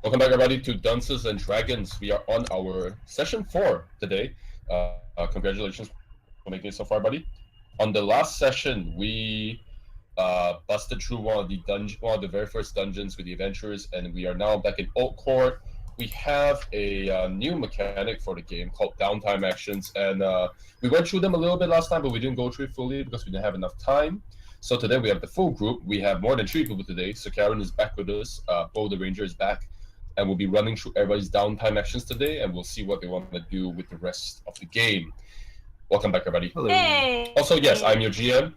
Welcome back, everybody, to Dunces and Dragons. We are on our session 4 today. Congratulations for making it so far, buddy. On the last session, we busted through one of the very first dungeons with the adventurers, and we are now back in Old Court. We have a new mechanic for the game called downtime actions, and we went through them a little bit last time, but we didn't go through it fully because we didn't have enough time. So today we have the full group. We have more than 3 people today. So Karen is back with us. Bo the Ranger is back. And we'll be running through everybody's downtime actions today, and we'll see what they want to do with the rest of the game. Welcome back, everybody. Hello. Hey. Also, yes, I'm your GM.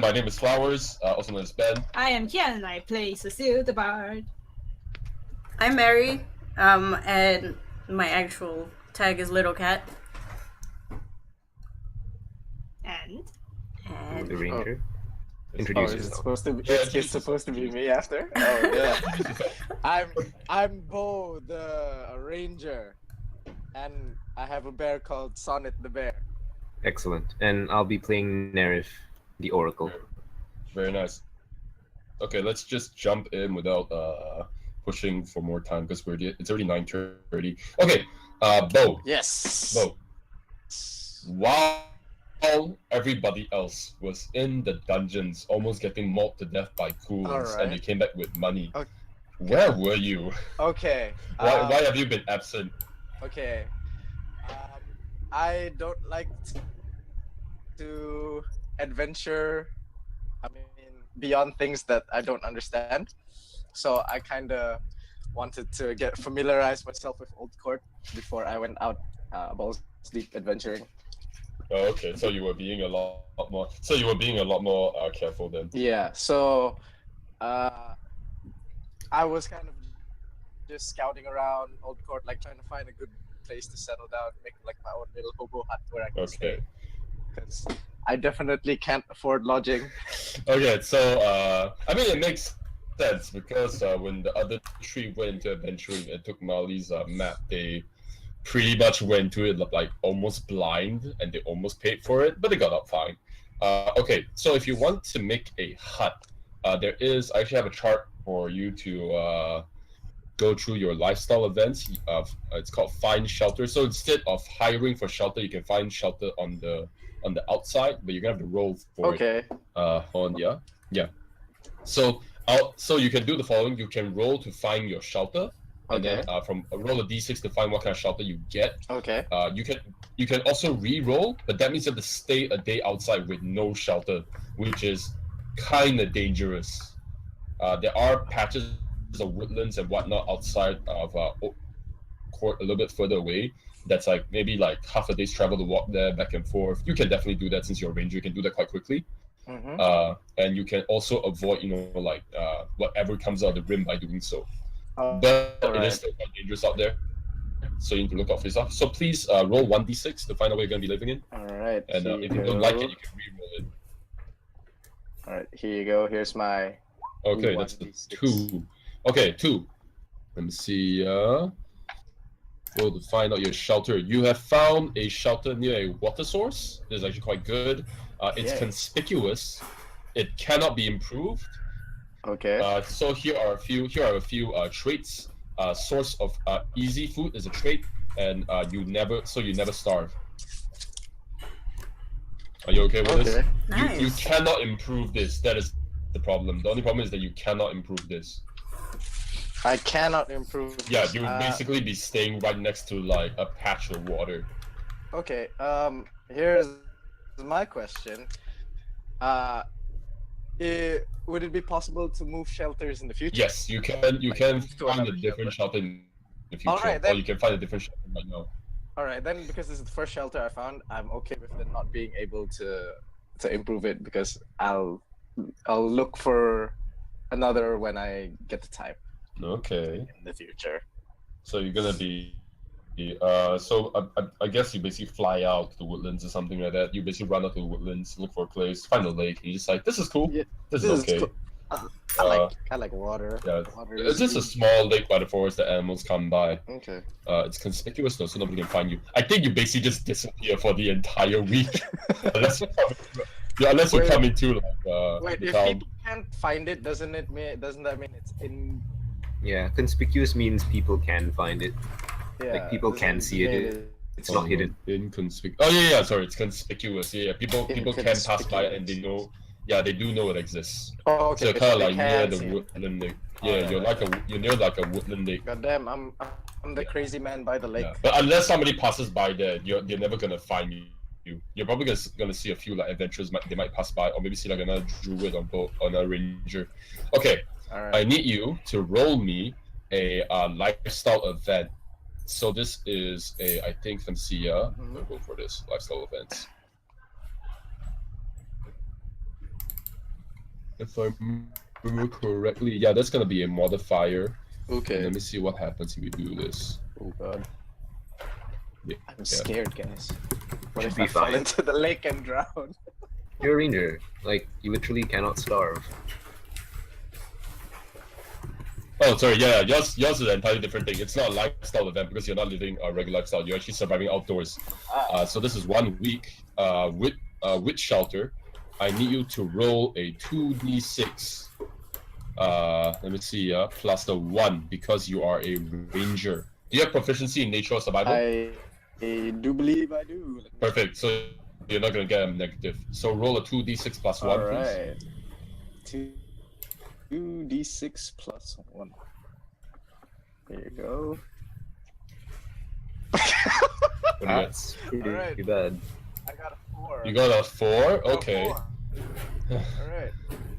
My name is Flowers, also known as Ben. I am Kian, and I play Cecil the Bard. I'm Mary, and my actual tag is Little Cat. And The Ranger. Introduce yourself. It's supposed to be me after? Oh yeah. I'm Bo the Ranger, and I have a bear called Sonnet the Bear. Excellent. And I'll be playing Nerif, the Oracle. Very nice. Okay, let's just jump in without pushing for more time because it's already 9:30. Okay, Bo. Yes. Bo. While everybody else was in the dungeons, almost getting mauled to death by ghouls, and you came back with money. Okay. Where were you? Okay. Why have you been absent? Okay. I don't like to adventure. I mean, beyond things that I don't understand. So I kind of wanted to familiarize myself with Old Court before I went out balls deep adventuring. Oh, okay, so you were being a lot more. So you were being a lot more careful then. Yeah. So, I was kind of just scouting around Old Court, like trying to find a good place to settle down, make like my own little hobo hut where I can stay. Because I definitely can't afford lodging. Okay, so I mean it makes sense because when the other 3 went into adventuring and took Mali's map, they pretty much went to it like almost blind, and they almost paid for it, but they got out fine. Okay, so if you want to make a hut, I actually have a chart for you to go through your lifestyle events. It's called Find Shelter. So instead of hiring for shelter, you can find shelter on the outside, but you're gonna have to roll for it. Yeah. So you can do the following. You can roll to find your shelter. And then from roll a d6 to find what kind of shelter you get. Okay. You can also re-roll, but that means you have to stay a day outside with no shelter, which is kind of dangerous. There are patches of woodlands and whatnot outside of Court, a little bit further away. That's like maybe like half a day's travel to walk there back and forth. You can definitely do that since you're a ranger. You can do that quite quickly. Mm-hmm. And you can also avoid, whatever comes out of the rim by doing so. But it is still quite dangerous out there, so you need to look out for yourself. So please roll 1d6 to find out where you're going to be living in. Alright. And if you don't like it, you can re-roll it. Alright, here you go. Here's my. Okay, that's the 2. Okay, 2. Let me see. Roll to find out your shelter. You have found a shelter near a water source. This is actually quite good. It's conspicuous. It cannot be improved. Okay. So here are a few traits. Source of easy food is a trait, and you never starve. Are you okay with this? Nice. You cannot improve this. That is the problem. The only problem is that you cannot improve this. I cannot improve. Yeah, you would basically be staying right next to like a patch of water. Okay. Here's my question. Would it be possible to move shelters in the future? Yes, you can. You can find a different shelter in the future, Alright, then. or you can find a different shelter right now. All right, then, because this is the first shelter I found, I'm okay with it not being able to improve it, because I'll look for another when I get the time. Okay. In the future. So you're gonna be. I guess you basically fly out to the woodlands or something like that. You basically run out to the woodlands, look for a place, find a lake, and you just like, this is cool. Yeah, this is okay. Cool. I like water. Yeah, water it's just a small lake by the forest that animals come by. Okay. It's conspicuous though, so nobody can find you. I think you basically just disappear for the entire week, unless you come into like. Wait, if town. people can't find it, doesn't that mean it's Yeah, conspicuous means people can find it. Yeah, people this can is see it. mainly It's not hidden. Inconspicuous. Oh yeah, sorry, it's conspicuous. Yeah, people can pass by it and they know. Yeah, they do know it exists. Oh, okay. So you're kind of They like near can the see it. woodland lake. Yeah, Alright, you're near like a woodland lake. God damn, I'm the crazy man by the lake. Yeah. But unless somebody passes by there, they're never gonna find you. You're probably gonna see a few like adventurers. They might pass by, or maybe see like another druid on a ranger. Okay, Alright. I need you to roll me a lifestyle event. So this is I think, let me see. I'm gonna go for this lifestyle events. If I remember correctly, yeah, that's gonna be a modifier. Okay. And let me see what happens if we do this. Oh god. Yeah. I'm scared, guys. What Should if be I fall fine. into the lake and drown? You're a ranger. Like, you literally cannot starve. Oh, sorry. Yeah, yours is an entirely different thing. It's not a lifestyle event because you're not living a regular lifestyle. You're actually surviving outdoors. So this is 1 week with shelter. I need you to roll a 2d6. Let me see. Plus the 1 because you are a ranger. Do you have proficiency in nature or survival? I do believe I do. Perfect. So you're not gonna get a negative. So roll a 2d6 plus 1, please. Alright. 2d6 plus 1. There you go. What do you got? That's pretty Alright. bad. I got a 4. You got a 4? Okay. Alright.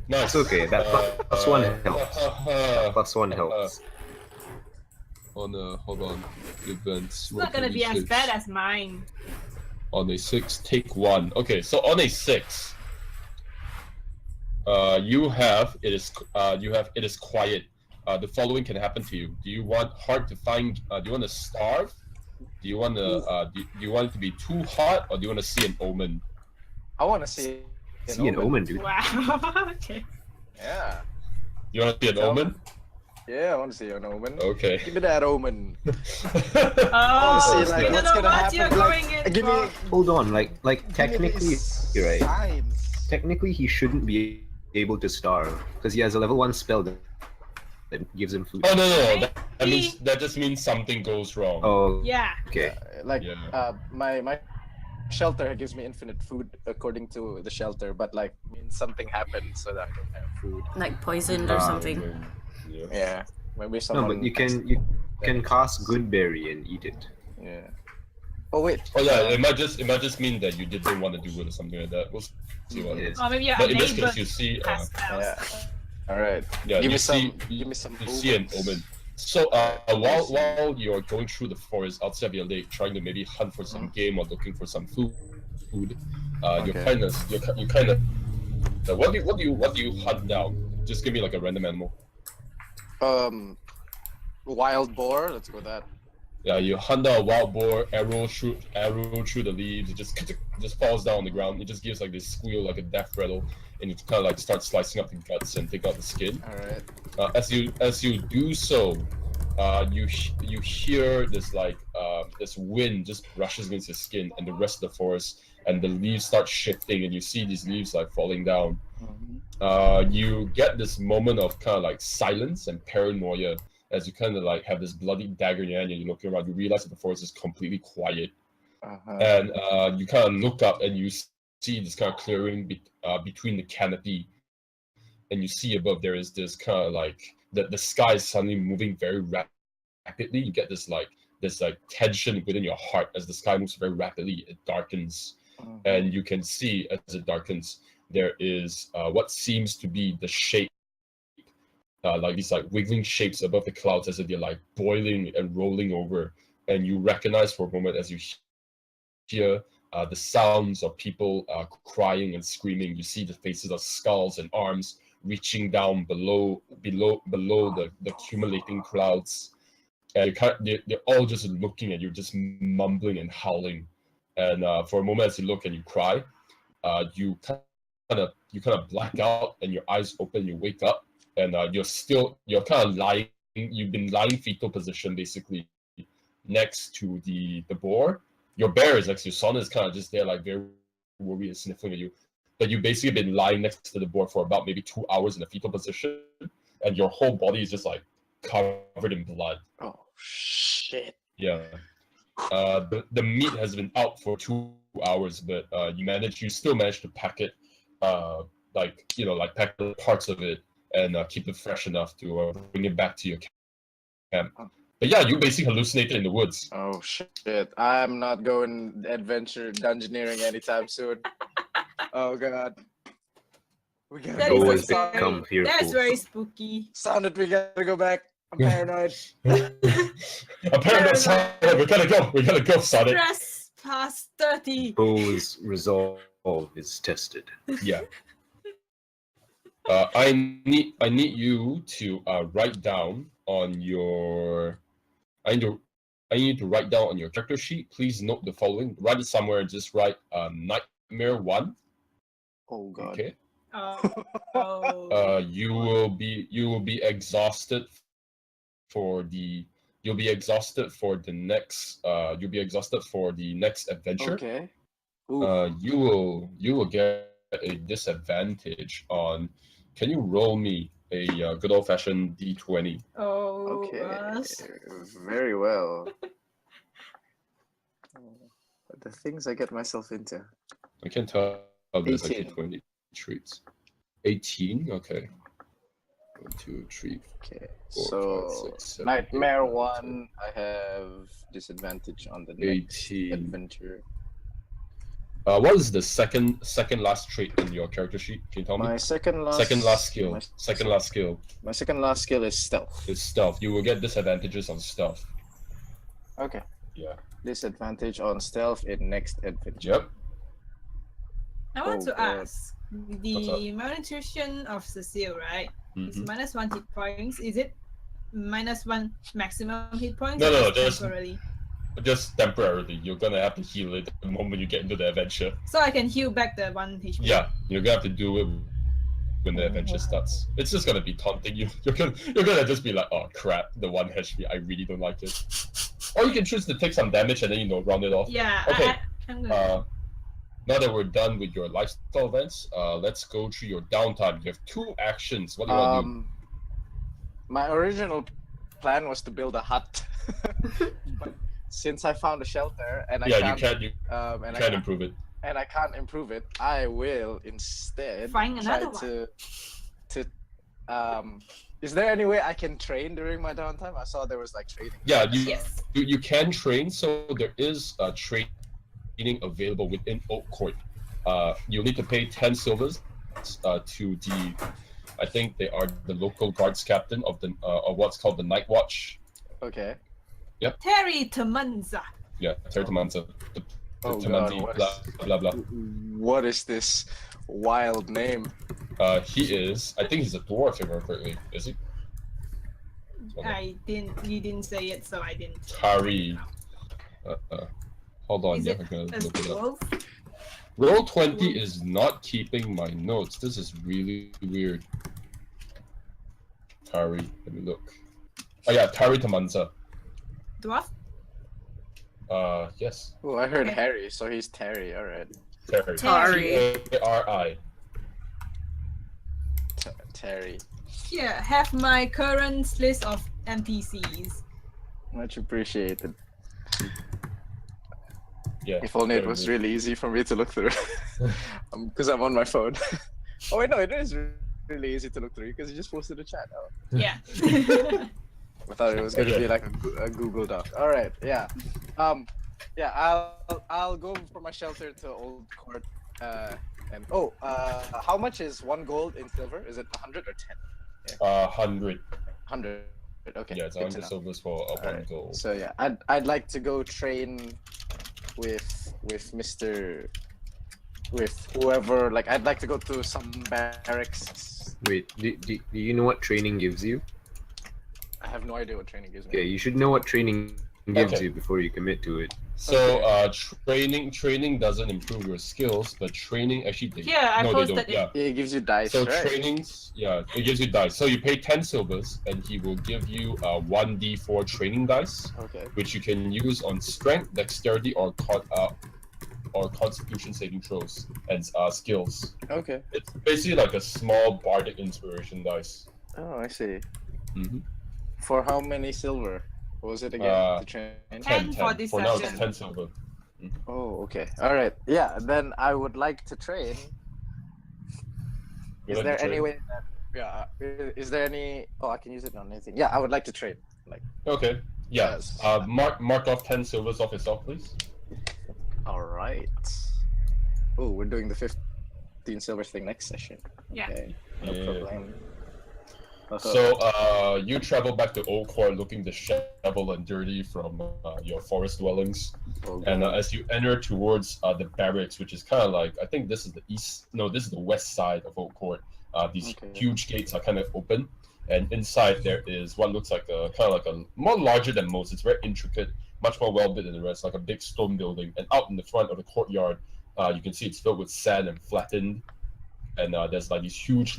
Nice. It's okay. That plus 1 helps. That plus 1 helps. Hold on. Events. It's not gonna be as bad as mine. On a 6, take 1. Okay, so on a 6, you have it is quiet. The following can happen to you. Do you want hard to find? Do you want to starve? Do you want to? Do you want it to be too hot, or do you want to see an omen? I want to see See an omen, dude. Wow. Okay. Yeah. You want to see an Tell omen? Yeah, I want to see an omen. Okay. Give me that omen. Oh, see, like, I don't what's know gonna what happen, you're like, going in give for. me- Hold on, like Give me technically, these you're right. signs. Technically, he shouldn't be able to starve because he has a level 1 spell that gives him food. Oh no, that just means something goes wrong. Oh, Yeah. okay. Like, Yeah. my shelter gives me infinite food according to the shelter, but like means something happened so that I don't have food. Like poisoned or something. Yeah. Yeah. Maybe No, someone. but you can cast good berry and eat it. Yeah. Oh wait. Oh yeah, it might just mean that you didn't want to do it or something like that. We'll see what it is. Or maybe you're But in this unable case, you see, to cast spells. Yeah. All right. yeah, Give you me some. see, Give me some. you see an omens. omen. So while you're going through the forest outside of your lake, trying to maybe hunt for some game or looking for some food, you're kind of what do you hunt now? Just give me like a random animal. Wild boar. Let's go with that. Yeah, you hunt down a wild boar, arrow through the leaves. It just falls down on the ground. It just gives like this squeal, like a death rattle, and you kind of like start slicing up the guts and take out the skin. All right. As you do so, you hear this like this wind just brushes against your skin and the rest of the forest, and the leaves start shifting, and you see these leaves like falling down. You get this moment of kind of like silence and paranoia as you kind of like have this bloody dagger in your hand and you're looking around. You realize that the forest is completely quiet, and you kind of look up and you see this kind of clearing between the canopy, and you see above there is this kind of like the sky is suddenly moving very rapidly. You get this tension within your heart as the sky moves very rapidly. It darkens, and you can see as it darkens there is what seems to be the shape, like these like wiggling shapes above the clouds as if they're like boiling and rolling over. And you recognize for a moment as you hear the sounds of people crying and screaming. You see the faces of skulls and arms reaching down below the accumulating clouds, and they're all just looking at you, just mumbling and howling. And for a moment, as you look and you cry, you kind of black out, and your eyes open. You wake up, and you're kind of lying. You've been lying fetal position, basically, next to the boar. Your bear is next to you. Sonnet is kind of just there, like very worried and sniffling at you. But you've basically been lying next to the boar for about maybe 2 hours in a fetal position, and your whole body is just like covered in blood. Oh shit. Yeah. The meat has been out for 2 hours, but you still managed to pack it, like pack the parts of it and keep it fresh enough to bring it back to your camp. But yeah, you basically hallucinated in the woods. Oh shit. I'm not going adventure dungeoneering anytime soon. Oh god. We gotta That go is Always back. scary. become fearful. That's very spooky. Sonnet, we gotta go back. I'm paranoid. Apparently, Sonic, we gotta go, Sonic. Press past 30. Bo's resolve is tested. Yeah. I need you to write down on your. I need to write down on your character sheet. Please note the following. Write it somewhere. Just write Nightmare 1. Oh god. Okay. Oh. You will be exhausted for the next adventure. Okay. Ooh. You will get a disadvantage on. Can you roll me a good old fashioned D20? Oh. Okay. Us. Very well. The things I get myself into. I can tell there's 18. like 20 treats. 18. Okay. 1, 2, 3. Okay. 4, So 5, 6, 7, Nightmare 8, 9, 1, I have disadvantage on the next 18. adventure. What is the second last trait in your character sheet? Can you tell me? My second last skill. my- Second last skill My second last skill is stealth. is stealth. You will get disadvantages on stealth. Okay. Yeah. Disadvantage on stealth in next adventure. Yep. I want Oh, to God. ask. What's The malnutrition of Cecil, right? It's Mhm. -1 hit points. Is it -1 maximum hit points? No, or no, just just- temporarily. Just temporarily. You're gonna have to heal it the moment you get into the adventure. So I can heal back the 1 HP. Yeah, you're gonna have to do it when the adventure starts. It's just gonna be taunting you. You're gonna just be like, oh crap, the 1 HP, I really don't like it. Or you can choose to take some damage and then round it off. Yeah. Okay. I'm gonna. Now that we're done with your lifestyle events, let's go through your downtime. You have 2 actions. What do you want to do? My original plan was to build a hut. But since I found a shelter and I Yeah, can't, you and can improve it. and I can't improve it, I will instead Find try another to is there any way I can train during my downtime? I saw there was like training. Yeah, Yes. you can train. So there is training available within Oak Court. You'll need to pay 10 silvers to the, I think they are the local guards captain of the of what's called the Night Watch. Okay. Terry Tamanza. Yeah, Tertamanza. Oh Tamanzi, God, blah blah blah. what is this wild name? He is. I think he's a dwarf, if I remember correctly. Is he? You didn't say it, so I didn't. Tari. Hold on, Is yeah, it I'm gonna a look it up. wolf? Roll 20 is not keeping my notes. This is really weird. Tari, let me look. Oh yeah, Tari Tamanza. Dwarf? Yes. Oh, I heard Okay. Harry, so he's Terry. All right. Tari. Tari. T-A-R-I. Terry. Here, have my current list of NPCs. Much appreciated. Yeah. If only it very was good. really easy for me to look through, because I'm on my phone. Oh wait, no, it is really easy to look through because you just posted a chat. Oh. Yeah. I thought it was gonna Okay. be like a Google Doc. All right, yeah, yeah. I'll go for my shelter to Old Court. And how much is 1 gold in silver? Is it 100 or 10? 100. 100. Okay. Yeah, it's good to 100 know. silvers for a 1 Alright, gold. So yeah, I'd like to go train with whoever. Like I'd like to go to some barracks. Wait, do you know what training gives you? I have no idea what training gives me. Okay, you should know what training gives Okay. you before you commit to it. So, training doesn't improve your skills, but training actually Yeah, I no, they posted don't. it. Yeah. Yeah, it gives you dice, So right? trainings, yeah, it gives you dice. So you pay 10 silvers, and he will give you 1d4 training dice, Okay. which you can use on strength, dexterity, or constitution saving throws and skills. Okay. It's basically like a small bardic inspiration dice. Oh, I see. Mm-hmm. For how many silver? What was it again? To train? 10 for this For now, it's session. 10 silver. Oh, okay. All right. Yeah. Then I would like to train. You'd Is like there to any trade? way that? Yeah. Is there any? Oh, I can use it on anything. Yeah, I would like to trade. Like. Okay. Yeah. Yes. Mark off 10 silvers off yourself, please. All right. Oh, we're doing the 15 silver thing next session. Yeah. Okay. No Yeah. problem. So, you travel back to Old Court looking disheveled and dirty from your forest dwellings. Okay. And as you enter towards the barracks, which is kind of like, I think this is the east, no, this is the west side of Old Court. These Okay. huge gates are kind of open. And inside there is what looks like a kind of like a more larger than most. It's very intricate, much more well built than the rest, like a big stone building. And out in the front of the courtyard, you can see it's filled with sand and flattened. And there's like these huge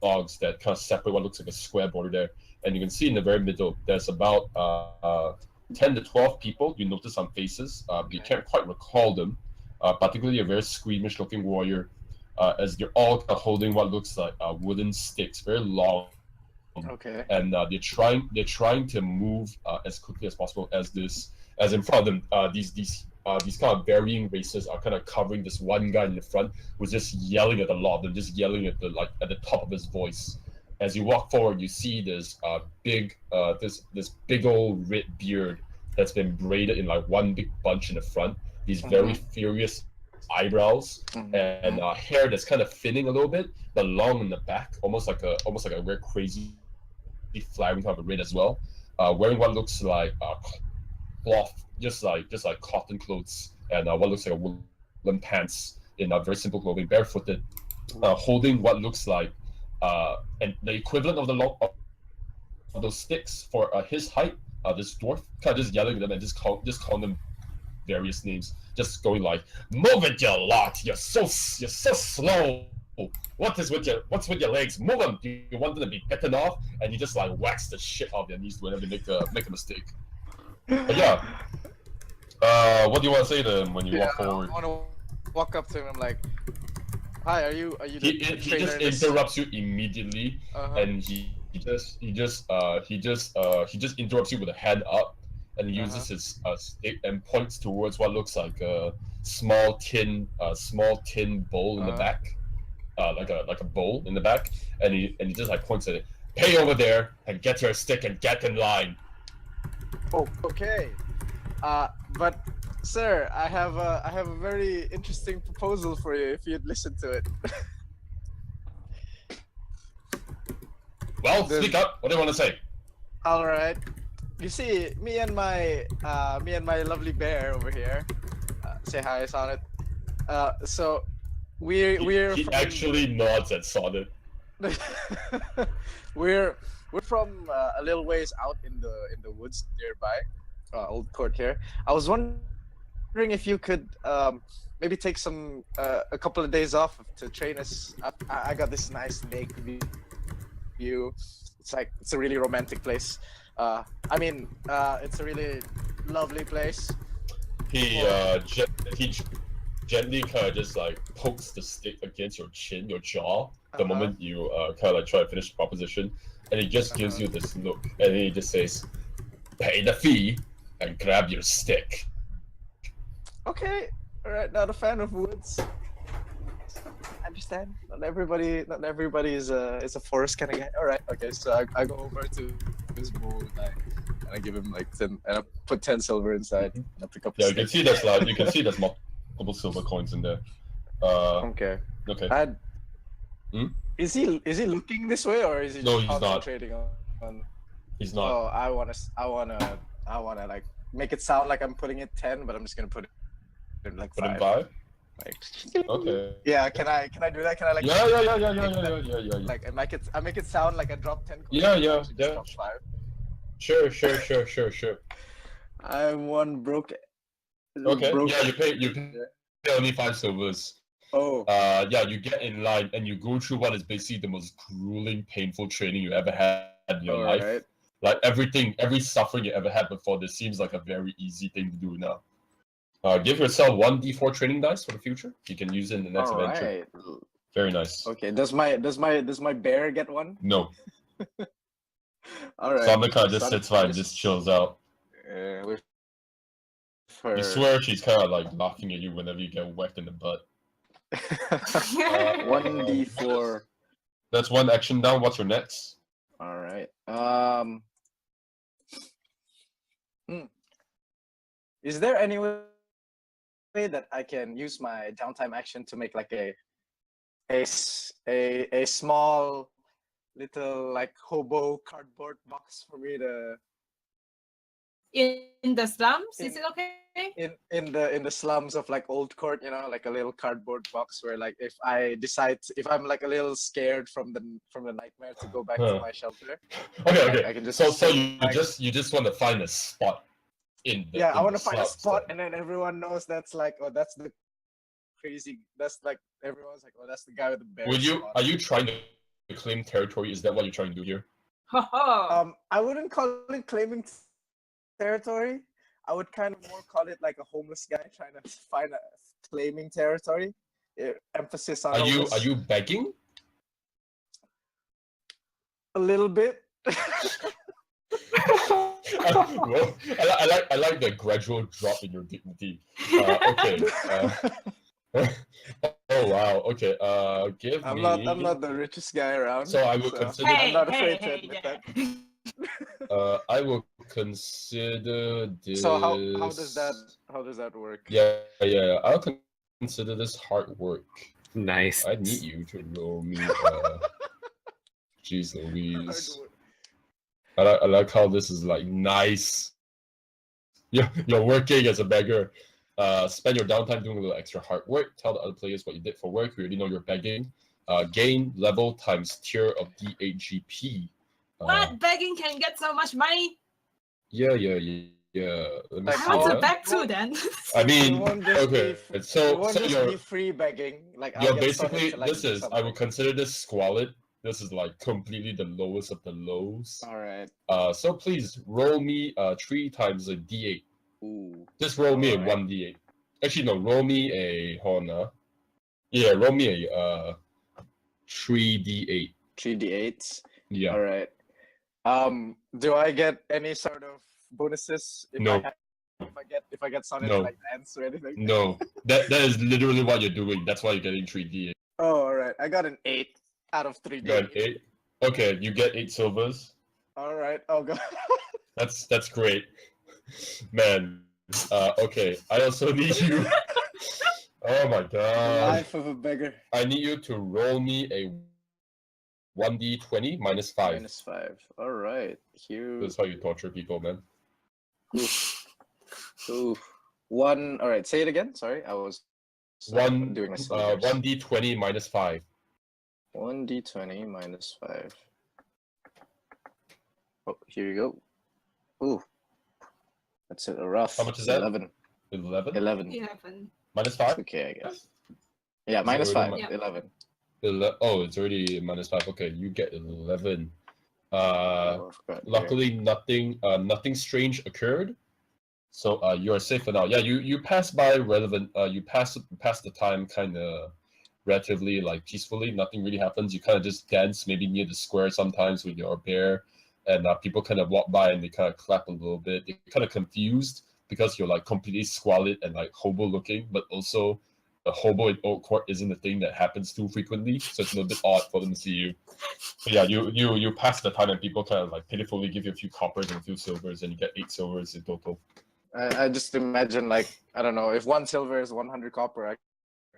logs that kind of separate what looks like a square border there. And you can see in the very middle, there's about 10 to 12 people. You notice some faces. You can't quite recall them, particularly a very squeamish looking warrior, as they're all holding what looks like wooden sticks, very long. Okay. And they're trying to move as quickly as possible as in front of them. These kind of varying races are kind of covering this one guy in the front who's just yelling at a lot of them, just yelling at the top of his voice. As you walk forward, you see this big old red beard that's been braided in like one big bunch in the front. These very furious eyebrows and hair that's kind of thinning a little bit, but long in the back, almost like a very crazy flaring kind of a red as well. Wearing what looks like cloth, just like cotton clothes, and what looks like a woolen pants in very simple clothing, barefooted, holding what looks like and the equivalent of of those sticks for his height. This dwarf kind of just yelling at them and just calling them various names, just going like, "Move it, you lot! You're so slow. What's with your legs? Move them! Do you want them to be bitten off?" And you just like wax the shit out of their knees whenever they make a mistake. But yeah, what do you want to say to them when you walk forward? I want to walk up to him. I'm like, "Hi, are you He the just trainer in this-" interrupts you immediately, and he just interrupts you with a hand up, and he uses his stick and points towards what looks like a small tin bowl in the back, like a bowl in the back, and he just like points at it. "Pay over there and get your stick and get in line." Oh, okay. But sir, I have a very interesting proposal for you if you'd listen to it. Well, speak up. What do you want to say? All right. You see, me and my lovely bear over here. Say hi, Sonnet. So we're He from, actually nods at Sonnet. we're from a little ways out in the woods nearby, Old Court here. I was wondering if you could maybe take a couple of days off to train us. I got this nice lake view. It's a really romantic place. It's a really lovely place. He gently kind of just like pokes the stick against your chin, your jaw, the moment you kind of like try to finish the proposition, and he just gives you this look, and then he just says, "Pay the fee and grab your stick." Okay, all right. Not a fan of woods. I understand. Not everybody is a forest kind of guy. All right. Okay. So I go over to his bowl and I give him like 10, and I put 10 silver inside. And I pick up. Yeah, you can see there's multiple silver coins in there. Okay. Okay. Is he looking this way or is he No, just he's not. concentrating on? He's not. Oh, I wanna like make it sound like I'm putting it 10, but I'm just gonna put it in like Put him 5. 5. Like, Okay. yeah, can I do that? Can I like? Yeah. Like I make it sound like I dropped 10. Yeah. Just drop 5. Sure. I'm one broke. Okay. Broke. Yeah, you pay only 5 silvers. Oh. Yeah, you get in line and you go through what is basically the most grueling, painful training you ever had in your life. Right. Like every suffering you ever had before, this seems like a very easy thing to do now. Give yourself 1 D4 training dice for the future. You can use it in the next adventure. Right. Very nice. Okay. Does my bear get one? No. All right. Sonnet kind of just Sonnet sits by and just- just chills out. With her. You swear she's kind of like laughing at you whenever you get whacked in the butt. 1d4. That's one action down. What's your next? All right. Is there any way that I can use my downtime action to make like a small little like hobo cardboard box for me to In the slums, is In- it okay? in the slums of like Old Court, you know, like a little cardboard box where like if I'm like a little scared from the nightmare to go back to Huh. my shelter. Okay. I can just So sit you back. just want to find a spot in the Yeah, I in want the to find a slums spot, then. and then everyone knows that's like, oh, that's the crazy. That's like everyone's like, oh, that's the guy with the bear. spot. Are you trying to claim territory? Is that what you're trying to do here? Ho ho. I wouldn't call it claiming territory. I would kind of more call it like a homeless guy trying to find a claiming territory. Emphasis on Are homeless. you begging? A little bit. Well, I like the gradual drop in your dignity. Okay. Oh wow. Okay. Give I'm me. not the richest guy around. So I will consider. Hey, I'm not hey, afraid to hey, admit yeah. that. I will consider this. So how does that work? Yeah. I'll consider this hard work. Nice. I need you to roll me. Jeez Louise. Hard work. I like how this is like nice. You're working as a beggar. Spend your downtime doing a little extra hard work. Tell the other players what you did for work. We already know you're begging. Gain level times tier of D8 GP. What? Begging can get so much money? Yeah. Let me Like, I see want to that. beg too then. I mean, It won't just okay. be, So it won't just you're be free begging. Like I'll you're get basically Sonnet to, like, this do is I would something. consider this squalid. This is like completely the lowest of the lows. All right. So please roll me 3 times a D8. Ooh. Just roll me a Alright. 1d8. Actually, no, roll me a hold on. Yeah, roll me a 3d8. 3d8s. Yeah. All right. Do I get any sort of bonuses if No. if I get Sonnet No. to like dance or anything? No, that is literally what you're doing. That's why you're getting 3d8. Oh, all right. I got an 8 out of 3d8. You got an 8. Okay, you get 8 silvers. All right. Oh god. That's great, man. Okay, I also need you. Oh my god! Life of a beggar. I need you to roll me a 1d20 minus 5. -5. All right. Here. This is how you torture people, man. Ooh. One. All right. Say it again. Sorry, I was doing my syllabus. 1d20 minus 5. 1d20 minus 5. Oh, here you go. Ooh. That's a rough. How much is that? 11. 11 11. 11. minus 5. Okay, I guess. Yeah, Is it minus already 5. mi- 11. Oh, it's already minus 5. Okay, you get 11. Oh, I forgot. Luckily, nothing strange occurred, so you are safe for now. Yeah, you pass by relevant. You pass the time kind of relatively like peacefully. Nothing really happens. You kind of just dance maybe near the square sometimes with your bear, and people kind of walk by and they kind of clap a little bit. They're kind of confused because you're like completely squalid and like hobo looking, but also a hobo in Old Court isn't a thing that happens too frequently, so it's a little bit odd for them to see you. But yeah, you pass the time and people kind of like pitifully give you a few coppers and a few silvers, and you get 8 silvers in total. I just imagine like I don't know if 1 silver is 100 copper. I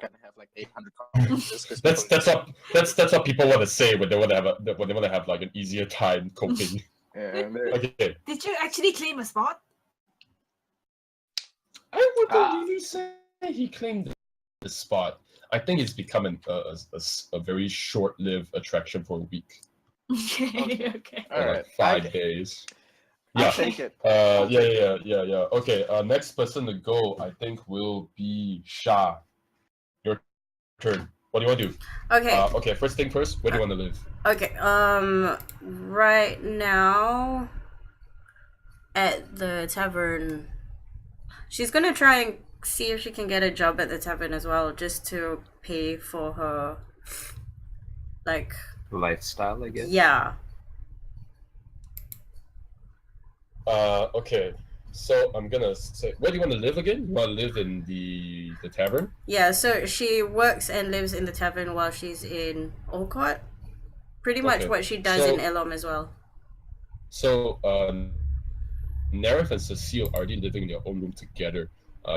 kind of have like 800 copper. Just 'cause people- That's what people want to say when they want to have like an easier time coping. Yeah, and they're- Okay, Did you actually claim a spot? I wouldn't Ah. really say he claimed the spot. I think it's become a very short-lived attraction for a week, Okay, okay. all or right. like 5 I- days. I'll Yeah. take it. Yeah. Okay, next person to go, I think, will be Sha. Your turn. What do you want to do? Okay. Okay, first thing first, where do you want to live? Okay. Right now, at the tavern, she's gonna try and see if she can get a job at the tavern as well, just to pay for her, like, Lifestyle, I guess. yeah. Okay. So I'm gonna say, where do you want to live again? You want to live in the tavern? Yeah, so she works and lives in the tavern while she's in Olcott. Pretty much Okay. what she does So- in Elom as well. So, Nerith and Cecile are already living in their own room together.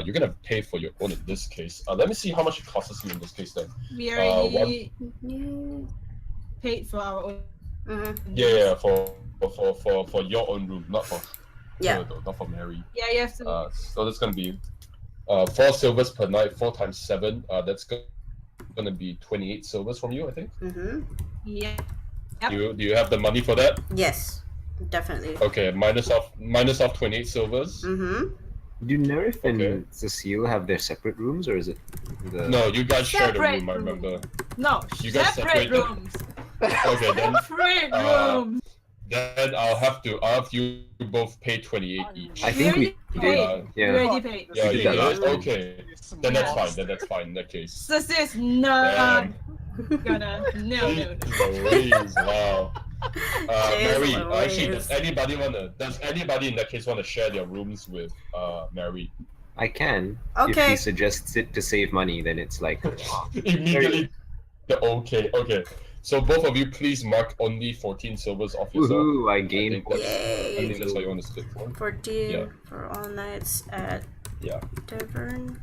You're gonna pay for your own in this case. Let me see how much it costs you in this case then. We already paid for our own. Mm-hmm. Yeah, for your own room, not for Yeah. her though, not for Mary. Yeah, you have to. So that's gonna be 4 silvers per night, 4 times 7. That's gonna be 28 silvers from you, I think. Mm-hmm. Yeah. Yep. Do you have the money for that? Yes, definitely. Okay, minus off 28 silvers. Mm-hmm. Do Nerith and Okay. Cecile have their separate rooms, or is it the? No, you guys share the Separate room. I remember. No, You guys separate separate them? rooms. Okay, then Separate uh, rooms. then I'll have you both pay 28 each. I think we already did. paid. We Yeah. already paid. Yeah, we you did that did? last time. Okay. Then that's fine. Then that's fine in that case. Sis is not gonna. No. Louise, wow. Mary, Jeez actually, Louise. does anybody in that case want to share their rooms with Mary? I can. If Okay. he suggests it to save money, then it's like. Immediately, okay. So both of you, please mark only 14 silvers off yourself. Woohoo! I I gained. think that's, I Yay. think that's what you want to split for. 14 Yeah. for all nights at Yeah. Tavern.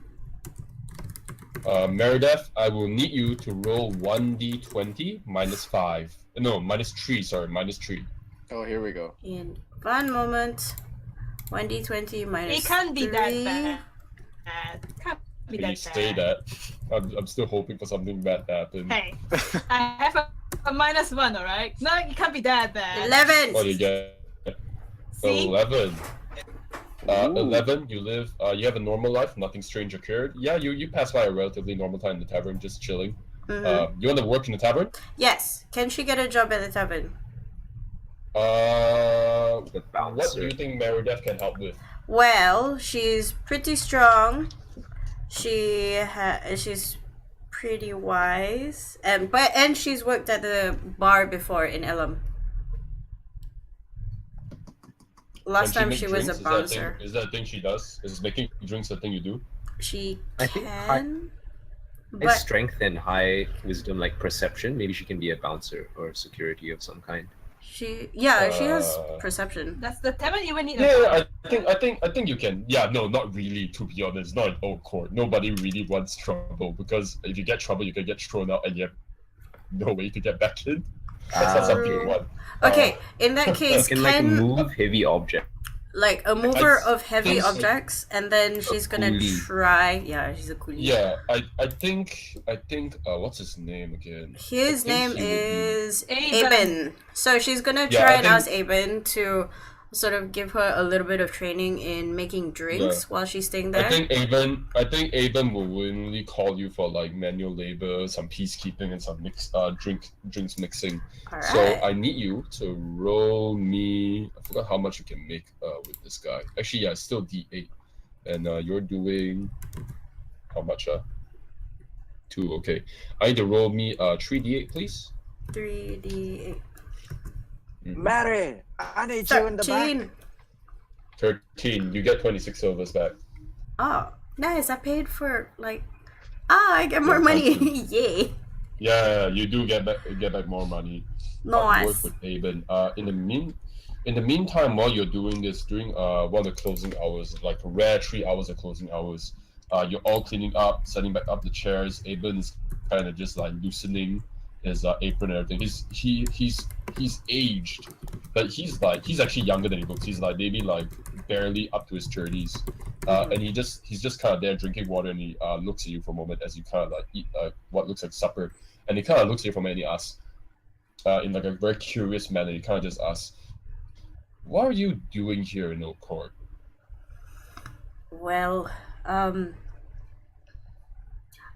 Marydeth, I will need you to roll 1d20 minus 5. No, minus 3, sorry, minus 3. Oh, here we go. In one moment. 1d20 minus It can't be 3. that bad. Can't be Can you that say bad. that? I'm still hoping for something bad to happen. Hey, I have a -1, alright? No, it can't be that bad. 11! What do you get? See? 11. Ooh. 11, you live, you have a normal life, nothing strange occurred. Yeah, you pass by a relatively normal time in the tavern, just chilling. Mhm. You want to work in the tavern? Yes. Can she get a job at the tavern? The What bouncer. do you think Marydeth can help with? Well, she's pretty strong. She's pretty wise, and she's worked at the bar before in Elam. Last Can time make she was a drinks? bouncer. Is that a thing she does? Is making drinks a thing you do? She I think can, His but strength and high wisdom, like perception. Maybe she can be a bouncer or security of some kind. she has perception. Does the tavern even need a Yeah, I think you can. Yeah, no, not really. To be honest, not an old court. Nobody really wants trouble because if you get trouble, you can get thrown out, and you have no way to get back in. That's not something you want. Okay, in that You case, can like move heavy objects. like a mover I of heavy think so. objects, and then she's gonna coolie. try. Yeah, she's a coolie. Yeah, I think what's his name again? His I think name he would be- is Aben. Aben. So she's gonna Yeah, try I and think- ask Aben to sort of give her a little bit of training in making drinks while she's staying there. I think Aben will willingly call you for like manual labor, some peacekeeping, and some drinks mixing. All So right. I need you to roll me. I forgot how much you can make with this guy. Actually, yeah, it's still D8, and you're doing how much? 2. Okay, I need to roll me 3D8, please. 3d8. Mary, I need you in the back. 13. 13. You get 26 silvers back. Oh, nice. I paid for like. I get more money. Yay. Yeah, you do get back more money. Nice. Work with Aben. In the meantime, while you're doing this, during one of the closing hours, like a rare 3 hours of closing hours, you're all cleaning up, setting back up the chairs. Aben's kind of just like loosening his apron and everything. He's aged, but he's actually younger than he looks. He's like maybe like barely up to his 30s, and he's just kind of there drinking water, and he looks at you for a moment as you kind of like eat what looks like supper, and he kind of looks at you for a minute and he asks, in like a very curious manner, he kind of just asks, "What are you doing here in Oak Court?" Well,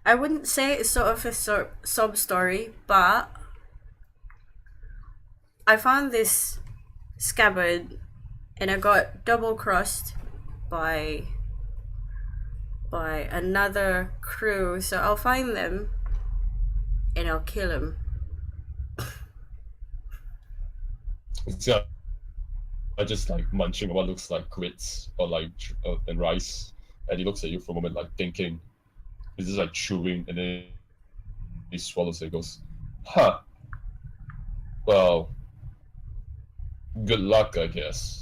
I wouldn't say it's sort of a sub story, but I found this scabbard and I got double crossed by another crew, so I'll find them and I'll kill him. It's gonna just like munching on what looks like grits or like and rice, and he looks at you for a moment, like thinking. He's just like chewing, and then he swallows it. And goes, "Huh. Well, good luck, I guess."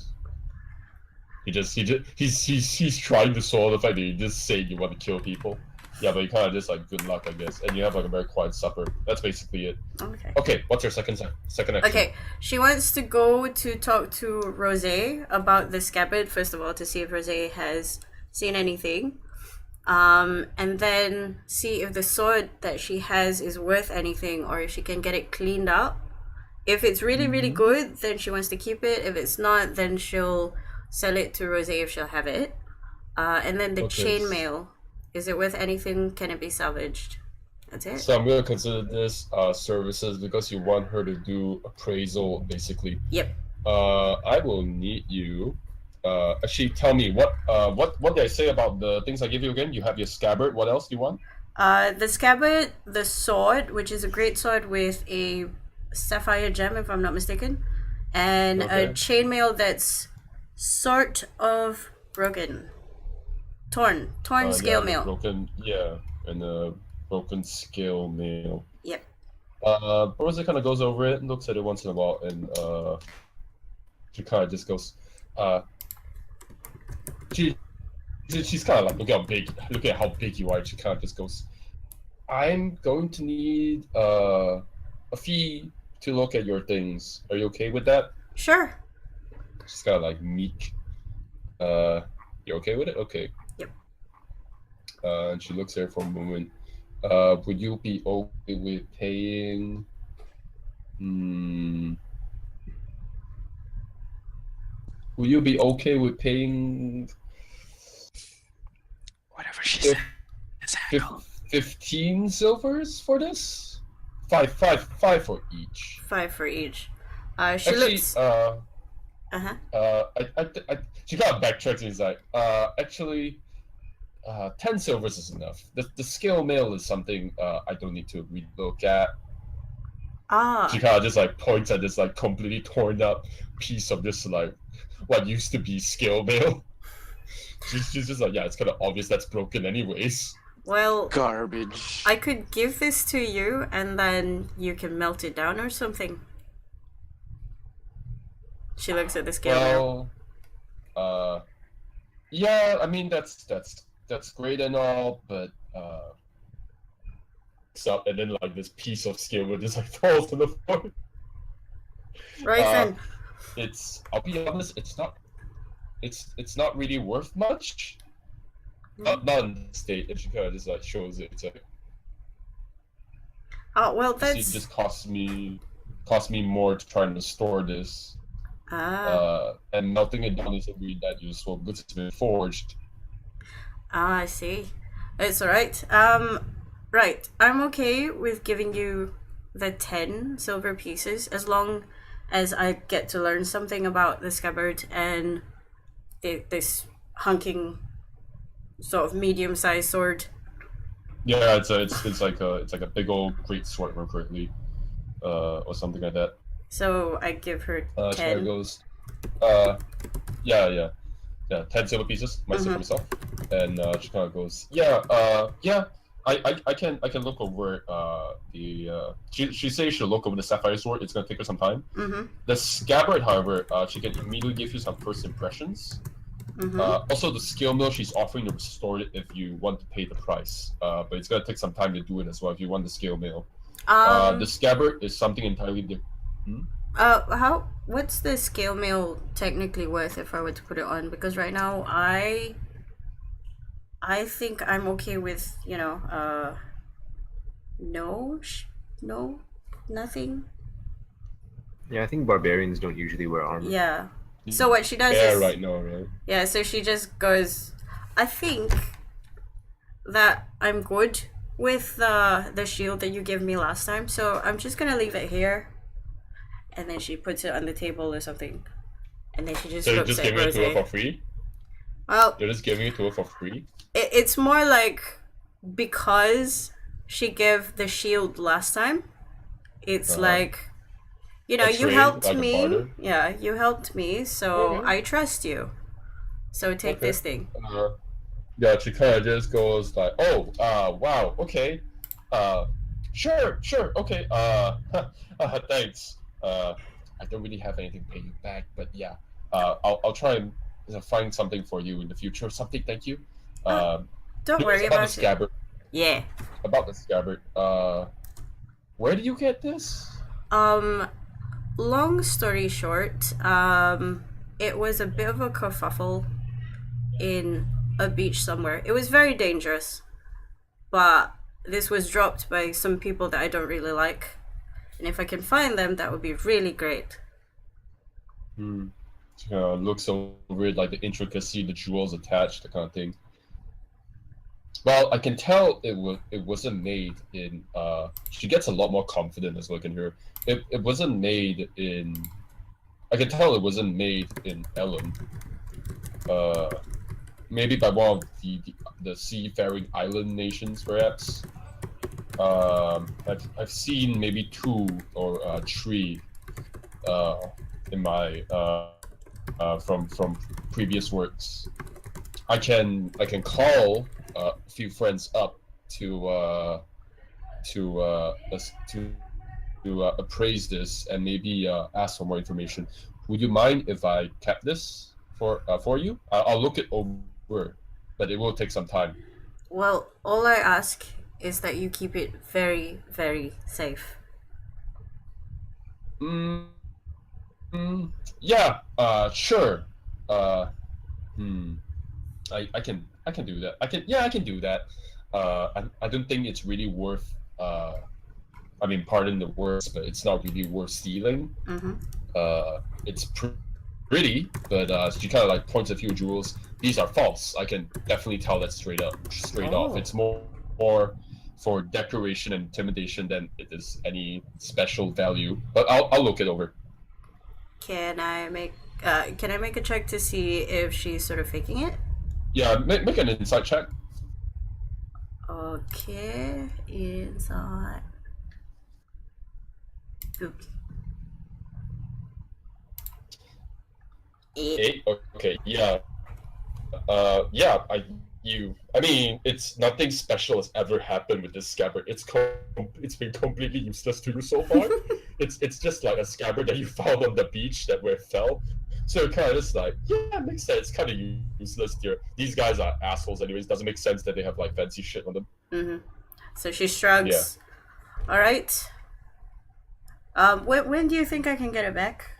He's trying to swallow the fact that you just say you want to kill people. Yeah, but you kind of just like good luck, I guess, and you have like a very quiet supper. That's basically it. Okay. Okay, what's your second action? Okay, she wants to go to talk to Rose about the scabbard, first of all, to see if Rose has seen anything. And then see if the sword that she has is worth anything or if she can get it cleaned up. If it's really, really good, then she wants to keep it. If it's not, then she'll sell it to Rose if she'll have it. And then the chainmail. Is it worth anything? Can it be salvaged? That's it. So I'm gonna consider this services because you want her to do appraisal, basically. Yep. I will need you. Actually, tell me what did I say about the things I give you again? You have your scabbard. What else do you want? The scabbard, the sword, which is a great sword with a sapphire gem, if I'm not mistaken, and a chainmail that's sort of broken. Torn scale mail. Broken, yeah, and a broken scale mail. Yep. Rosa kind of goes over it and looks at it once in a while, and she kind of just goes, she's kind of like, look at how big you are. She kind of just goes, I'm going to need a fee to look at your things. Are you okay with that? Sure. She's kind of like meek. You okay with it? Okay. Yep. And she looks there for a moment. Would you be okay with paying? Will you be okay with paying? Whatever she says. 15 silvers for this? Five for each. 5 for each. She Actually, looks. She kind of backtracks and is like, actually, 10 silvers is enough. The scale mail is something I don't need to relook at. She kind of just like points at this like completely torn up piece of just like what used to be scale mail. She's just like, yeah, it's kind of obvious that's broken anyways. Well, Garbage. I could give this to you and then you can melt it down or something. She looks at the scale mail. Well, yeah, I mean that's great and all, but up and then like this piece of scale will just like falls to the floor. Right then. I'll be honest, it's not really worth much. Not in the state, and she kind of just like shows it. It's like, oh well, it that's just cost me more to try to store this. And melting it down isn't really that useful because it's been forged. I see. It's alright. Right. I'm okay with giving you the 10 silver pieces as long as I get to learn something about the scabbard and this hunking sort of medium-sized sword. Yeah, it's like a big old great sword, correctly, or something like that. So I give her 10. She goes, yeah, 10 silver pieces, myself, and she kind of goes, I can look over she says she'll look over the sapphire sword. It's gonna take her some time. The scabbard, however, she can immediately give you some first impressions. Also, the skill mill, she's offering to restore it if you want to pay the price. But it's gonna take some time to do it as well if you want the skill mill. The scabbard is something entirely different. What's the scale mail technically worth if I were to put it on? Because right now I think I'm okay with, nothing. Yeah, I think barbarians don't usually wear armor. Yeah. So what she does Yeah, is right now, right? yeah, so she just goes, I think that I'm good with the shield that you gave me last time, so I'm just gonna leave it here. And then she puts it on the table or something. And then she just So you're looks just at giving it to her Rose. for free? Well, You're just giving it to her for free? it's more like because she gave the shield last time, it's like, You know, A you trade, helped like a me. barter? Yeah, you helped me, so Okay. I trust you. So take Okay. this thing. Yeah, she kind of just goes like, "Oh, wow, okay, sure, okay, thanks. I don't really have anything to pay you back, but yeah, I'll try and find something for you in the future or something. Thank you. Don't worry about the about it. scabbard. Yeah. About the scabbard. Where do you get this? Long story short, it was a bit of a kerfuffle in a beach somewhere. It was very dangerous, but this was dropped by some people that I don't really like. And if I can find them, that would be really great. Looks over it, like the intricacy, the jewels attached, that kind of thing. Well, I can tell it wasn't made in. She gets a lot more confident as well. I can hear it wasn't made in. I can tell it wasn't made in Ellen. Maybe by one of the seafaring island nations, perhaps. I've seen maybe 2 or 3 in my from previous works. I can call a few friends up to appraise this and maybe ask for more information. Would you mind if I kept this for you? I'll look it over, but it will take some time. Well, all I ask is that you keep it very, very safe. Yeah. Sure. I can do that. I can do that. I don't think it's really worth. I mean, pardon the words, but it's not really worth stealing. It's pretty, but she kind of like points a few jewels. These are false. I can definitely tell that straight off. It's more for decoration and intimidation than it is any special value. But I'll look it over. Can I make a check to see if she's sort of faking it? Yeah, make an insight check. Okay, inside. Oops. 8. 8. Okay. Yeah. Yeah. I mean, it's nothing special has ever happened with this scabbard. It's been completely useless to you so far. It's just like a scabbard that you found on the beach where it fell. So it kind of just like, yeah, it makes sense. Kind of useless here. These guys are assholes anyways. Doesn't make sense that they have like fancy shit on them. So she shrugs. Yeah. All right. When do you think I can get it back?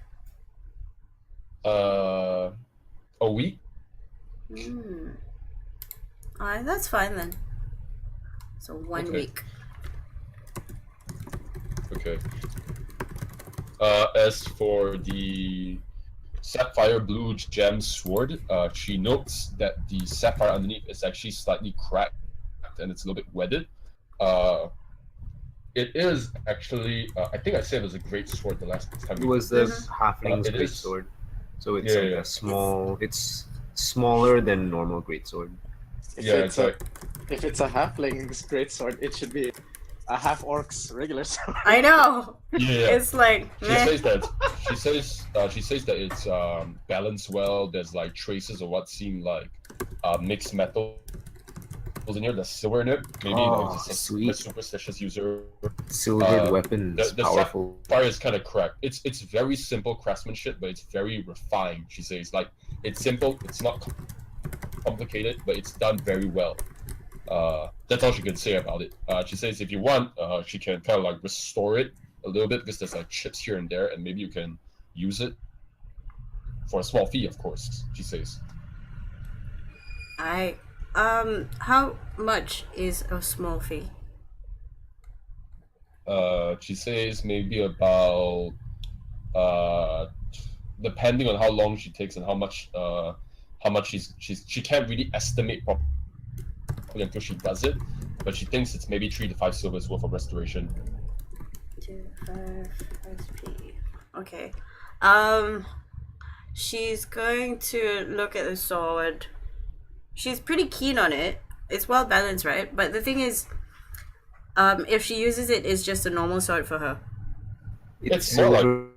A week. Alright, that's fine then. So 1 week. Okay. As for the sapphire blue gem sword, she notes that the sapphire underneath is actually slightly cracked and it's a little bit weathered. It is actually, I think I said it was a great sword the last time. It was the halfling's great sword, so it's a small. It's smaller than normal great sword. If it's a halfling's great sword, it should be a half-orc's regular sword. I know. Yeah. It's like she says that it's balanced well. There's like traces of what seem like mixed metal in here. There's silver in it. Maybe a superstitious user. Silvered weapon is powerful. Fire is kind of correct. It's very simple craftsmanship, but it's very refined. She says like it's simple. It's not complicated, but it's done very well. That's all she can say about it. She says if you want, she can kind of like restore it a little bit because there's like chips here and there, and maybe you can use it for a small fee, of course. She says. How much is a small fee? She says maybe about depending on how long she takes and how much she can't really estimate properly until she does it, but she thinks it's maybe 3 to 5 silvers worth of restoration. 2 5 SP. Okay. She's going to look at the sword. She's pretty keen on it. It's well balanced, right? But the thing is, if she uses it, it's just a normal sword for her. It's silver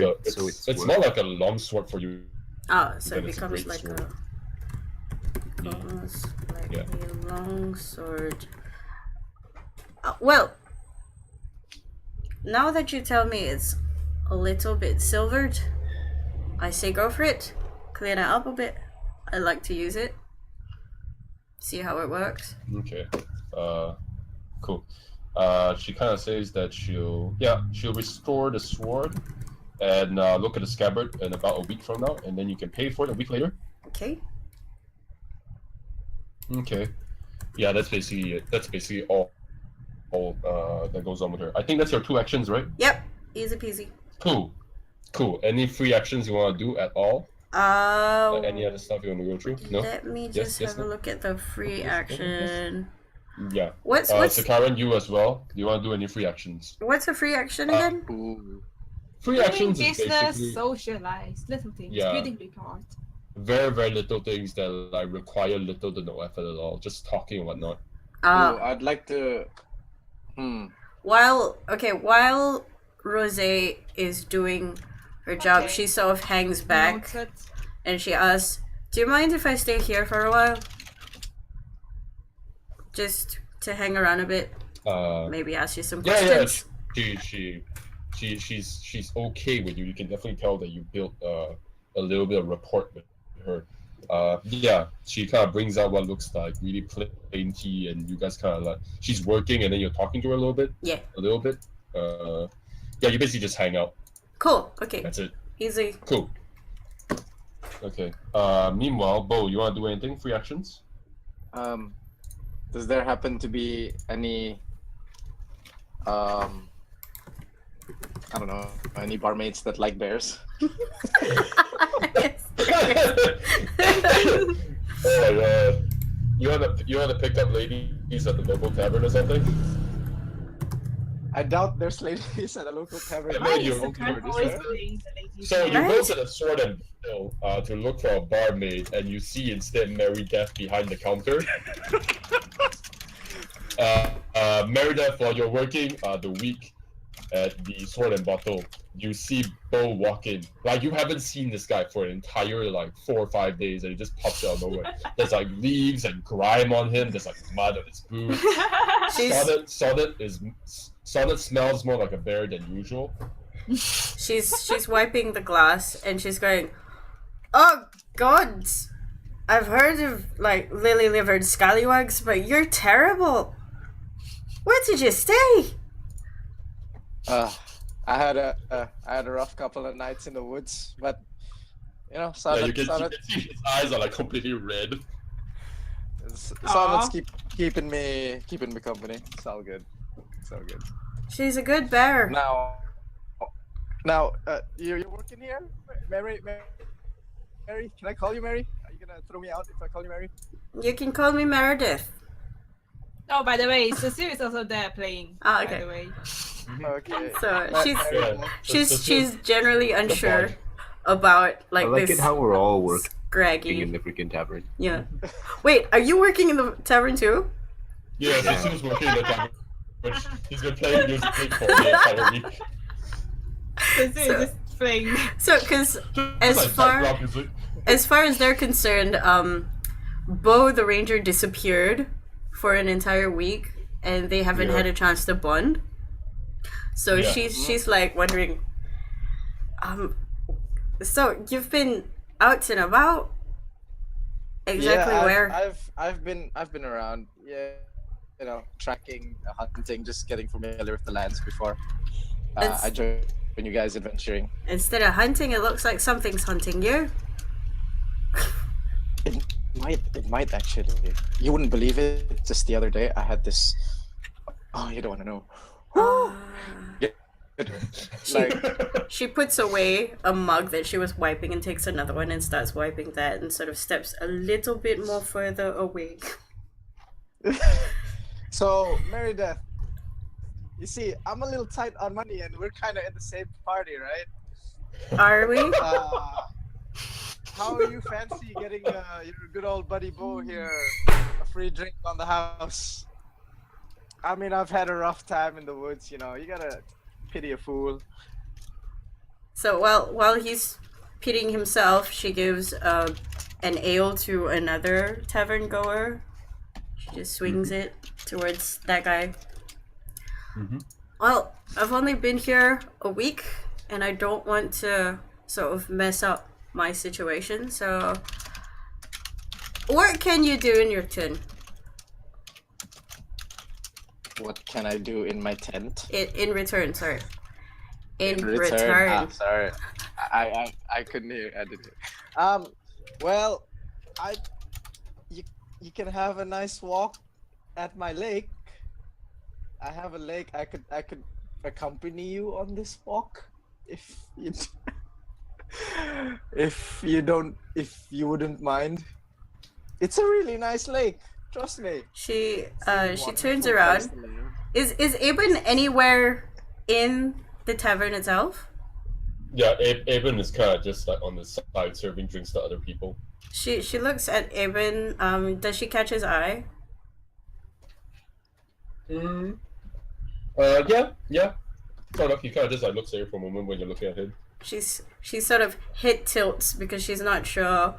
So it's more like a long sword for you. Oh, so it Then it's a becomes great like sword. almost like Yeah. a long sword. Well, now that you tell me it's a little bit silvered, I say go for it. Clean it up a bit. I like to use it. See how it works. Okay. Cool. She kind of says that she'll restore the sword and look at the scabbard in about a week from now, and then you can pay for it a week later. Okay. Okay. Yeah, that's basically it. That's basically all that goes on with her. I think that's your 2 actions, right? Yep. Easy peasy. Cool. Any free actions you want to do at all? Like any other stuff you want to go through? No. Let me Yes, just have a no? look at the free Yes, action. Yeah. What's So Karen, you as well. Do you want to do any free actions? what's a free action again? Ooh. Free Doing actions is business, basically socialize, little things, Yeah. greeting report. very, very little things that like require little to no effort at all. Just talking and whatnot. Ooh, I'd like to. While Rose is doing her job, Okay. she sort of hangs back Noted. and she asks, "Do you mind if I stay here for a while? Just to hang around a bit, maybe ask you some questions." She's okay with you. You can definitely tell that you built a little bit of rapport with her. She kind of brings out what looks like really plain tea, and you guys kind of like she's working, and then you're talking to her a little bit. Yeah. A little bit. You basically just hang out. Cool. Okay. That's it. Easy. Cool. Okay. Meanwhile, Bo, you want to do anything? Free actions? Does there happen to be any I don't know, any barmaids that like bears? Oh my god. You want to pick up ladies at the local tavern or something? I doubt there's ladies at a local tavern. Yeah, Why maybe is you're the crab okay with always this, playing the ladies? So you go Right? to the Sword and Bill to look for a barmaid, and you see instead Marydeth behind the counter. Marydeth, while you're working the week at the Sword and Bottle, you see Bo walk in. Like you haven't seen this guy for an entire like 4 or 5 days, and he just pops out of nowhere. There's like leaves and grime on him. There's like mud on his boots. Sonnet smells more like a bear than usual. She's wiping the glass and she's going, "Oh God, I've heard of like lily-livered scallywags, but you're terrible. Where did you stay?" I had a rough couple of nights in the woods, but you know, You can see his eyes are like completely red. Sonnet's keeping me company. It's all good. She's a good bear. Now, you're working here, Mary. Mary, can I call you Mary? Are you gonna throw me out if I call you Mary? You can call me Marydeth. Oh, by the way, Cecil is also there playing. Ah, okay. By the way. Okay. So Mary, she's generally unsure about I like this it how we're all working scraggy. in the freaking tavern. Yeah. Wait, are you working in the tavern too? Yeah, Cecil's working in the tavern. He's been playing music for the entire week. Cecil So- is just playing. So, because as Like far rock music. as they're concerned, Bo the ranger disappeared for an entire week, and they haven't Yeah. had a chance to bond. So Yeah. she's like wondering, so you've been out and about? Exactly yeah, where? I've been around. Yeah, you know, tracking, hunting, just getting familiar with the lands before It's- I joined you guys adventuring. Instead of hunting, it looks like something's hunting you. It might actually. You wouldn't believe it. Just the other day, I had this. Oh, you don't want to know. Like, She puts away a mug that she was wiping and takes another one and starts wiping that and sort of steps a little bit more further away. so Marydeth, you see, I'm a little tight on money, and we're kind of in the same party, right? Are we? How you fancy getting your good old buddy Bo here a free drink on the house? I mean, I've had a rough time in the woods, you know. You gotta pity a fool. So while he's pitting himself, she gives an ale to another tavern goer. She just swings it towards that guy. Well, I've only been here a week, and I don't want to sort of mess up my situation, so what can you do in your turn? What can I do in my tent? In return, sorry. In Ah, return. sorry, I couldn't hear. I didn't hear. Well, you can have a nice walk at my lake. I have a lake. I could accompany you on this walk if you if you wouldn't mind. It's a really nice lake. Trust me. She It's a turns wonderful around. place to live. Is Aben anywhere in the tavern itself? Yeah, Aben is kind of just like on the side serving drinks to other people. She looks at Aben. Does she catch his eye? Yeah. Sort of. He kind of just like looks at you for a moment when you're looking at him. She's sort of head tilts because she's not sure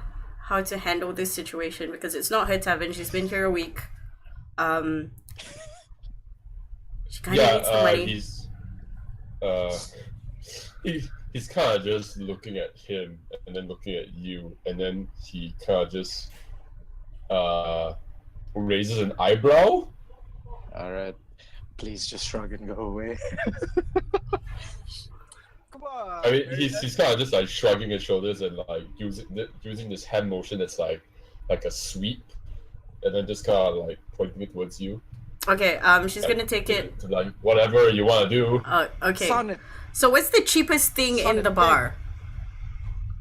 how to handle this situation because it's not her tavern. She's been here a week. She kind of needs the money. He's kind of just looking at him and then looking at you, and then he kind of just raises an eyebrow. All right, please just shrug and go away. Come on. I mean, he's kind of just like shrugging his shoulders and like using this hand motion that's like a sweep, and then just kind of like pointing it towards you. Okay, she's gonna take it. To, like whatever you want to do. Okay. Sonnet. So what's the cheapest thing in the bar?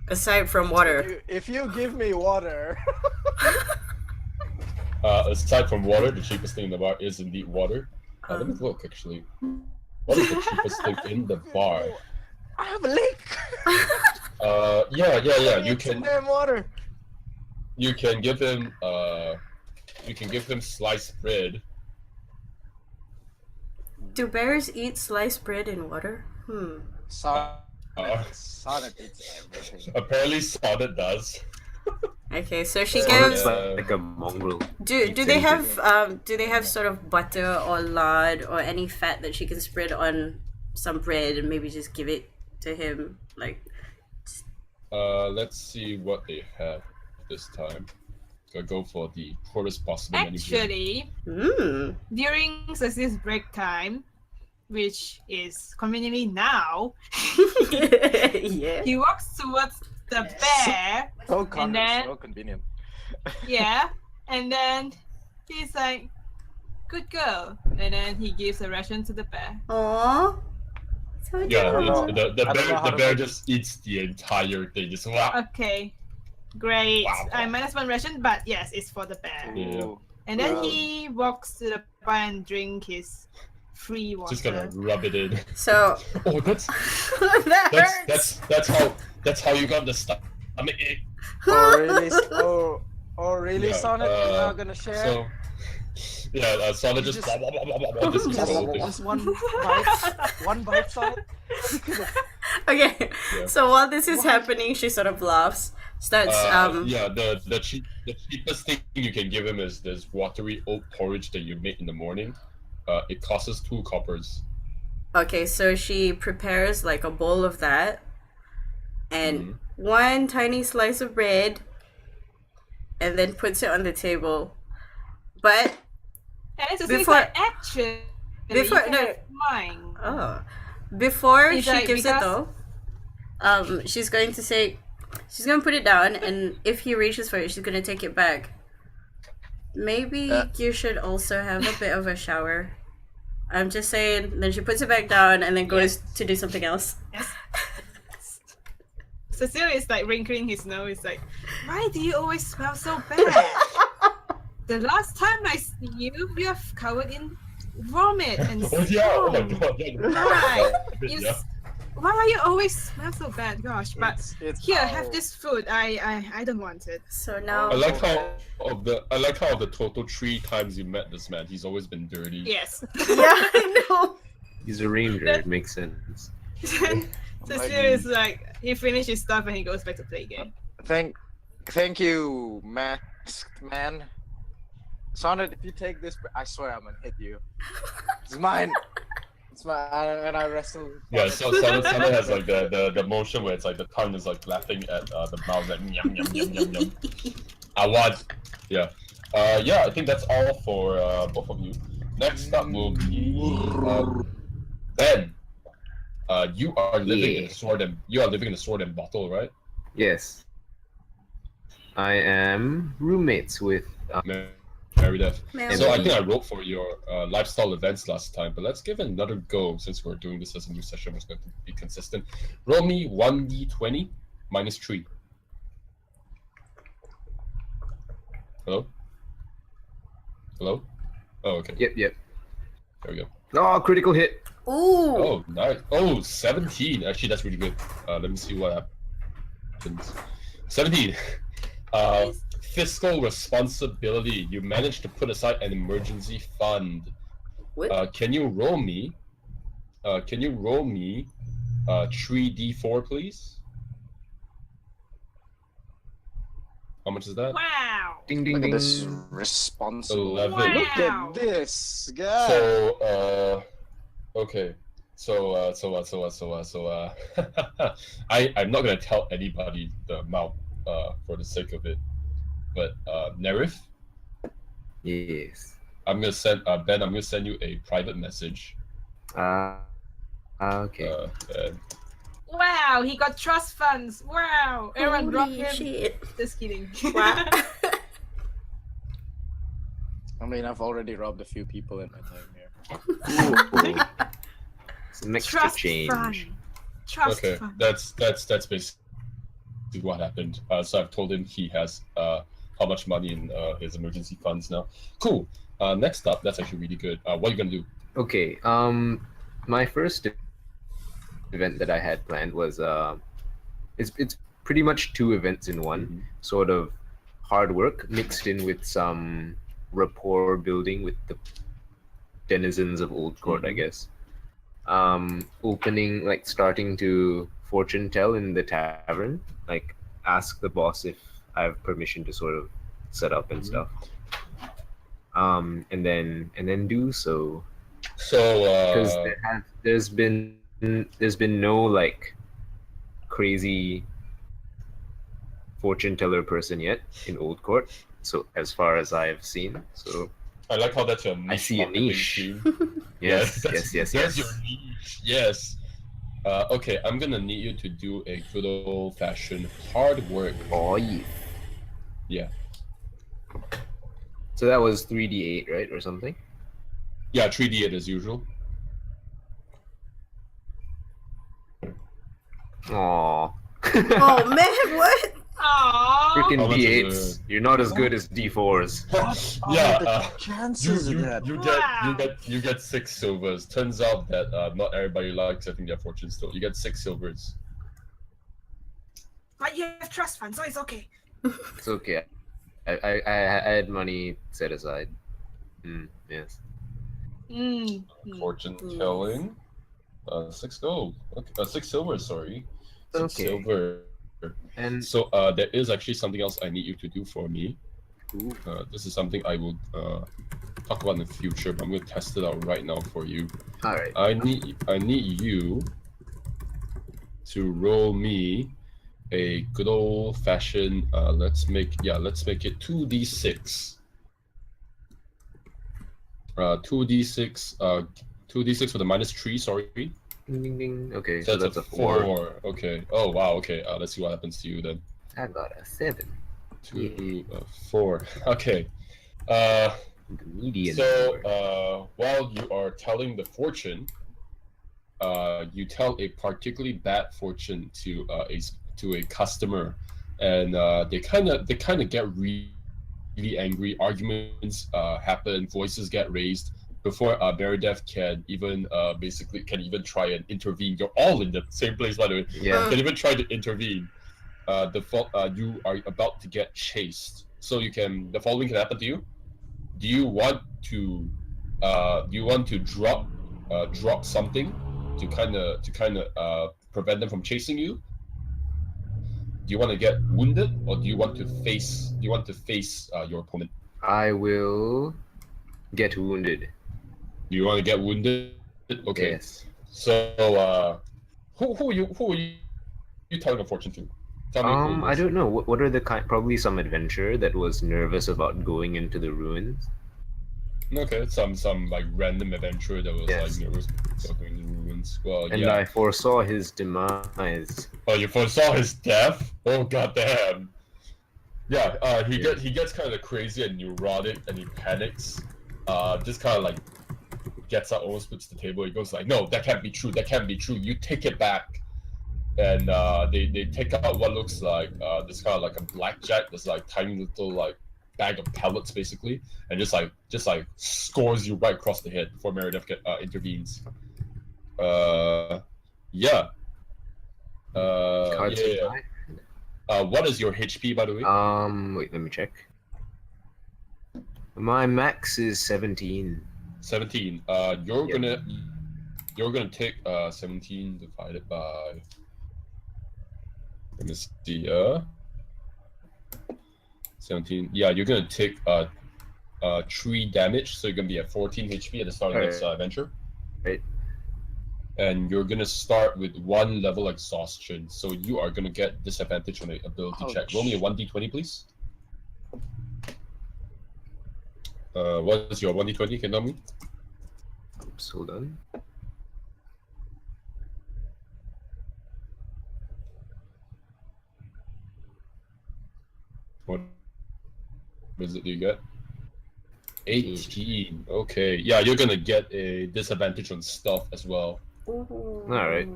Aside from water. If you give me water. Aside from water, the cheapest thing in the bar is indeed water. Let me look actually. What is the cheapest thing in the bar? I have a lake. Yeah. You It's some can damn water. you can give him sliced bread. Do bears eat sliced bread in water? Sonnet Uh, eats everything. apparently Sonnet does. Okay, so she Yeah. gives. Like a mongrel. Do they have sort of butter or lard or any fat that she can spread on some bread and maybe just give it to him? Like, Let's see what they have this time. Gonna go for the poorest possible menu. Actually, during Cecil's break time, which is conveniently now, yeah. he walks towards the bear. So convenient. Yeah, and then he's like, "Good girl," and then he gives a ration to the bear. Aww. So Yeah, adorable. the bear just eats the entire thing. Just wow. Okay, great. Wow. I minus one ration, but yes, it's for the bear. Yeah. Ooh. And then Wow. he walks to the bar and drink his free water. Just gonna rub it in. So Oh, that's that hurts. that's how you got the stuff. I mean, Oh really? Oh really, Yeah, Sonnet? You're not gonna share? so yeah, Sonnet just Just- blah, blah, blah, blah, blah, just eats the whole thing. Just one bite, Sonnet. Okay. Yeah. So while this is happening, she sort of laughs. Starts Yeah, the cheapest thing you can give him is this watery oat porridge that you make in the morning. It costs 2 coppers. Okay, so she prepares like a bowl of that and one tiny slice of bread and then puts it on the table. But And so Before- he's like, actually, before- you can no. have mine. before It's she like, gives it because- though, she's going to say she's gonna put it down and if he reaches for it, she's gonna take it back. Maybe you should also have a bit of a shower. I'm just saying. Then she puts it back down and then goes to do something else. Yes. Cecil is like wrinkling his nose. He's like, why do you always smell so bad? The last time I see you, you are covered in vomit and Oh yeah! Oh my foam. god! Yeah. Right. You Yeah. Why are you always smell so bad? Gosh, but It's here, how- have this food. I don't want it. So now I like how of the total 3 times you met this man, he's always been dirty. Yes. yeah, I know. He's a ranger. It makes sense. Cecil is like, he finished his stuff and he goes back to play game. Thank you, masked man. Sonnet, if you take this, I swear I'm gonna hit you. It's mine. It's mine, and I wrestle. Yeah, so Sonnet has like the motion where it's like the tongue is like laughing at the mouth, like yum yum yum yum yum. I want. Yeah. Yeah, I think that's all for both of you. Next up will be Ben. You are living in the sword and bottle, right? Yes. I am roommates with. Marydeth. Mary. So I think I wrote for your lifestyle events last time, but let's give it another go since we're doing this as a new session. We're going to be consistent. Roll me 1d20 minus 3. Hello? Hello? Oh, okay. Yep. There we go. Oh, critical hit. Ooh. Oh, nice. Oh, 17. Actually, that's really good. Let me see what happens. 17. Fiscal responsibility. You managed to put aside an emergency fund. What? Can you roll me 3d4, please? How much is that? Wow. Ding ding Look at ding. this responsible. 11. Wow. Look at this guy. So, okay. I'm not gonna tell anybody the amount for the sake of it, but Nerif, Yes. I'm gonna send Ben. I'm gonna send you a private message. Okay. And Wow, he got trust funds. Wow. Everyone drop Holy him. shit. Just kidding. Wow. I mean, I've already robbed a few people in my time here. Ooh. Some extra Trust change. fund. Trust okay, fund. that's basically what happened. So I've told him he has how much money in his emergency funds now. Cool. Next up, that's actually really good. What are you gonna do? Okay. My first event that I had planned was it's pretty much 2 events in one. Sort of hard work mixed in with some rapport building with the denizens of Old Court, I guess. Opening, like starting to fortune tell in the tavern, like ask the boss if I have permission to sort of set up and stuff. And then do so. So Because there's been no like crazy fortune teller person yet in Old Court. So as far as I've seen, so I like how that's your niche. I see a marketing niche. scheme. yes. That's your niche. Yes. Okay, I'm gonna need you to do a good old fashioned hard work. Oh yeah. Yeah. So that was 3d8, right, or something? Yeah, 3d8 as usual. Aww. Oh man, what? Aww. Freaking How much is D8s. You're not as good as D4s. Yeah, chances of that. you get 6 silvers. Turns out that not everybody likes setting their fortunes though. You get 6 silvers. But you have trust fund, so it's okay. It's okay. I had money set aside. Yes. Fortune telling. 6 gold. Okay, 6 silver. Sorry. 6 Okay. silver. And So there is actually something else I need you to do for me. This is something I will talk about in the future, but I'm going to test it out right now for you. all right. I need you to roll me a good old fashioned. Let's make it 2d6. 2d6. 2d6 with a -3. Sorry. Ding ding ding. Okay, So so that's a 4. Okay. Oh wow. Okay. Let's see what happens to you then. I got a 7. 2, 4. Okay. The median. So number. while you are telling the fortune, you tell a particularly bad fortune to a customer, and they kind of get really angry. Arguments happen. Voices get raised. Before Marydeth can even try and intervene. You're all in the same place, by the way. Yeah. Can even try to intervene. You are about to get chased. So the following can happen to you. Do you want to drop something, prevent them from chasing you? Do you want to get wounded, or do you want to face your opponent? I will get wounded. Do you want to get wounded? Okay. Yes. So who are you telling a fortune to? Tell me who it I is. don't know. What are the probably some adventurer that was nervous about going into the ruins. Okay, some like random adventurer that was Yes. like nervous about going to the ruins. Well, And yeah. I foresaw his demise. Oh, you foresaw his death? Oh goddamn! Yeah, he gets kind of crazy and neurotic, and he panics. Just kind of like gets up, almost puts the table. He goes like, "No, that can't be true. That can't be true. You take it back." And they take out what looks like this kind of like a blackjack. This like tiny little like bag of pellets basically, and just like scores you right across the head before Marydeth intervenes. Yeah. Cards Yeah. What is your HP, by the way? Wait, let me check. My max is 17. 17. You're gonna take 17 divided by. Let me see. 17. Yeah, you're gonna take 3 damage, so you're gonna be at 14 HP at the start of the next adventure. Right. And you're gonna start with 1 level exhaustion, so you are gonna get disadvantage on the ability check. Roll me a 1d20, please. What is your 1d20? Can you tell me? Oops, hold on. What is it you get? 18. Okay. Yeah, you're gonna get a disadvantage on stealth as well. Alright.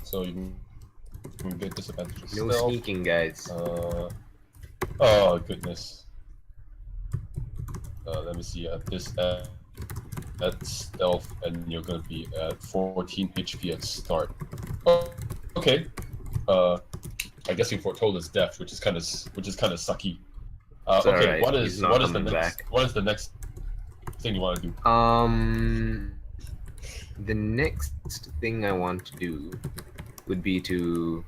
So you can get disadvantage on No stealth. sneaking, guys. Oh goodness. Let me see. At stealth, and you're gonna be at 14 HP at start. Oh, okay. I guess you foretold his death, which is kind of sucky. It's Okay, alright, what he's is not the coming next back. what is the next thing you want to do? The next thing I want to do would be to,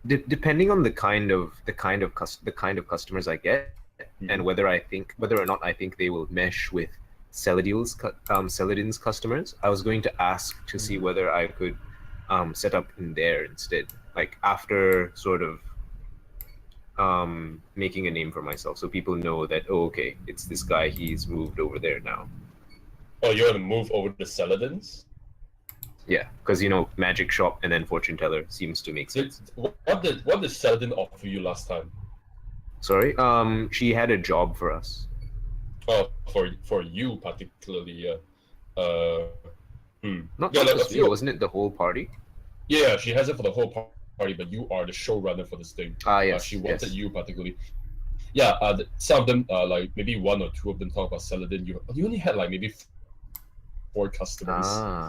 depending on the kind of customers I get, and whether or not I think they will mesh with Celadin's customers, I was going to ask to see whether I could set up in there instead, like after sort of making a name for myself, so people know that, oh, okay, it's this guy, he's moved over there now. Oh, you're gonna move over to Celadin's? Yeah, because magic shop and then fortune teller seems to make sense. What did Celadin offer you last time? Sorry, she had a job for us. Oh, for you particularly, yeah. Not Yeah, like just you, wasn't it the whole party? Yeah, she has it for the whole party, but you are the showrunner for this thing. Yes. She wanted you particularly. Yeah, some of them, like maybe 1 or 2 of them talk about Celadin. You only had like maybe 4 customers,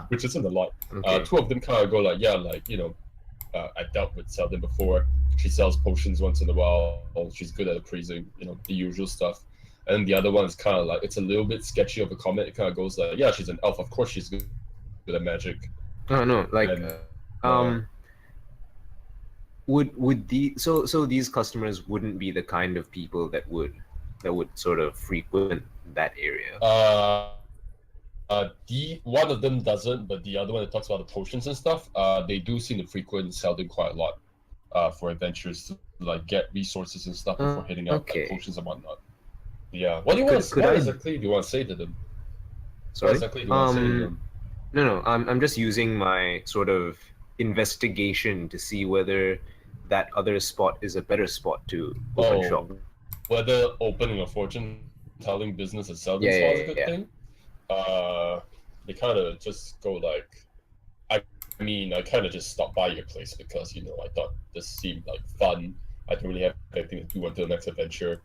which isn't a lot. Okay. 2 of them kind of go like, yeah, like I dealt with Celadin before. She sells potions once in a while. She's good at appraising, the usual stuff. And the other one is kind of like, it's a little bit sketchy of a comment. It kind of goes like, yeah, she's an elf. Of course, she's good at magic. No, like, And, would so these customers wouldn't be the kind of people that would sort of frequent that area. One of them doesn't, but the other one that talks about the potions and stuff, they do seem to frequent Celadin quite a lot, for adventures to like get resources and stuff before hitting out like, potions and whatnot. Yeah. What do you want? What exactly do you want to say to them? Sorry. What exactly do you want to say to them? No. I'm just using my sort of investigation to see whether that other spot is a better spot to open shop. Whether opening a fortune-telling business at Celadin is a good thing. They kind of just go like, I kind of just stopped by your place because I thought this seemed like fun. I don't really have anything to do until the next adventure.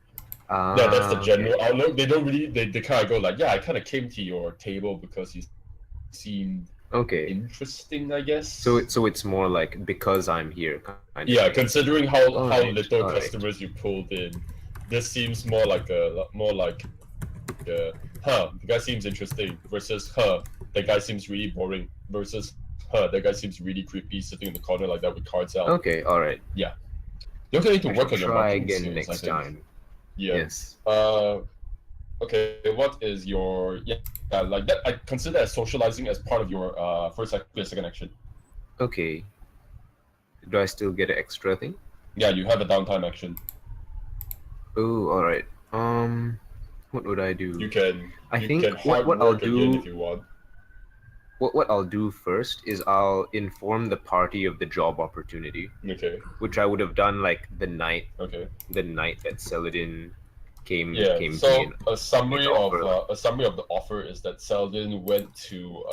Yeah, that's the general outlook. They don't really. They kind of go like, yeah, I kind of came to your table because you seemed interesting, I guess. So it's more like because I'm here. Kind yeah, of considering how little customers you pulled in, this seems more like the guy seems interesting, versus the guy seems really boring, versus the guy seems really creepy, sitting in the corner like that with cards out. Okay, all right. You're gonna need to I work should on your try marketing again skills, I next think. time. Yeah. Yes. Okay, what is your like that? I consider as socializing as part of your first action, second action. Okay. Do I still get an extra thing? Yeah, you have a downtime action. Oh, all right. What would I do? You can. I you think can hard what I'll work again do. if you want. What I'll do first is I'll inform the party of the job opportunity, Okay. which I would have done like the night Okay. that Celadin came Yeah. came to So me. a summary offer. of a summary of the offer is that Seldon went to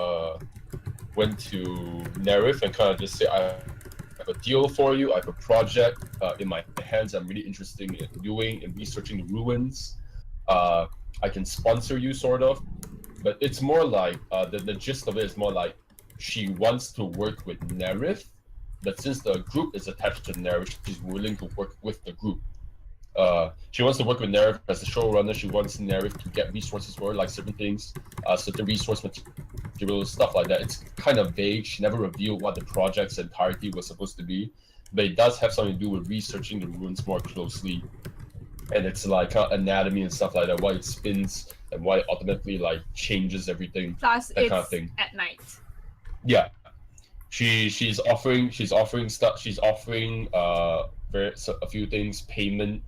Nerif and kind of just say, I have a deal for you. I have a project in my hands. I'm really interested in doing and researching the ruins. I can sponsor you, sort of, but it's more like the gist of it is more like she wants to work with Nerif, but since the group is attached to Nerif, she's willing to work with the group. She wants to work with Nerif as a showrunner. She wants Nerif to get resources for her, like certain things, certain resource materials, stuff like that. It's kind of vague. She never revealed what the project's entirety was supposed to be, but it does have something to do with researching the ruins more closely. And it's like anatomy and stuff like that, why it spins and why it ultimately like changes everything. Plus, That it's kind of thing. at night. Yeah, she's offering stuff. She's offering a few things, payment,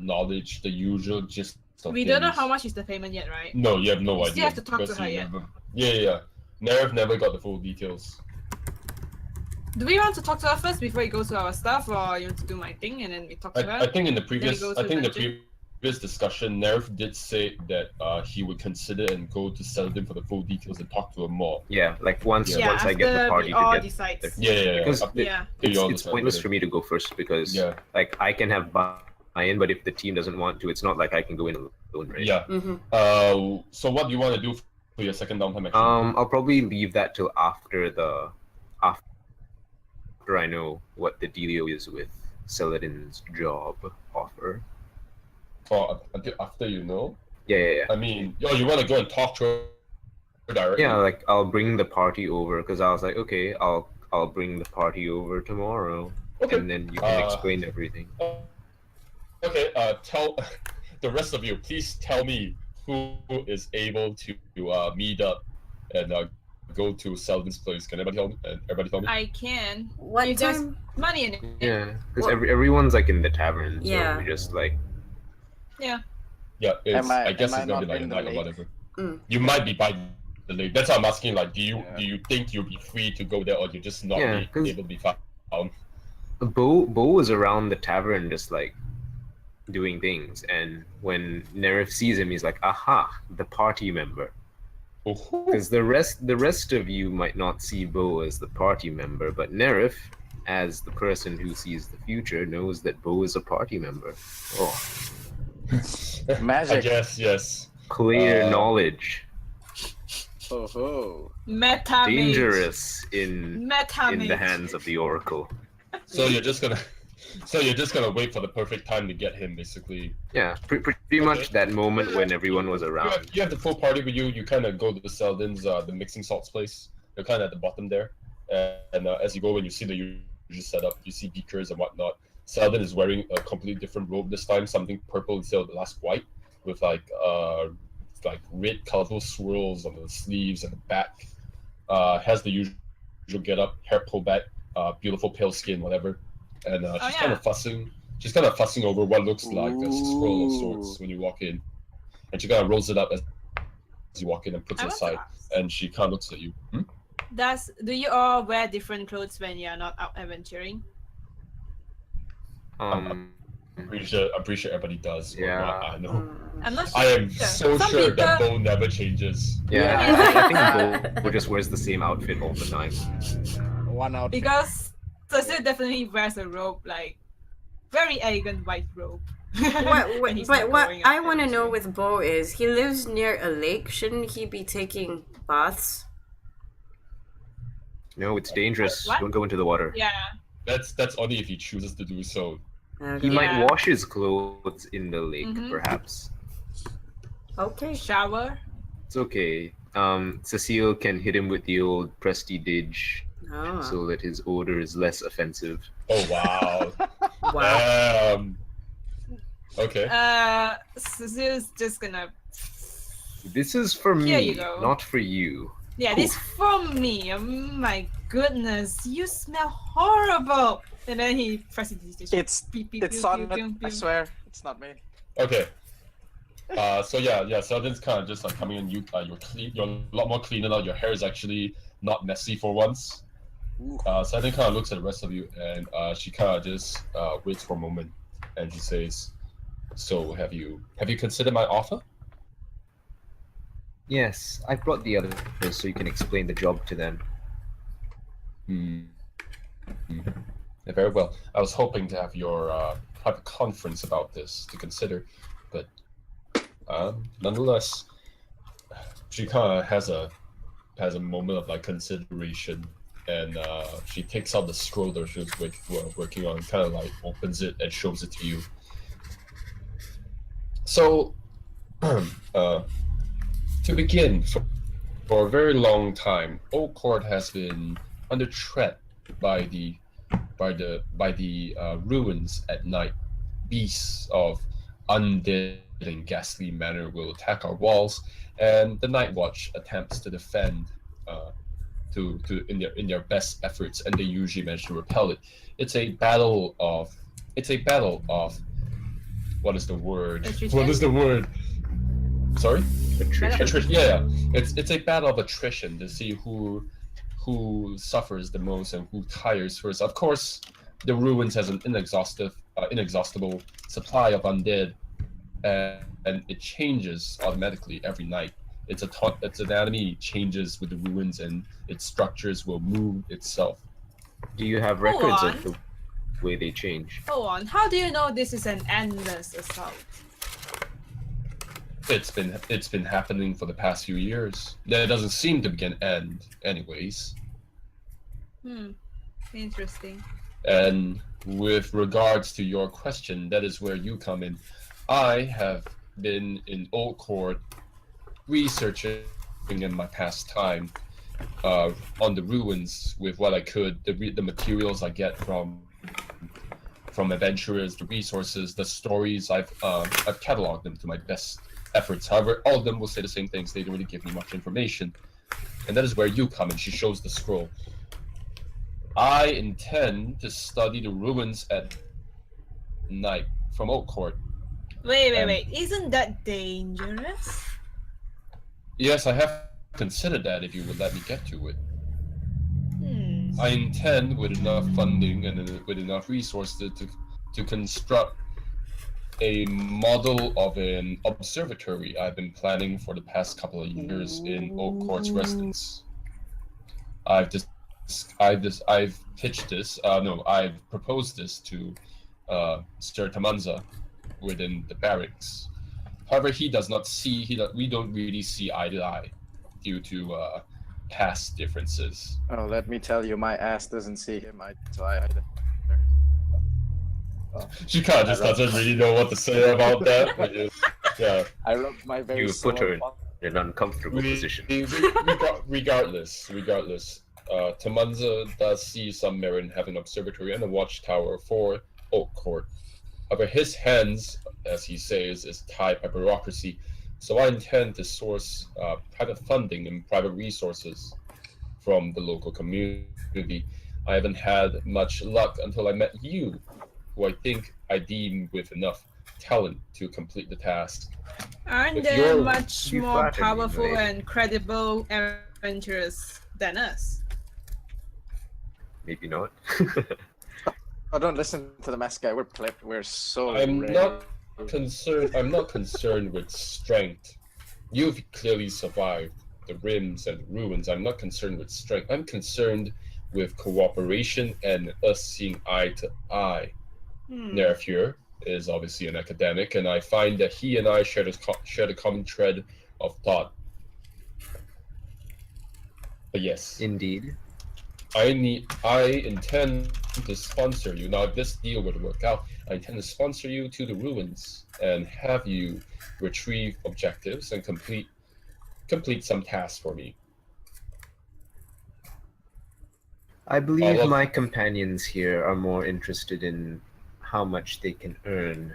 knowledge, the usual gist of We don't know things. how much is the payment yet, right? No, you have no You idea. still have to talk to because her you yet. Yeah. Nerif never got the full details. Do we want to talk to her first before we go to our stuff, or you want to do my thing and then we talk to her? I think in the previous, go to dungeon? previous discussion, Nerif did say that he would consider and go to Seldon for the full details and talk to her more. Yeah, like once Yeah, I get the after party we all to get decide. there. Yeah. Because After Yeah. you all it's decide pointless whether- for me to go first because Yeah. like I can have buy-in, but if the team doesn't want to, it's not like I can go in alone, right? Yeah. Mm-hmm. So what do you want to do for your second downtime action? I'll probably leave that till after I know what the dealio is with Celadin's job offer. Or until after you know? Yeah. I mean, you want to go and talk to her directly? Yeah, like I'll bring the party over because I was like, okay, I'll bring the party over tomorrow, Okay. and then you can explain everything. Okay. Tell the rest of you. Please tell me who is able to meet up and go to Seldon's place. Can everybody tell me? I can. What If there's time? money in it. Yeah, because Well- everyone's like in the tavern, so Yeah. we just like Yeah. Yeah, I guess am it's gonna I be not like a in the night or lake? whatever. Mm. You might be by the lake. That's why I'm asking. Like, do you Yeah. think you'll be free to go there, or you just not Yeah, be 'cause- able to be found? Bo was around the tavern just like doing things, and when Nerif sees him, he's like, "Aha, the party member." Because the rest of you might not see Bo as the party member, but Nerif, as the person who sees the future, knows that Bo is a party member. Oh, Magic. I guess yes. clear knowledge, Oh ho. Meta mage. dangerous in Meta the mage. hands of the Oracle. So you're just gonna wait for the perfect time to get him, basically. Yeah, pretty much that moment when everyone was around. You have the full party with you. You kind of go to the Seldon's, the mixing salts place. You're kind of at the bottom there, and as you go and you see the usual setup, you see beakers and whatnot. Seldon is wearing a completely different robe this time, something purple instead of the last white, with like red colorful swirls on the sleeves and the back. Has the usual get up, hair pulled back, beautiful pale skin, whatever. And she's kind of fussing. She's kind of fussing over what looks like a scroll of sorts when you walk in, and she kind of rolls it up as you walk in and puts I it want to aside. ask, And she kind of looks at you. do you all wear different clothes when you're not out adventuring? Um, I'm pretty sure everybody does. Or Yeah. not, I know. I'm not sure. I am so Some sure that people- Bo never changes. yeah, I think Bo just wears the same outfit all the time. One out. Because Cecil definitely wears a robe, like very elegant white robe. When he's not What going I out want to know adventuring. with Bo is he lives near a lake. Shouldn't he be taking baths? No, it's dangerous. What? Don't go into the water. Yeah. That's only if he chooses to do so. He Okay. might Yeah. wash his clothes in the lake, Mhm. perhaps. Okay. Shower. It's okay. Cecile can hit him with the old prestidige Oh. so that his odor is less offensive. Oh wow. Wow. Okay. Cecil's just gonna. This is for Here me, you go. not for you. Yeah, this from me. Oh my goodness, you smell horrible. And then he presses this. It's Sonnet. I swear, it's not me. Okay. So yeah. So it's kind of just like coming in. You're clean. You're a lot more cleaner now. Your hair is actually not messy for once. Ooh. So I think kind of looks at the rest of you, and she kind of just waits for a moment, and she says, "So have you considered my offer?" Yes, I brought the others so you can explain the job to them. Yeah, very well. I was hoping to have your private conference about this to consider, but nonetheless, she kind of has a moment of like consideration, and she takes out the scroll that she was working on, kind of like opens it and shows it to you. So, to begin, for a very long time, Old Court has been under threat by the ruins at night. Beasts of undead and ghastly manner will attack our walls, and the Night Watch attempts to defend in their best efforts, and they usually manage to repel it. It's a battle of what is the word? Attrition? What is the word? Sorry? Attrition. Yeah. It's a battle of attrition to see who suffers the most and who tires first. Of course, the ruins has an inexhaustible supply of undead, and it changes automatically every night. Its anatomy changes with the ruins, and its structures will move itself. Do you have Hold records on. of the way they change? Hold on, how do you know this is an endless assault? It's been happening for the past few years. There doesn't seem to be an end, anyways. Interesting. And with regards to your question, that is where you come in. I have been in Old Court researching in my past time on the ruins with what I could, the materials I get from adventurers, the resources, the stories. I've cataloged them to my best efforts. However, all of them will say the same things. They don't really give me much information. And that is where you come in. She shows the scroll. I intend to study the ruins at night from Oak Court. Wait. Isn't that dangerous? Yes, I have considered that if you would let me get to it. I intend, with enough funding and with enough resources, to construct a model of an observatory I've been planning for the past couple of years in Oak Court's residence. I've proposed this to Sir Tamanza within the barracks. However, we don't really see eye to eye due to past differences. Oh, let me tell you, my ass doesn't see him eye to eye either. She kind of just doesn't really know what to say about that. But yeah. I rubbed my very You put her in sore an uncomfortable position. Regardless, Tamanza does see some merit in having an observatory and a watchtower for Oak Court. However, his hands, as he says, is tied by bureaucracy. So I intend to source private funding and private resources from the local community. I haven't had much luck until I met you, who I think I deem with enough talent to complete the task. Aren't If they you're- much you more flatter me, powerful right? and credible adventurers than us? Maybe not. Oh, don't listen to the mask guy. We're so I'm ready. not concerned with strength. You've clearly survived the rims and ruins. I'm not concerned with strength. I'm concerned with cooperation and us seeing eye to eye. Nerfure is obviously an academic, and I find that he and I share a common thread of thought. But yes, Indeed. I intend to sponsor you. Now, if this deal would work out, I intend to sponsor you to the ruins and have you retrieve objectives and complete some tasks for me. I believe of- my companions here are more interested in how much they can earn.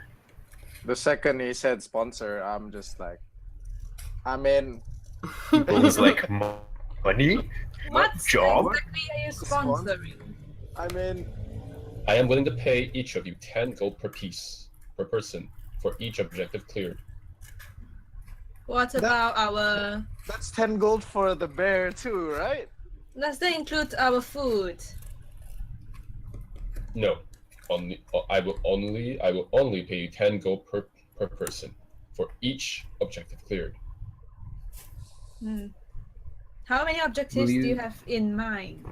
The second he said sponsor, I'm just like, I'm in. It was like money, What job. exactly are you sponsoring? I'm in. I am willing to pay each of you 10 gold per piece, per person, for each objective cleared. What about our... That's 10 gold for the bear too, right? Does that include our food? No, I will only pay you 10 gold per person for each objective cleared. How many objectives do you- you have in mind?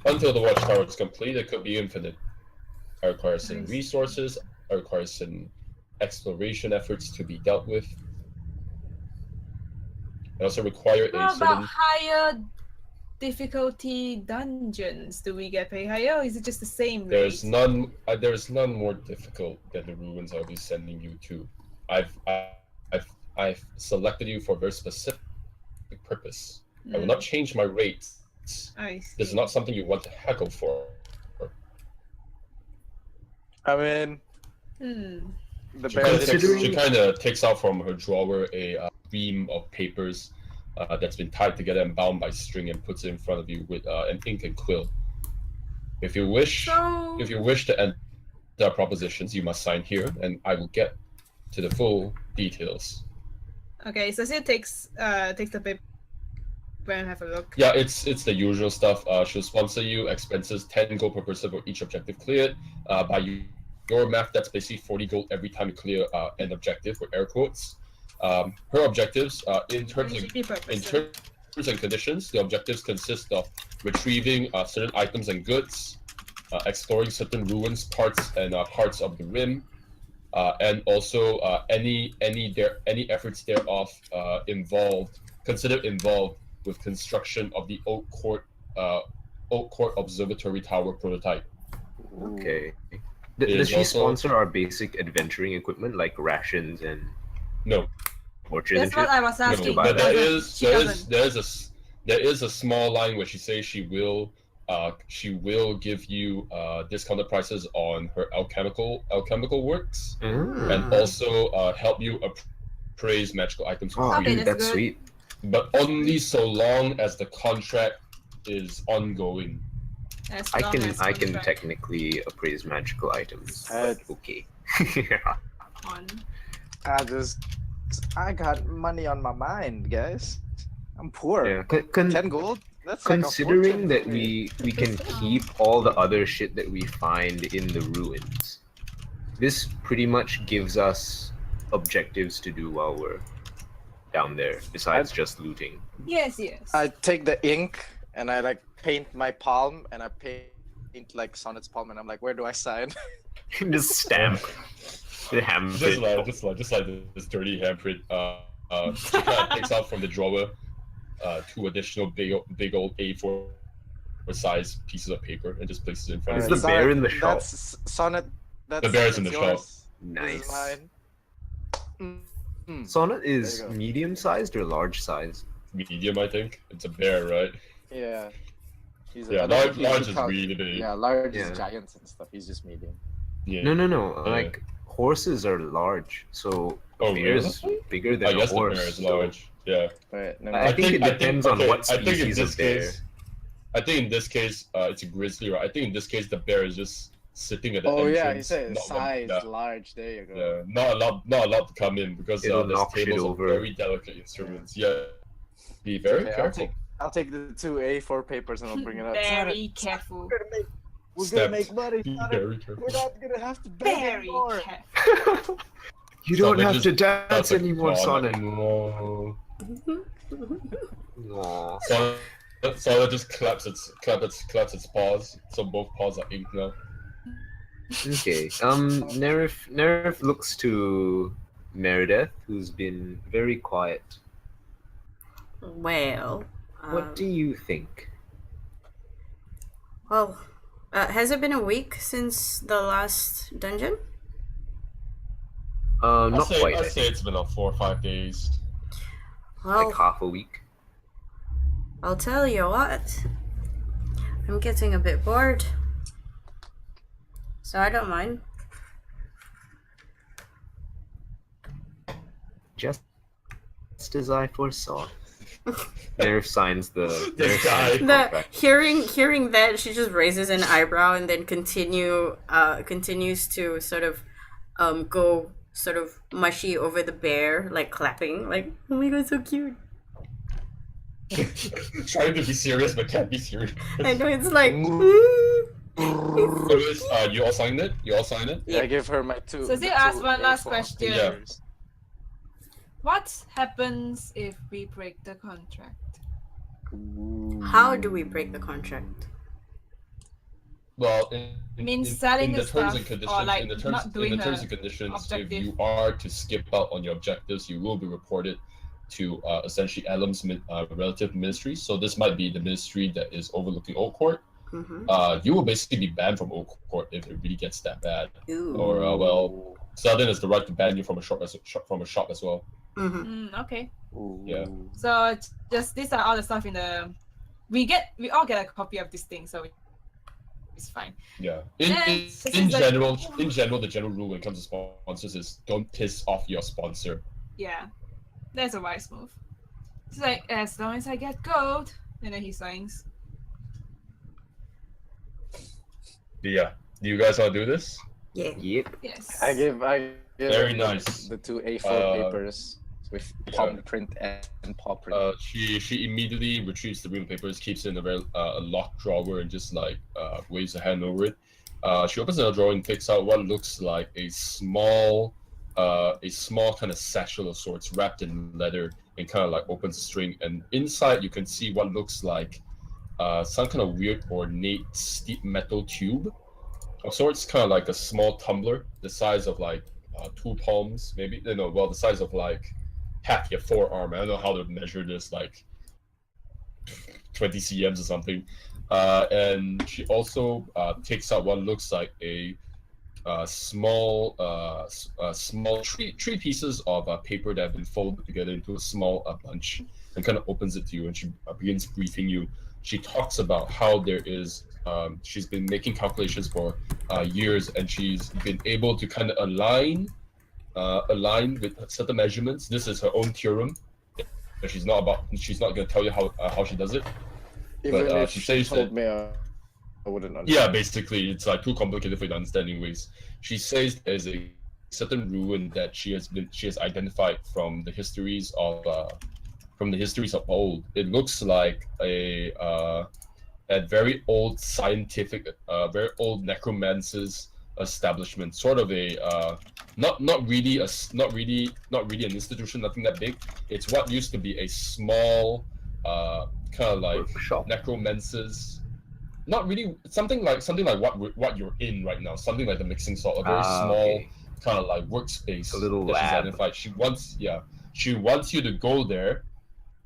Until the watchtower is complete, it could be infinite. I require some Nice. resources. I require some exploration efforts to be dealt with. I also require How a about certain. higher difficulty dungeons? Do we get paid higher, or is it just the same rate? There's none. There is none more difficult than the ruins I'll be sending you to. I've selected you for a very specific purpose. I will not change my rates. I see. This is not something you want to haggle for. I'm in. The bear Considering- She kind of takes out from her drawer a ream of papers that's been tied together and bound by string and puts it in front of you with an ink and quill. If you wish to enter our propositions, you must sign here, and I will get to the full details. Okay, so Cecil takes the paper and have a look. Yeah, it's the usual stuff. She'll sponsor you, expenses 10 gold per person for each objective cleared. By your math, that's basically 40 gold every time you clear an objective with air quotes. Her objectives, in terms and conditions, the objectives consist of retrieving certain items and goods, exploring certain ruins, parts of the rim, and also any efforts thereof considered involved with construction of the Oak Court Observatory Tower prototype. Okay. It Does is she also- sponsor our basic adventuring equipment like rations and No, torches and That's what shit? I was asking. no, but She there doesn't. is a small line where she says she will give you discounted prices on her alchemical works, and also help you appraise magical items for Oh, free. Okay, dude, that's that's good. sweet. But only so long as the contract is ongoing. As I long can as I can contract technically appraise magical items. Uh, But okay. Yeah. on. I got money on my mind, guys. I'm poor. Yeah. 10 gold? That's like a Considering fortune that for me. we can keep all the other shit that we find in the ruins, this pretty much gives us objectives to do while we're down there, besides just looting. Yes, yes. I take the ink and I like paint my palm and I paint like Sonnet's palm and I'm like, where do I sign? Just stamp the handprint. Just like this dirty handprint. She kind of takes out from the drawer 2 additional big old A4 size pieces of paper and just places it in front Is of the you. bear in the shop? That's Sonnet. The bear's in the shop. yours. This Nice. is mine. Sonnet There is you go. medium sized or large sized? Medium, I think. It's a bear, right? Yeah. He's Yeah, no, large he's is a- really big. Yeah, large Yeah. is giants and stuff. He's just medium. Yeah. No. Yeah. Like horses are large, so a Oh, bear is really? bigger than I a guess the horse. bear is so- large. Yeah. Right. No, I think it depends on what I think in species this of bear. case, I think in this case, it's a grizzly, right? I think in this case, the bear is just sitting at the oh entrance. yeah, he said not- size yeah, large. There you go. yeah, not allowed to come in because It'll there's knock shit tables of over. very delicate instruments. Yeah, be very Okay, careful. I'll take the 2 A4 papers and I'll bring it up. Very careful. We're Step. gonna make money. Be Sonnet. very careful. We're not gonna have to beg Very anymore. careful. You don't Sonnet have just- to dance That's like, anymore, "Oh, Sonnet. no." Aw. Sonnet just claps its paws, so both paws are inked now. Okay. Nerif looks to Marydeth, who's been very quiet. Well, What do you think? Well, has it been a week since the last dungeon? Not quite. I'd say it's been like 4 or 5 days. Well, Like half a week. I'll tell you what. I'm getting a bit bored. So I don't mind. Just as I foresaw. Nerve signs the. This guy. The hearing that, she just raises an eyebrow and then continues to sort of go sort of mushy over the bear, like clapping, like, oh my god, so cute. Trying to be serious but can't be serious. I know, it's like You all signed it? You all signed it? Yeah, I give her my 2. So Cecil asked one last question. Yeah. What happens if we break the contract? How do we break the contract? Well, Means selling in the the terms stuff, and conditions, or, like, in the not terms, doing in the terms her and conditions, objective. if you are to skip out on your objectives, you will be reported to essentially Elam's relative ministry. So this might be the ministry that is overlooking Oak Court. Mm-hmm. You will basically be banned from Oak Court if it really gets that bad. Ooh. Or well, Southern has the right to ban you from a shop as well. Mm-hmm. Okay. Yeah. So just these are all the stuff in the. We all get a copy of this thing, so it's fine. Yeah. Yeah, In it's like- general, the general rule when it comes to sponsors is don't piss off your sponsor. Yeah, that's a wise move. It's like, as long as I get gold, and then he signs. Yeah. Do you guys want to do this? Yeah. Yep. Yes. I give Very her nice. the 2 A4 papers with palm print and paw print. She immediately retrieves the real papers, keeps it in a very locked drawer, and just like waves a hand over it. She opens another drawer and takes out what looks like a small kind of satchel of sorts wrapped in leather, and kind of like opens the string, and inside you can see what looks like some kind of weird ornate steep metal tube of sorts, kind of like a small tumbler the size of like 2 palms, maybe. No, well, the size of like half your forearm. I don't know how to measure this, like 20 cms or something. And she also takes out what looks like a small three pieces of paper that have been folded together into a small bunch, and kind of opens it to you, and she begins briefing you. She talks about how there is she's been making calculations for years, and she's been able to kind of align with certain measurements. This is her own theorem, but she's not going to tell you how she does it. Even but, if she she says told that- me, I wouldn't understand. Yeah, basically, it's like too complicated for you to understand anyways. She says there's a certain ruin that she has identified from the histories of old. It looks like a very old scientific, very old necromancer's establishment, sort of a not really an institution, nothing that big. It's what used to be a small kind of like Workshop? necromancers. Not really something like what you're in right now. Something like the mixing salt, a very small Okay. kind of like workspace. A little that she's lab. identified. She wants you to go there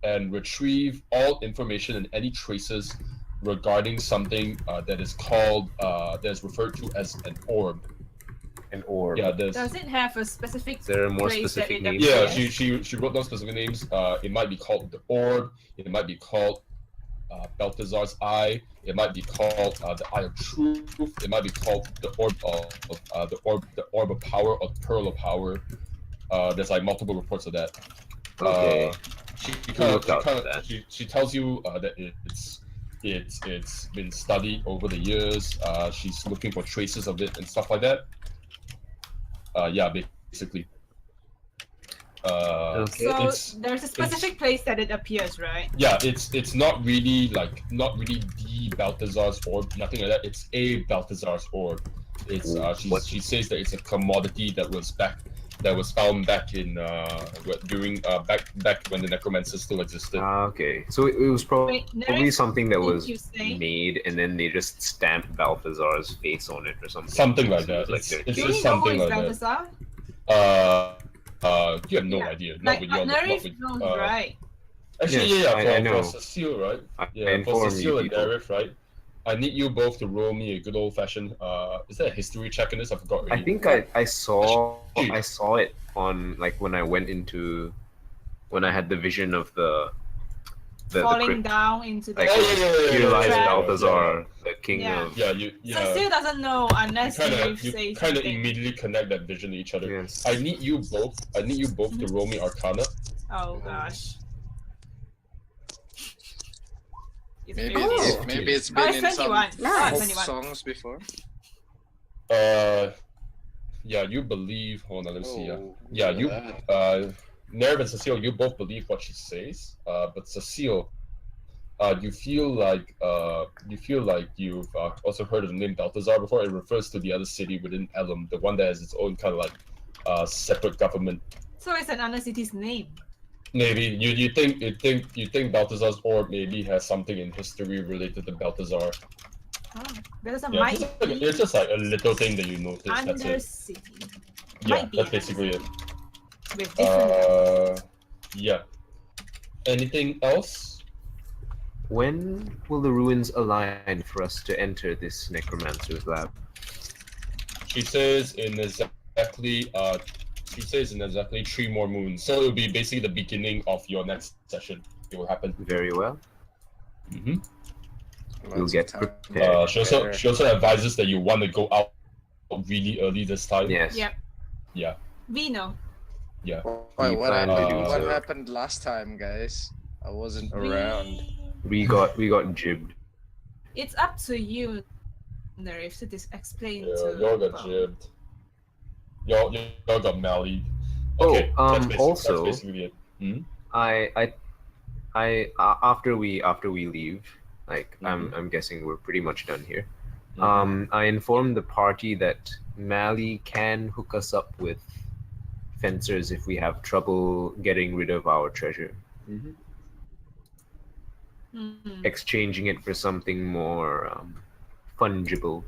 and retrieve all information and any traces regarding something that is called that is referred to as an orb. An orb. Yeah, Does it have a specific? Is there a more place that specific it name? yeah. appears? She wrote down specific names. It might be called the orb. It might be called Balthazar's eye. It might be called the Eye of Truth. It might be called the orb of power, or the pearl of power. There's like multiple reports of that. Okay. She tells you that it's been studied over the years. She's looking for traces of it and stuff like that. Yeah, basically. Okay. So there's a specific place that it appears, right? Yeah, it's not really the Balthazar's orb, nothing like that. It's a Balthazar's orb. It's she says that it's a commodity that was found back in during back when the necromancer still existed. Okay. So it was probably Wait, Nerys, something that did was you say? made, and then they just stamped Balthazar's face on it or something. Something like So that. it's like It's they're- Do just we know who something is like that. Balthazar? You have no Yeah. idea. Not Like, with your, not Nerys with, knows, right? Actually, Yes, yeah, I for know. Cecile, right? I Yeah, for inform you Cecile and people. Nerys, right? I need you both to roll me a good old fashioned. Is there a history check in this? I forgot. I Already. think I saw it on like when I went into when I had the vision of the Falling crypt. down into the Like, Oh, here lies trap. Balthazar, the king Yeah. of. Yeah, you Cecil doesn't know unless you say kind of something. immediately connect that vision to each other. Yes. I need you both to roll me Arcana. Oh gosh. It's Maybe very Oh. weird. maybe it's Oh, been it's in some 21. Nice. folk 21. songs before. Yeah, you believe. Hold on, let me see. Oh, Yeah, look you. at that. Nerve and Cecile, you both believe what she says. But Cecile, you feel like you've also heard of the name Balthazar before. It refers to the other city within Elm, the one that has its own kind of like separate government. So it's another city's name. Maybe you think Balthazar's orb maybe has something in history related to Balthazar. Oh, there's a Yeah, might it's just like a little thing that you notice. That's under it. city. Yeah, Might be that's under basically it. with different Yeah. Anything else? When will the ruins align for us to enter this necromancer's lab? She says in exactly 3 more moons. So it'll be basically the beginning of your next session. It will happen. Very well. Mm-hmm. We'll Lots get of time. prepared. She also advises that you want to go out really early this time. Yes. Yep. Yeah. We know. Yeah. Wait, what plan to do what so. happened last time, guys? I wasn't around. We got jibbed. It's up to you, Nerif, to explain Yeah, to y'all got Bo. jibbed. Y'all got mallied. Oh, Okay, also- that's basically it. Hmm? I after we leave, like Mhm. I'm guessing we're pretty much done here. Mhm. I informed the party that Mally can hook us up with fencers if we have trouble getting rid of our treasure, Mhm. Mm. exchanging it for something more fungible.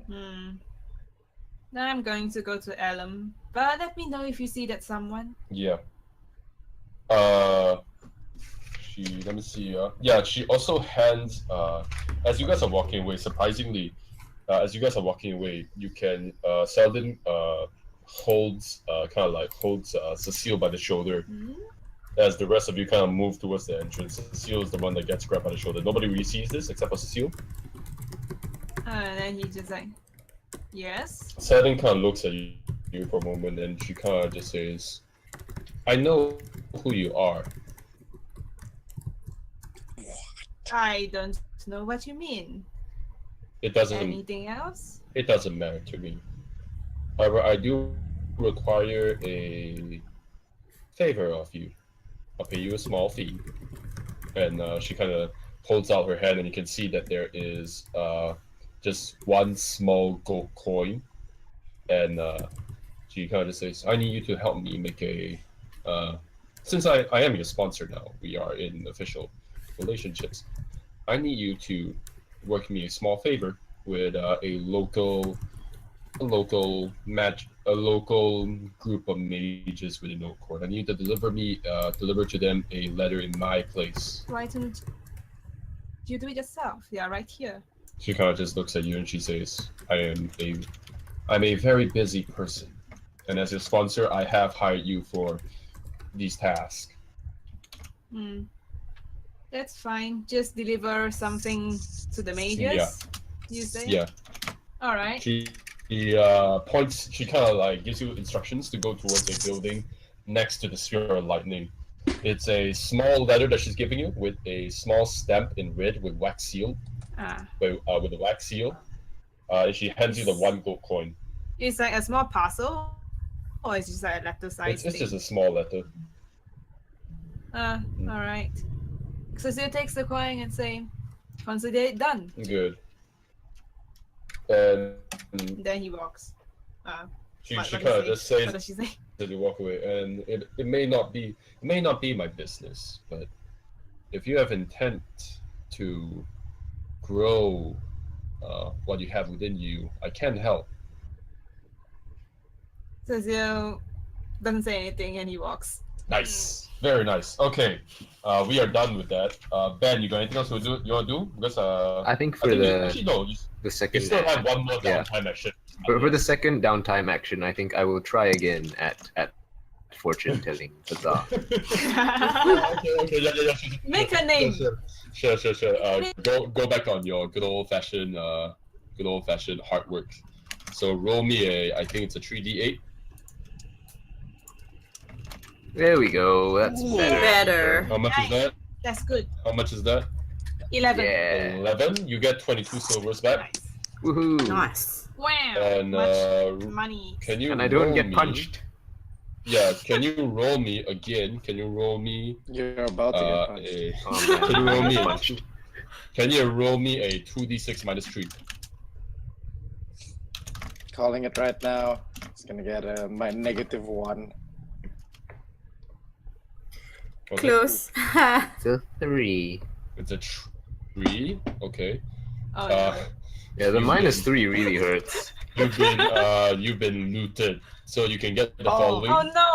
Hmm. Now I'm going to go to Elm, but let me know if you see that someone. Yeah. Let me see. Yeah, she also hands. As you guys are walking away, surprisingly, as you guys are walking away, you can Selden holds Cecile by the shoulder. Hmm? As the rest of you kind of move towards the entrance. Cecile is the one that gets grabbed by the shoulder. Nobody really sees this except for Cecile. And then he just like, yes. Selden kind of looks at you for a moment, and she kind of just says, "I know who you are." I don't know what you mean. It doesn't. Anything else? It doesn't matter to me. However, I do require a favor of you. I'll pay you a small fee. And she kind of holds out her hand, and you can see that there is just one small gold coin. And she kind of just says, "I need you to help me make a. Since I am your sponsor now, we are in official relationships. I need you to work me a small favor with a local group of mages within Oak Court. I need you to deliver to them a letter in my place." Why don't you do it yourself? They are right here. She kind of just looks at you and she says, I'm a very busy person, and as your sponsor, I have hired you for these tasks." Hmm. That's fine. Just deliver something to the mages. Yeah. You say? Yeah. All right. She points. She kind of like gives you instructions to go towards a building next to the sphere of lightning. It's a small letter that she's giving you with a small stamp in red with wax seal. Ah. With a wax seal. And she hands you the one gold coin. It's like a small parcel, or it's just like a letter size It's thing? just a small letter. All right. Cecil takes the coin and say, "Consider it done." Good. And Then he walks. she What kind does of he just say? says What does she say? that you walk away, and it may not be my business, but if you have intent to grow what you have within you, I can help. Cecil doesn't say anything and he walks. Nice. Very nice. Okay. We are done with that. Ben, you got anything else you want to do? Because I think for actually no. the You second still have one more yeah. downtime action. for the second downtime action, I think I will try again at fortune telling. Huzzah. Okay. Yeah. Make a name. Sure. Go back on your good old fashioned hard work. So roll me I think it's a 3d8. There we go. That's better. Better. How much is that? That's good. How much is that? 11. Yeah. 11. You get 22 silvers back. Nice. Woohoo. Nice. Wow. And much money. can you? And I don't roll get me- punched. Yeah. Can you roll me again? Can you roll me? You're about to get punched. Oh, man. Can you roll me? Punched. Can you roll me a 2d6 minus 3? Calling it right now. It's gonna get my -1. Okay. Close. So 3. It's a 3. Okay. Oh, Uh, Yeah, the -3 really hurts. you've been looted, so you can get the Oh. following. oh no.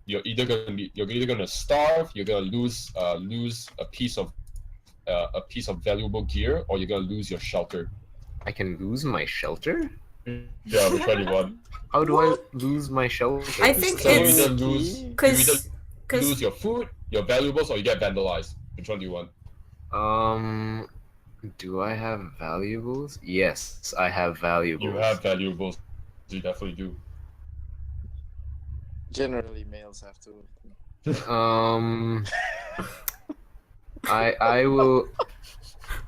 You're either gonna starve, you're gonna lose a piece of valuable gear, or you're gonna lose your shelter. I can lose my shelter? Yeah, which one you want? How do I lose my shelter? I think So you it's either lose because your food, your valuables, or you get vandalized. Which one do you want? Do I have valuables? Yes, I have valuables. You have valuables. You definitely do. Generally, males have to. I will.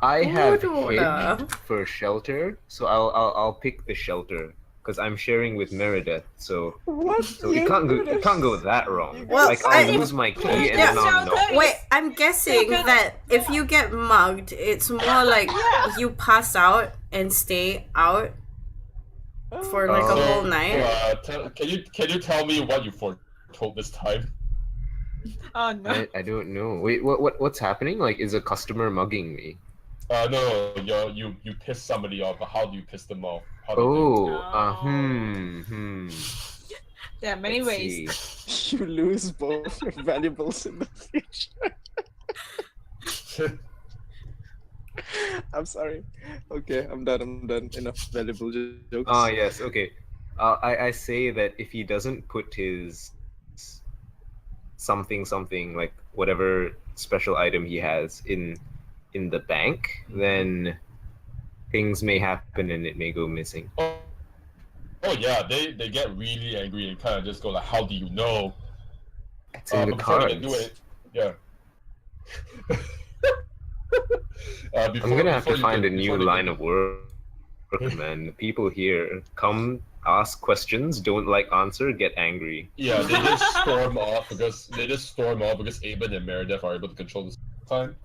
I have Order. hid for shelter, so I'll pick the shelter because I'm sharing with Marydeth. So What? it can't go that wrong. Well, like I'll I- lose my key and Yeah. then I'll know. Wait, I'm guessing that if you get mugged, it's more like you pass out and stay out for like a Oh. whole night. Can you tell me what you foretold this time? Oh no. I don't know. Wait, what's happening? Like, is a customer mugging me? No, you piss somebody off. But how do you piss them off? How do you Oh, There are many Let's ways. see. You lose both your valuables in the future. think? I'm sorry. Okay, I'm done. Enough valuable jokes. Ah, yes. Okay. I say that if he doesn't put his something like whatever special item he has in the bank, then things may happen and it may go missing. Oh yeah, they get really angry and kind of just go like, "How do you know?" It's in the Before they can do cards. it, yeah. I'm gonna have to find a new line of work, man. The people here come, ask questions, don't like answer, get angry. Yeah, they just storm off because Aben and Marydeth are able to control this time.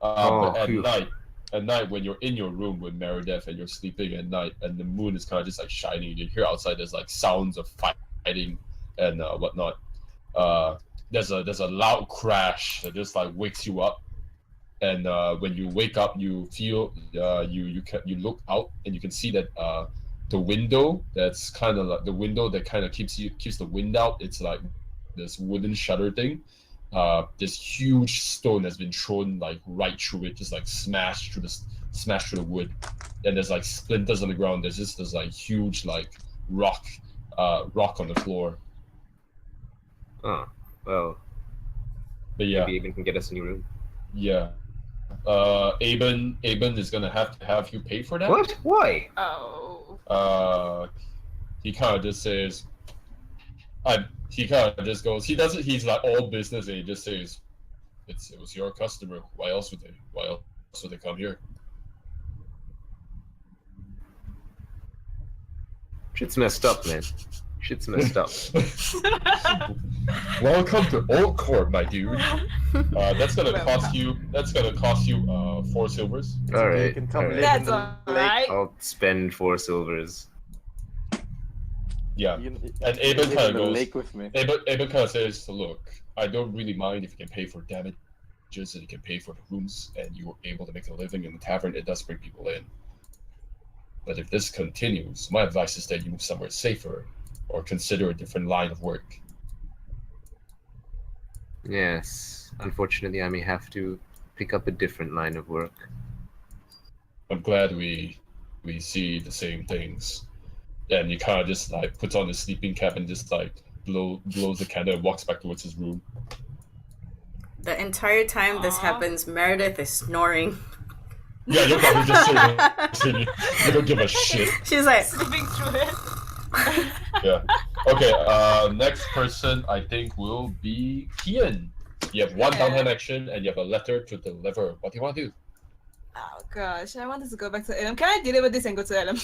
Oh, But phew. at night when you're in your room with Marydeth and you're sleeping at night and the moon is kind of just like shining, you hear outside there's like sounds of fighting and whatnot. There's a loud crash that just like wakes you up, and when you wake up, you feel you look out and you can see that the window that's kind of like the window that kind of keeps the wind out. It's like this wooden shutter thing. This huge stone has been thrown like right through it, just like smashed through the wood, and there's like splinters on the ground. There's just this like huge like rock on the floor. Oh, well, But yeah, maybe Aben can get us a new room. yeah. Aben is gonna have to have you pay for that. What? Why? Oh. He kind of just says, he kind of just goes, he's like all business, and he just says, it was your customer. Why else would they come here? Shit's messed up, man. Shit's messed up. Welcome to Old Court, my dude. That's gonna cost you 4 silvers. All You right. can come all right. live That's in the lake. alright. I'll spend 4 silvers. Yeah. You, And you Aben live kinda in the goes- lake with me. Aben kind of says, look, I don't really mind if you can pay for damages and you can pay for the rooms and you're able to make a living in the tavern. It does bring people in. But if this continues, my advice is that you move somewhere safer or consider a different line of work. Yes. Unfortunately, I may have to pick up a different line of work. I'm glad we see the same things. And he kind of just like puts on his sleeping cap and just like blows the candle and walks back towards his room. The entire time this Aw. happens, Marydeth is snoring. Yeah, you're probably just sitting. You don't give a shit. She's like, Sleeping through it. Yeah. Okay. Next person I think will be Kian. You have one downtime action and you have a letter to deliver. What do you want to do? Oh gosh, I wanted to go back to Elam. Can I deliver this and go to Elam?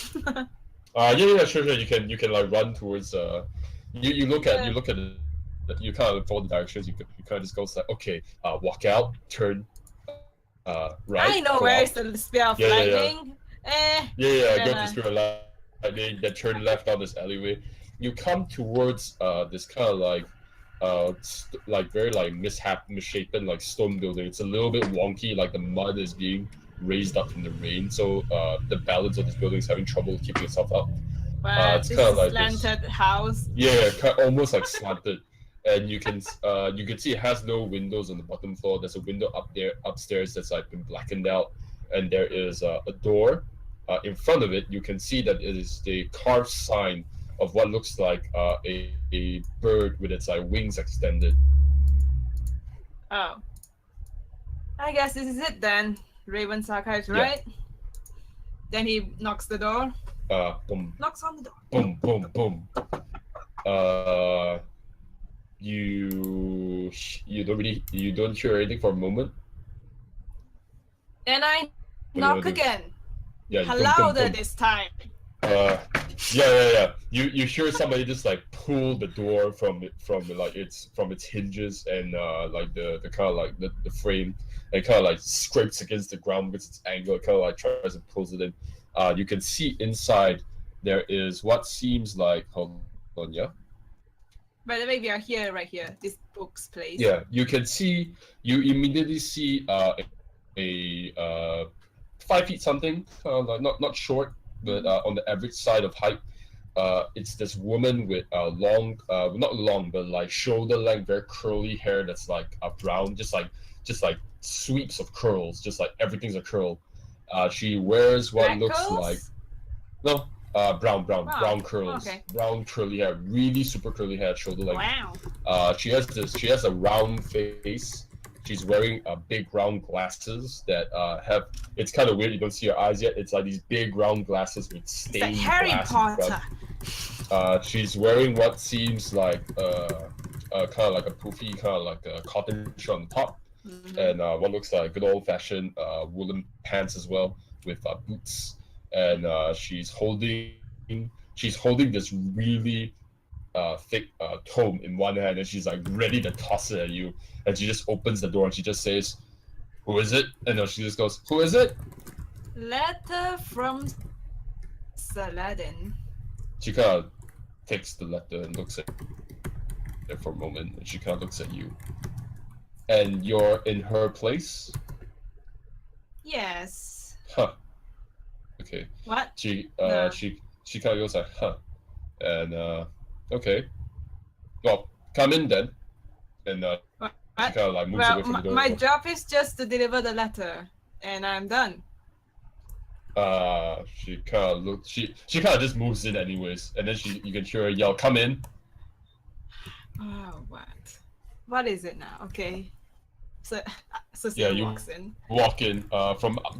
Yeah, sure. You can like run towards. You look at it. You kind of follow the directions. You kind of just goes like, okay, walk out, turn, right. I know go where out. is the spear of Yeah. lightning. Yeah. Go Yeah. to Spirit Lightning, then turn left down this alleyway. You come towards this kind of like very like misshapen like stone building. It's a little bit wonky, like the mud is being raised up from the rain, so the balance of this building is having trouble keeping itself up. But It's this kinda is like slanted house. Yeah, almost like slanted. And you can see it has no windows on the bottom floor. There's a window upstairs that's like been blackened out, and there is a door in front of it. You can see that it is the carved sign of what looks like a bird with its like wings extended. Oh. I guess this is it then. Raven's Archives, Yeah. right? Then he knocks the door. Boom, Knocks on the door. boom, boom, boom. You don't hear anything for a moment. And I do you knock wanna do? again. Yeah, boom, boom, Louder boom. this time. Yeah. You hear somebody just like pull the door from its hinges, and like the kind of like the frame, and kind of like scrapes against the ground with its angle. It kind of like tries to pulls it in. You can see inside there is what seems like, hold on, yeah. By the way, we are here, right here. This book's place. Yeah, you immediately see a 5 feet something, like not short, but on the average side of height. It's this woman with long, not long, but like shoulder length, very curly hair that's like brown, just like sweeps of curls, just like everything's a curl. She wears what Black looks curls? like brown Wow. curls, Okay. brown curly hair, really super curly hair, shoulder length. Wow. She has a round face. She's wearing big round glasses that have. It's kind of weird. You don't see her eyes yet. It's like these big round glasses with It's like stained Harry glass. Potter. She's wearing what seems like kind of like a poofy, kind of like a cotton shirt on the top, Mhm. and what looks like good old fashioned woolen pants as well with boots. And she's holding this really thick tome in one hand, and she's like ready to toss it at you. And she just opens the door and she just says, "Who is it?" And then she just goes, "Who is it?" Letter from Saladin. She kind of takes the letter and looks at it for a moment, and she kind of looks at you. And you're in her place? Yes. Huh. Okay. What? She No. she kind of goes like, "Huh," and okay. Well, come in then. And What? she kind of like moves Well, away from the door. my job is just to deliver the letter, and I'm done. She kind of looks. She kind of just moves in anyways, and then you can hear her yell, "Come in!" Oh, what? What is it now? Okay. So, Cecil Yeah, you- walks in. Walk in.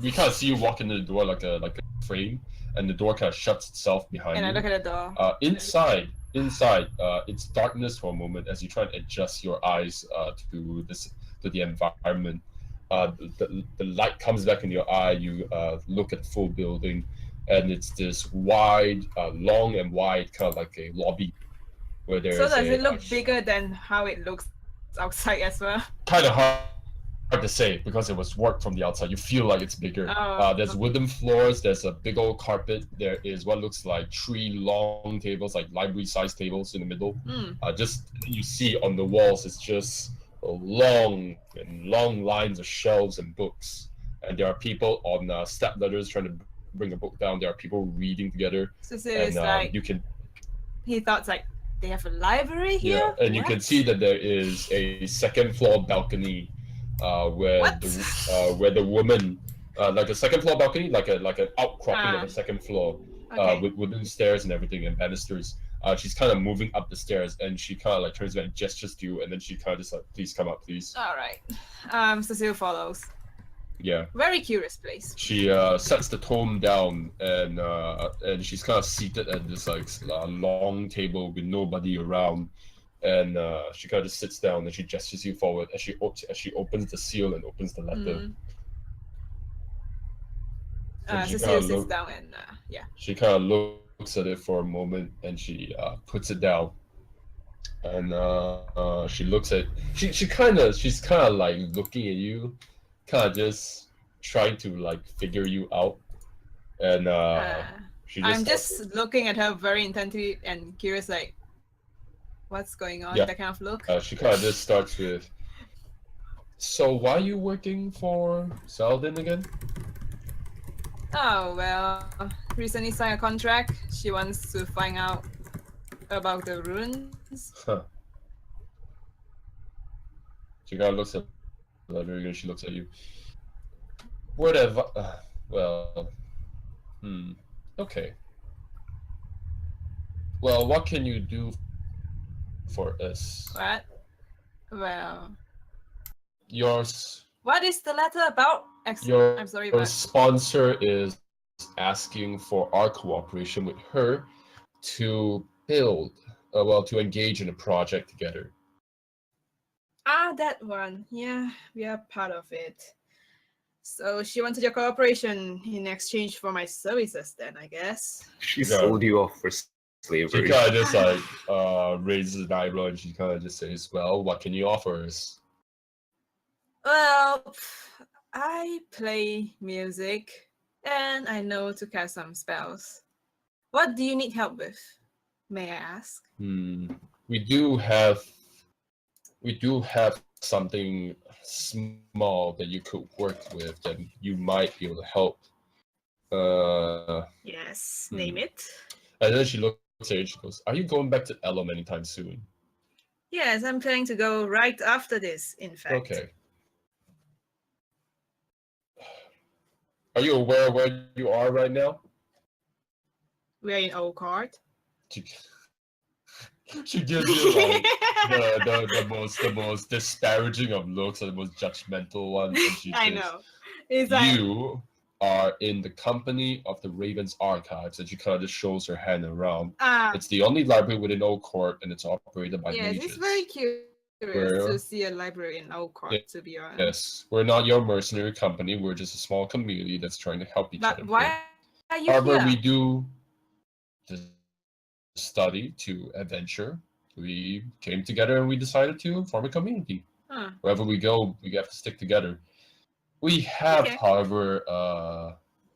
We kind of see you walk into the door like a frame, and the door kind of shuts itself behind And I you. look at the door. Inside, it's darkness for a moment as you try and adjust your eyes to the environment. The light comes back in your eye. You look at the full building, and it's this wide, long and wide, kind of like a lobby, where there is. So does it look bigger than how it looks outside as well? Kind of hard to say because it was worked from the outside. You feel like it's bigger. Oh, There's wooden floors. There's a big old carpet. There is what looks like 3 long tables, like library-sized tables in the middle. Just you see on the walls, it's just long lines of shelves and books. And there are people on step ladders trying to bring a book down. There are people reading together. Cecil And is like, you can. he thought like, They have a library here? Yeah, and you can What? see that there is a second floor balcony, where What? the woman, like a second floor balcony, like an outcropping of a second floor, Okay. with wooden stairs and everything and banisters. She's kind of moving up the stairs, and she kind of like turns around and gestures to you, and then she kind of just like, "Please come up, please." Alright. Cecil follows. Yeah. Very curious place. She sets the tome down, and she's kind of seated at this like long table with nobody around, and she kind of just sits down and she gestures you forward as she opens the seal and opens the letter. And she Cecil kinda sits down and yeah. She kind of looks at it for a moment, and she puts it down, and she looks at she's kind of like looking at you, kind of just trying to like figure you out, and she just I'm just looking at her very intently and curious, like, what's going on? Yeah. That kind of look. she kind of just starts with, "So why are you working for Saladin again?" Oh well, recently signed a contract. She wants to find out about the runes. Huh. She kind of looks at the letter and she looks at you. Whatever. Well. Okay. Well, what can you do for us? What? Well, Yours. what is the letter about? Your I'm sorry, your but sponsor is asking for our cooperation with her to build, to engage in a project together. that one. Yeah, we are part of it. So she wanted your cooperation in exchange for my services, then I guess. She Yeah. sold you off for She slavery. kind of just like raises an eyebrow and she kind of just says, "Well, what can you offer us?" Well, I play music and I know to cast some spells. What do you need help with? May I ask? We do have something small that you could work with that you might be able to help. Yes, name it. And then she looks at you and she goes, "Are you going back to Elm anytime soon?" Yes, I'm planning to go right after this, in fact. Okay. Are you aware of where you are right now? We're in Old Court. She gives you like the most disparaging of looks and the most judgmental one. And she I says, know. It's like, "You are in the company of the Raven's Archives," and she kind of just shows her hand around. It's the only library within Old Court, and it's operated by yes, mages. it's very curious Where- to see a library in Old Court, Yeah, to be honest. Yes, we're not your mercenary company. We're just a small community that's trying to help each But other. why are you However, here? we do the study to adventure. We came together and we decided to form a community. Huh. Wherever we go, we have to stick together. We have, Okay. however,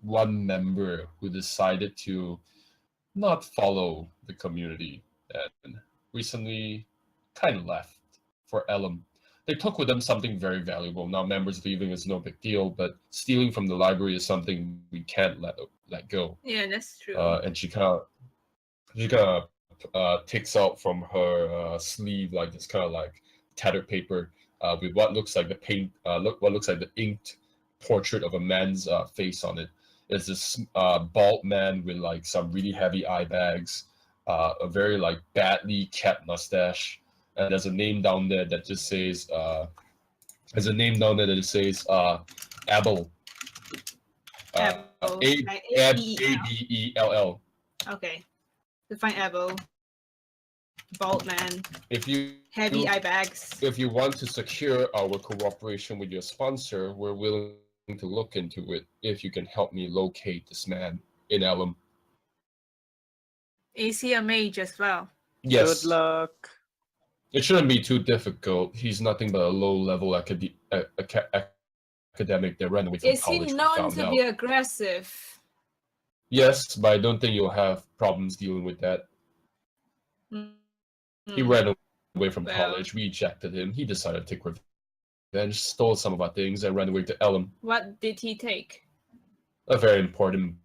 one member who decided to not follow the community and recently kind of left for Elm. They took with them something very valuable. Now, members leaving is no big deal, but stealing from the library is something we can't let go. Yeah, that's true. And she kind of takes out from her sleeve like this kind of like tattered paper with what looks like the paint, what looks like the inked portrait of a man's face on it. It's this bald man with like some really heavy eye bags, a very like badly kept mustache, and there's a name down there that just says Abel. Abel. Like A-B-E-L-L. Okay. To find Abel. Bald man. Heavy eye bags. If you want to secure our cooperation with your sponsor, we're willing to look into it if you can help me locate this man in Elm. Is he a mage as well? Yes. Good luck. It shouldn't be too difficult. He's nothing but a low-level academic that ran away from Is college. he we known found to out. be aggressive? Yes, but I don't think you'll have problems dealing with that. He ran away from Well. college. We ejected him. He decided to take revenge, stole some of our things, and ran away to Elm. What did he take? A very important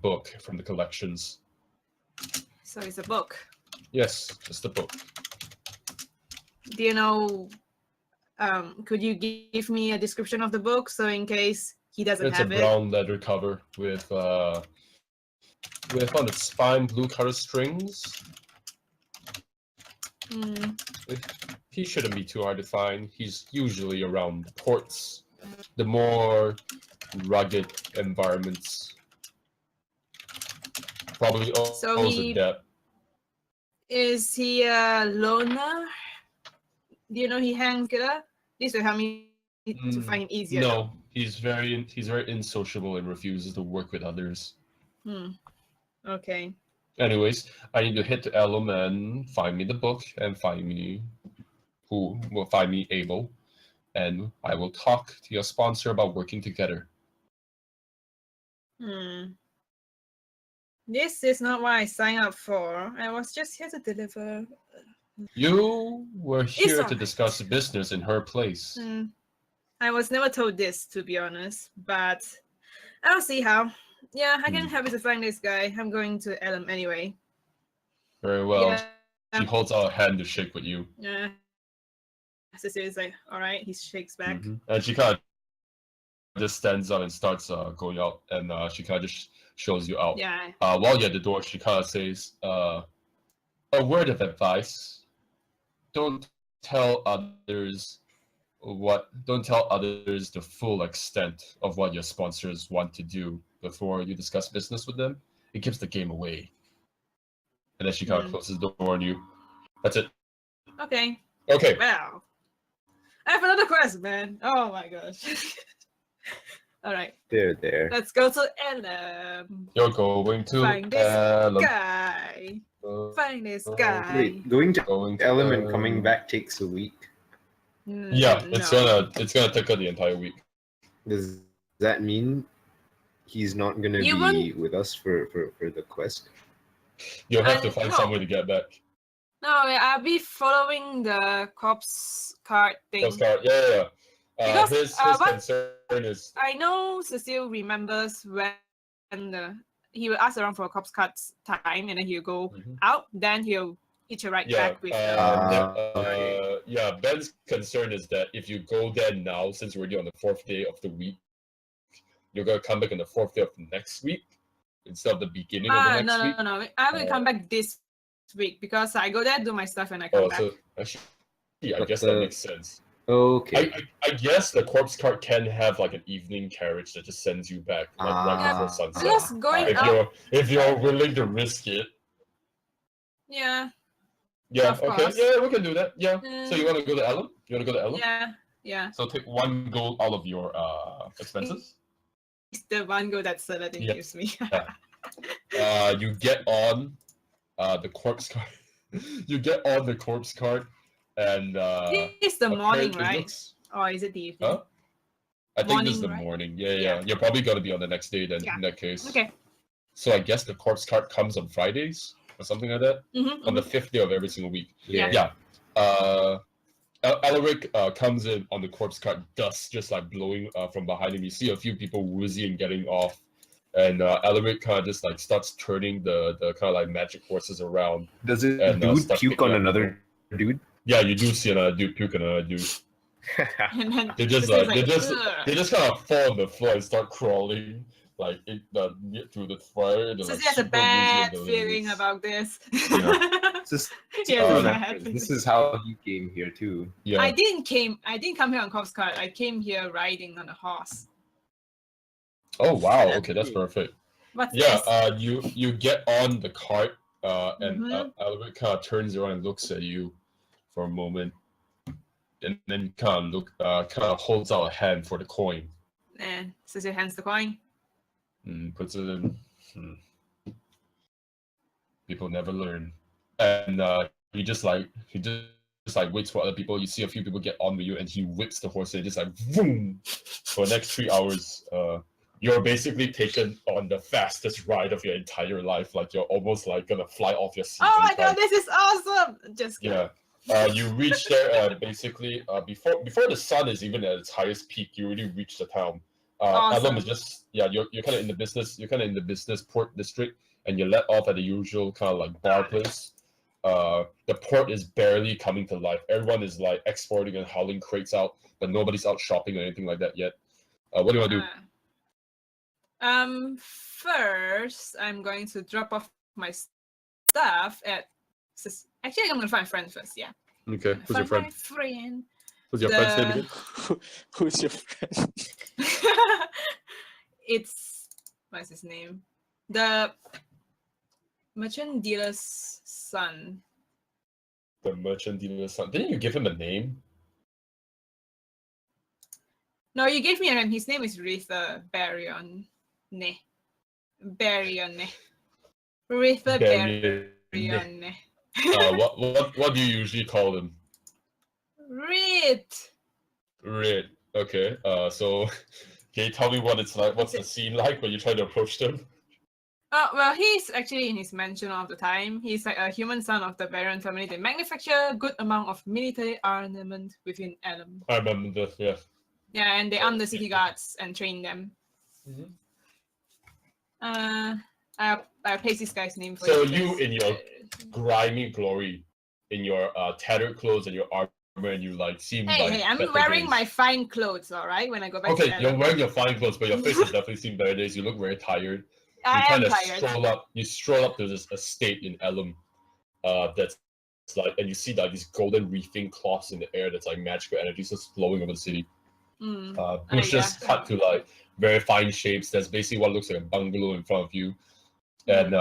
book from the collections. So it's a book. Yes, just the book. Do you know? Could you give me a description of the book so in case he doesn't It's a have it? brown leather cover with on its spine blue color strings. He shouldn't be too hard to find. He's usually around ports, the more rugged environments. Probably So owes he- a debt. Is he a loner? Do you know he hangs together? This will help me to find him easier. No, he's very insociable and refuses to work with others. Okay. Anyways, I need to hit the Elm and find me the book and find me who will find me Abel, and I will talk to your sponsor about working together. This is not what I signed up for. I was just here to deliver. You were here to alright. discuss business in her place. I was never told this, to be honest, but I'll see how. Yeah, I can help you to find this guy. I'm going to Elm anyway. Very well. Yeah. She holds out a hand to shake with you. Yeah. Cecil is like, all right. He shakes back. And she kind of just stands up and starts going out, and she kind of just shows you out. Yeah. While you're at the door, she kind of says, a word of advice. Don't tell others the full extent of what your sponsors want to do before you discuss business with them. It gives the game away. And then she kind of closes the door on you. That's it. Okay. Okay. Well, I have another quest, man. Oh my gosh. All right. There. Let's go to Elm. You're going to Find this Elm. guy. Find this guy. Wait, going to Going to Elm and coming Elm. back takes a week. Yeah, it's gonna take her the entire week. Does that mean he's not gonna You be won't- with us for the quest? You'll have to find no. some way to get back. No, I'll be following the corpse card thing. Postcard. Yeah. Because, His what- concern is I know Cecil remembers when he will ask around for a corpse card time, and then he'll go out. Then he'll hitch a right back with Ben's concern is that if you go there now, since we're already on the 4th day of the week, you're gonna come back on the 4th day of the next week instead of the beginning of the next week. No. I will come back this week because I go there, do my stuff, and I come back. So actually, I But guess that makes sense. Okay. I guess the corpse cart can have like an evening carriage that just sends you back right before sunset. Just going out. If you're willing to risk it. Yeah. Yeah, Of okay. course. Yeah, we can do that. Yeah. So you want to go to Ellen? You want to go to Ellen? Yeah. So take 1 gold out of your expenses. It's the one go that Saladin Yeah. gives me. You get on the corpse cart. You get on the corpse cart, and It's the morning, apparently right? looks- Or is it the evening? Huh? I think this is the Morning, right? morning. Yeah. Yeah. You're probably gonna be on the next day then. Yeah. In that case. Okay. So I guess the corpse cart comes on Fridays or something like that. On the 5th day of every single week. Yeah. Alaric comes in on the corpse cart, dust just like blowing from behind him. You see a few people woozy and getting off, and Alaric kind of just like starts turning the kind of like magic horses around. Does it And, dude start puke picking on up another dude? Yeah, you do see another dude puke on another dude. And then They just Cecil's they just "Ugh." kind of fall on the floor and start crawling like through the fire. They're, Cecil like, has a super bad woozy and feeling delirious. about this. This, He has a bad feeling. this is how he came here too. Yeah. I didn't come here on corpse cart. I came here riding on a horse. Oh wow. Okay, that's perfect. What's Yeah, this? you get on the cart, and Mhm. Albert kind of turns around and looks at you for a moment, and then kind of holds out a hand for the coin, And Cecil hands the coin. and puts it in. People never learn, and he just waits for other people. You see a few people get on with you, and he whips the horse and just like boom. For the next 3 hours, you're basically taken on the fastest ride of your entire life. Like you're almost like gonna fly off your seat. Oh my in god, time. this is awesome! Just kidding. Yeah. You reach there basically before the sun is even at its highest peak. You already reach the town. Awesome. Adam is just you're kind of in the business. You're kind of in the business port district, and you let off at the usual kind of like bar place. The port is barely coming to life. Everyone is like exporting and hauling crates out, but nobody's out shopping or anything like that yet. What do you want to do? First, I'm going to drop off my stuff at. Actually, I'm gonna find a friend first. Yeah. Okay, who's your friend? My friend. Who's your friend's name again? Who's your friend? It's what's his name? The merchant dealer's son. The merchant dealer's son. Didn't you give him a name? No, you gave me a name. His name is Retha Baryon. Baryon. Retha Baryon. What do you usually call them? Rit. Okay. So can you tell me what it's like? What's the scene like when you try to approach them? Well, he's actually in his mansion all the time. He's like a human son of the Baron family. They manufacture a good amount of military armament within Elm. I remember this, yeah. Yeah, and they arm the city guards and train them. I place this guy's name for you. So you, in your grimy glory, in your tattered clothes and your armor, and you like seem like... Hey, I'm wearing my fine clothes, all right, when I go back to Okay, you're wearing your fine clothes, but your face has definitely seen better days. You look very tired. I am tired. You stroll up to this estate in Elm, that's like, and you see like these golden reefing cloths in the air that's like magical energy just flowing over the city. Bushes cut to like very fine shapes. There's basically what looks like a bungalow in front of you, and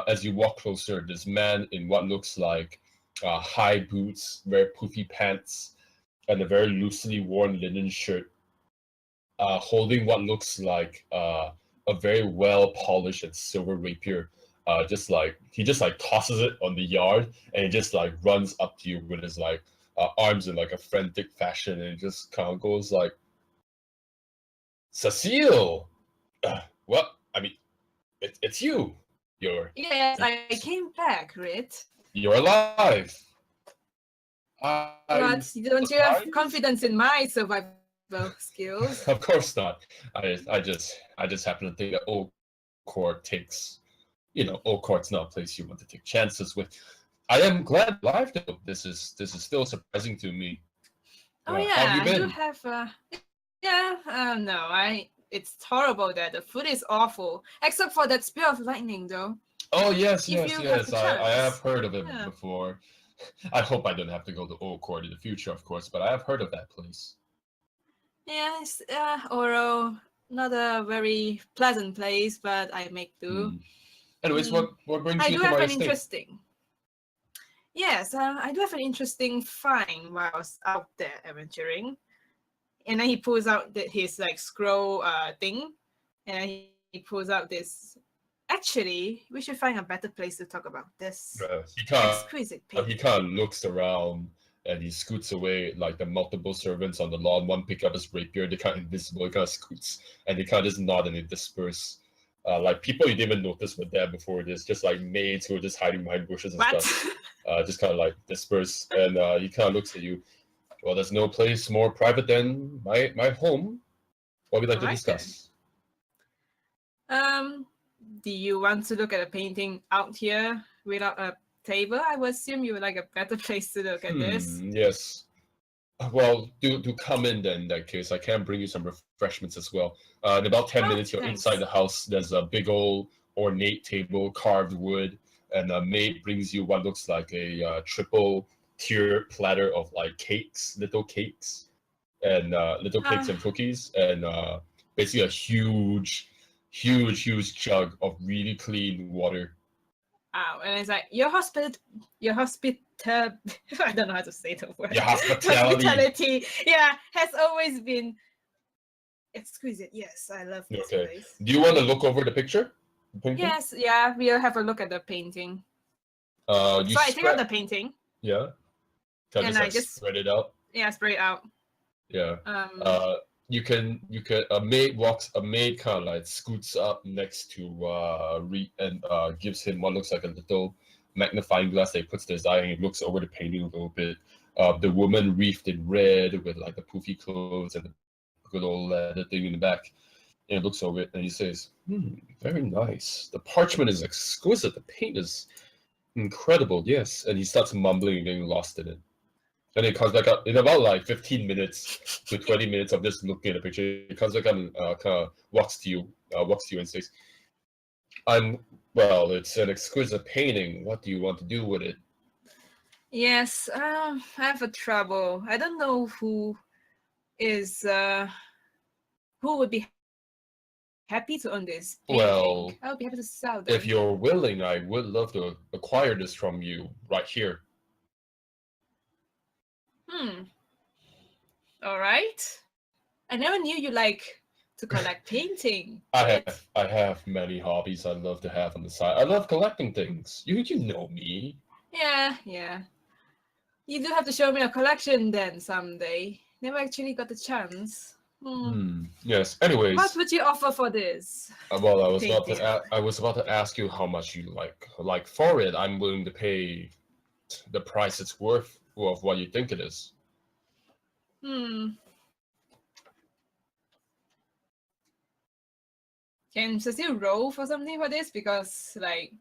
as you walk closer, this man in what looks like high boots, very poofy pants, and a very loosely worn linen shirt, holding what looks like a very well polished and silver rapier. He just like tosses it on the yard, and he just like runs up to you with his like arms in like a frantic fashion, and it just kind of goes like, Cecil. Well, I mean, it's you. Yes, I came back, Rit. You're alive. But don't you have confidence in my survival skills? Of course not. I just happen to think that old court takes, old court's not a place you want to take chances with. I am glad alive though. This is still surprising to me. Oh yeah, how have you been? I do have it's horrible that the food is awful, except for that spear of lightning though. Oh yes. I have heard of it before. I hope I don't have to go to Old Court in the future, of course, but I have heard of that place. Yes, Oro, not a very pleasant place, but I make do. Anyways, what brings you to my estate? Yes, I do have an interesting find while I was out there adventuring. And then he pulls out his like scroll thing, and then he pulls out this. Actually, we should find a better place to talk about this. Exquisite painting. He kind of looks around and he scoots away like the multiple servants on the lawn. One pick up his rapier, they kind of invisible, he kind of scoots, and they kind of just nod and they disperse. Like people you didn't even notice were there before this, just like maids who were just hiding behind bushes and stuff. Just kind of like disperse, and he kind of looks at you. Well, there's no place more private than my home. What would you like to discuss? Do you want to look at a painting out here without a table? I would assume you would like a better place to look at this. Yes. Well, do come in then. In that case, I can bring you some refreshments as well. In about 10 minutes, you're inside the house. There's a big old ornate table, carved wood, and a maid brings you what looks like a triple tier platter of like little cakes, and cakes and cookies, and basically a huge jug of really clean water. Wow, and it's like your I don't know how to say the word. Your hospitality, has always been exquisite. Yes, I love this place. Do you want to look over the picture? Yes, yeah, we'll have a look at the painting. I take out the painting. Yeah. I just spread it out. Yeah, spread it out. Yeah. You can a maid kind of like scoots up next to Reed and gives him what looks like a little magnifying glass that he puts to his eye, and he looks over the painting a little bit. The woman wreathed in red with like the poofy clothes and the good old leather thing in the back. And he looks over it and he says, very nice. The parchment is exquisite. The paint is Incredible, yes. And he starts mumbling and getting lost in it. And it comes back up in about like 15 minutes to 20 minutes of just looking at the picture. It comes back up and kind of walks to you and says, well, it's an exquisite painting. What do you want to do with it? Yes, I have a trouble. I don't know who would be happy to own this painting. Well, I would be happy to sell them. If you're willing, I would love to acquire this from you right here. All right. I never knew you like to collect painting. I have many hobbies I love to have on the side. I love collecting things. You know me. Yeah. You do have to show me a collection then someday. Never actually got the chance. Yes. Anyways. What would you offer for this? Well, I was about to ask you how much you like for it. I'm willing to pay the price it's worth of what you think it is. Can Cecil roll for something for this? Because like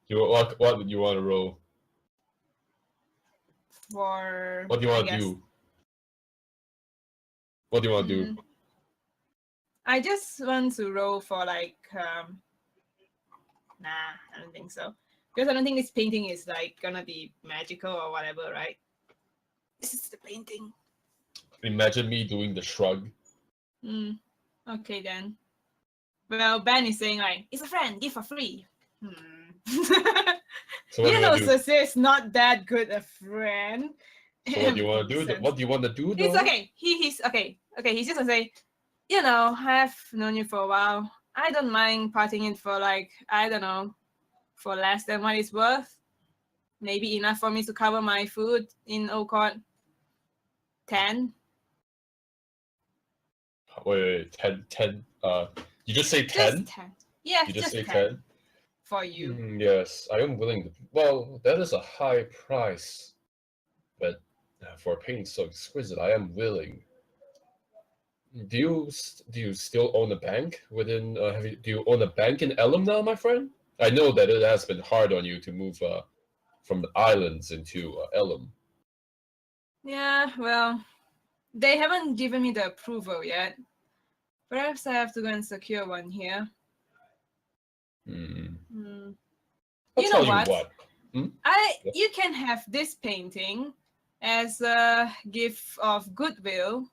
what would you want to roll? For what do you want to do? What do you want to do? I just want to roll for like nah, I don't think so. Because I don't think this painting is like gonna be magical or whatever, right? This is the painting. Imagine me doing the shrug. Okay then. Well, Ben is saying like, it's a friend, give for free. So you know, Cecil is not that good a friend. So what do you want to do? What do you want to do? Though? It's okay. He's okay. Okay, he's just gonna say, you know, I have known you for a while. I don't mind parting it for like, I don't know, for less than what it's worth. Maybe enough for me to cover my food in Old Court. 10. Wait, 10. You just say 10? Just 10. Yes, you just say 10. For you. Yes, I am willing to. Well, that is a high price, but for a painting so exquisite, I am willing. Do you still own a bank within? Do you own a bank in Elm now, my friend? I know that it has been hard on you to move from the islands into Elm. Yeah, well, they haven't given me the approval yet. Perhaps I have to go and secure one here. You know what? You can have this painting as a gift of goodwill,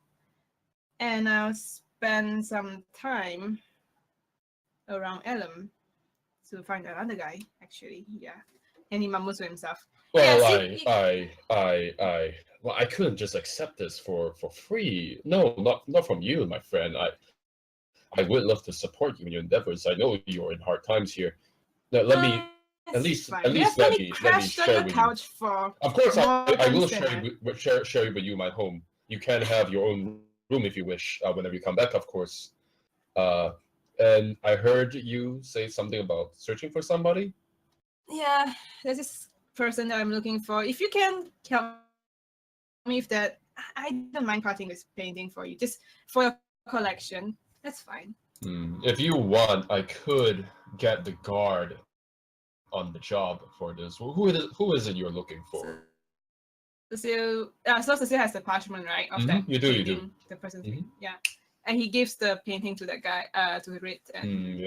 and I'll spend some time around Elm to find another guy. Actually, yeah, and he mumbles to himself. Well, yeah, well, I couldn't just accept this for free. No, not from you, my friend. I would love to support you in your endeavors. I know you're in hard times here. Now, let me at least let me share with you. Of course, I will share with you my home. You can have your own room if you wish whenever you come back, of course. And I heard you say something about searching for somebody. Yeah, there's this person that I'm looking for. If you can help me with that, I don't mind parting this painting for you, just for your collection. That's fine. If you want, I could get the guard on the job for this. Who is it you're looking for? So Cecil has the parchment, right? Of that you do. The person's yeah, and he gives the painting to that guy to read. And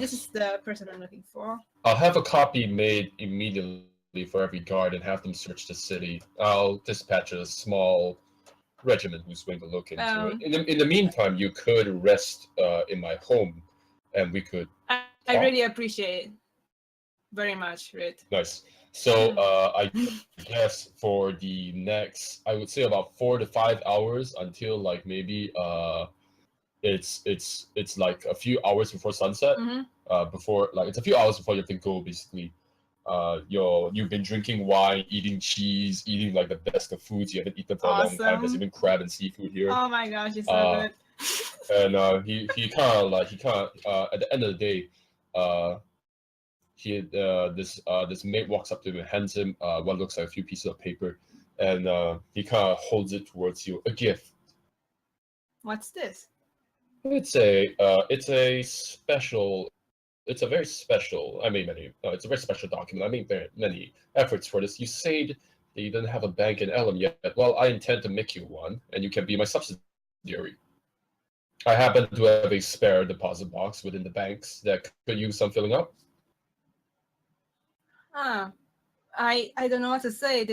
this is the person I'm looking for. I'll have a copy made immediately for every guard and have them search the city. I'll dispatch a small regiment who's going to look into it. In the meantime, you could rest in my home, and we could. I really appreciate it very much, Red. Nice. So I guess for the next, I would say about 4 to 5 hours until like maybe it's like a few hours before sunset. Before like it's a few hours before you have to go basically. You've been drinking wine, eating cheese, eating like the best of foods you haven't eaten for a long time. There's even crab and seafood here. Oh my gosh, it's so good. And he kind of at the end of the day, this mate walks up to him and hands him what looks like a few pieces of paper, and he kind of holds it towards you, a gift. What's this? It's a special it's a very special. I made many. It's a very special document. I made very many efforts for this. You said that you didn't have a bank in Elm yet. Well, I intend to make you one, and you can be my subsidiary. I happen to have a spare deposit box within the banks that could use some filling up. I don't know what to say.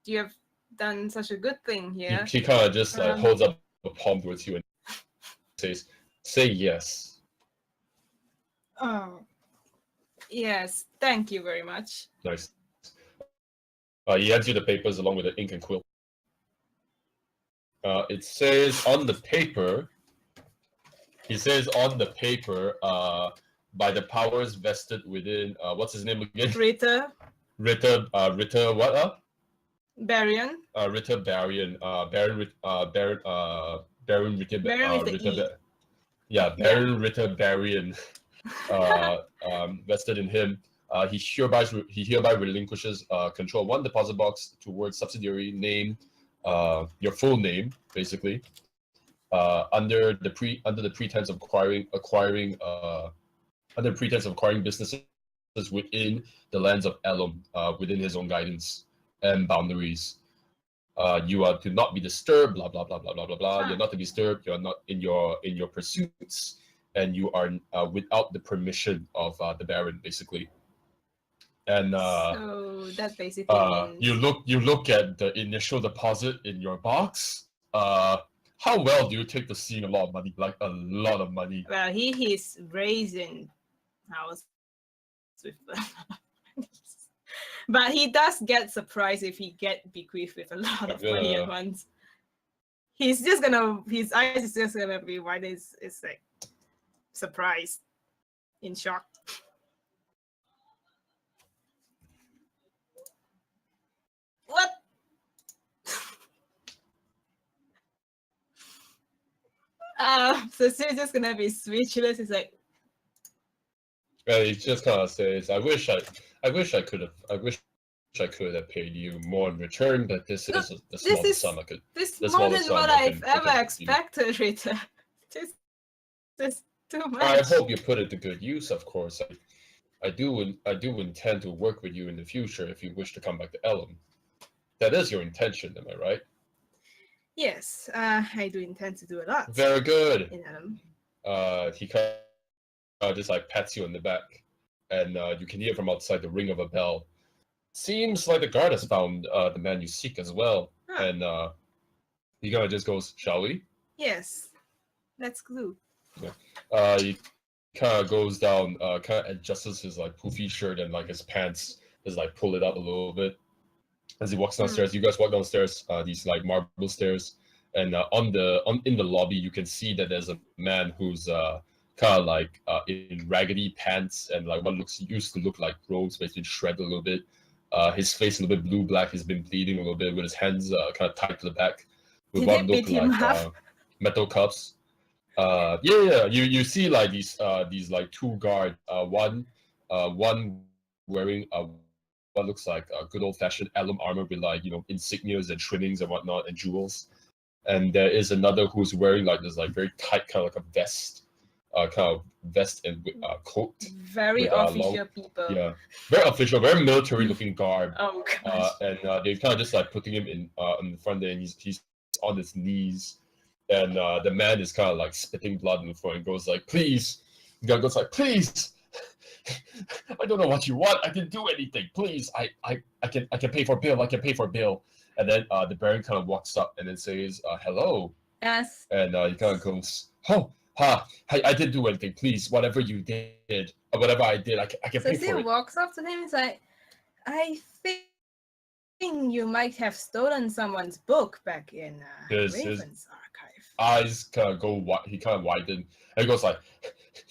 You have done such a good thing here. He kind of just holds up a palm towards you and says, "Say yes." Oh, yes. Thank you very much. Nice. He hands you the papers along with the ink and quill. It says on the paper. He says on the paper, by the powers vested within what's his name again? Ritter. Ritter what? Baryon. Ritter Baryon. Baron Ritter. Baron with the E. Baron Ritter Baryon. Vested in him. He hereby relinquishes control of one deposit box towards subsidiary name, your full name, basically. Under the pretense of acquiring businesses within the lands of Elm, within his own guidance and boundaries. You are to not be disturbed. Blah blah blah blah blah blah blah. You're not to be disturbed. You're not in your pursuits, and you are without the permission of the Baron, basically. And so that basically means you look at the initial deposit in your box. How well do you take to seeing a lot of money? Like a lot of money. Well, he is raising house with but he does get surprised if he get bequeathed with a lot of money at once. His eyes is just gonna be wide. It's like surprised, in shock. What? So Cecil's just gonna be speechless. It's like, he just kind of says, I wish I could have paid you more in return, but this is the smallest sum I could. This is more than what I've ever expected, Rita. This is too much. I hope you put it to good use, of course. I do intend to work with you in the future if you wish to come back to Elm. That is your intention, am I right? Yes, I do intend to do a lot. Very good. In Elm. He kind of just like pats you on the back, and you can hear from outside the ring of a bell. Seems like the guard has found the man you seek as well. Huh. And he kind of just goes, "Shall we?" Yes, let's go. He kind of goes down, kind of adjusts his like poofy shirt and like his pants, just like pull it up a little bit. As he walks downstairs, you guys walk downstairs, these like marble stairs, and in the lobby you can see that there's a man who's kind of like in raggedy pants and like what used to look like robes, but it's been shredded a little bit. His face a little bit blue black. He's been bleeding a little bit with his hands kind of tied to the back with what look like metal cups. You see like these like two guards. One wearing what looks like a good old fashioned Elm armor with like insignias and trimmings and whatnot and jewels. And there is another who's wearing like this like very tight kind of like a vest. Kind of vest and coat. Very official people. Yeah, very official, very military-looking garb. Oh gosh. And they kind of just like putting him in the front there, and he's on his knees, and the man is kind of like spitting blood on the floor and goes like, "Please," the guy goes like, "Please, I don't know what you want. I didn't do anything. Please, I can pay for bill. I can pay for bill." And then the Baron kind of walks up and then says, "Hello." Yes. And he kind of goes, "Oh. I didn't do anything. Please, whatever you did, or whatever I did, I can pay for it." Cecil walks up to him and is like, "I think you might have stolen someone's book back in Raven's archive." Eyes kind of go. He kind of widen, and he goes like,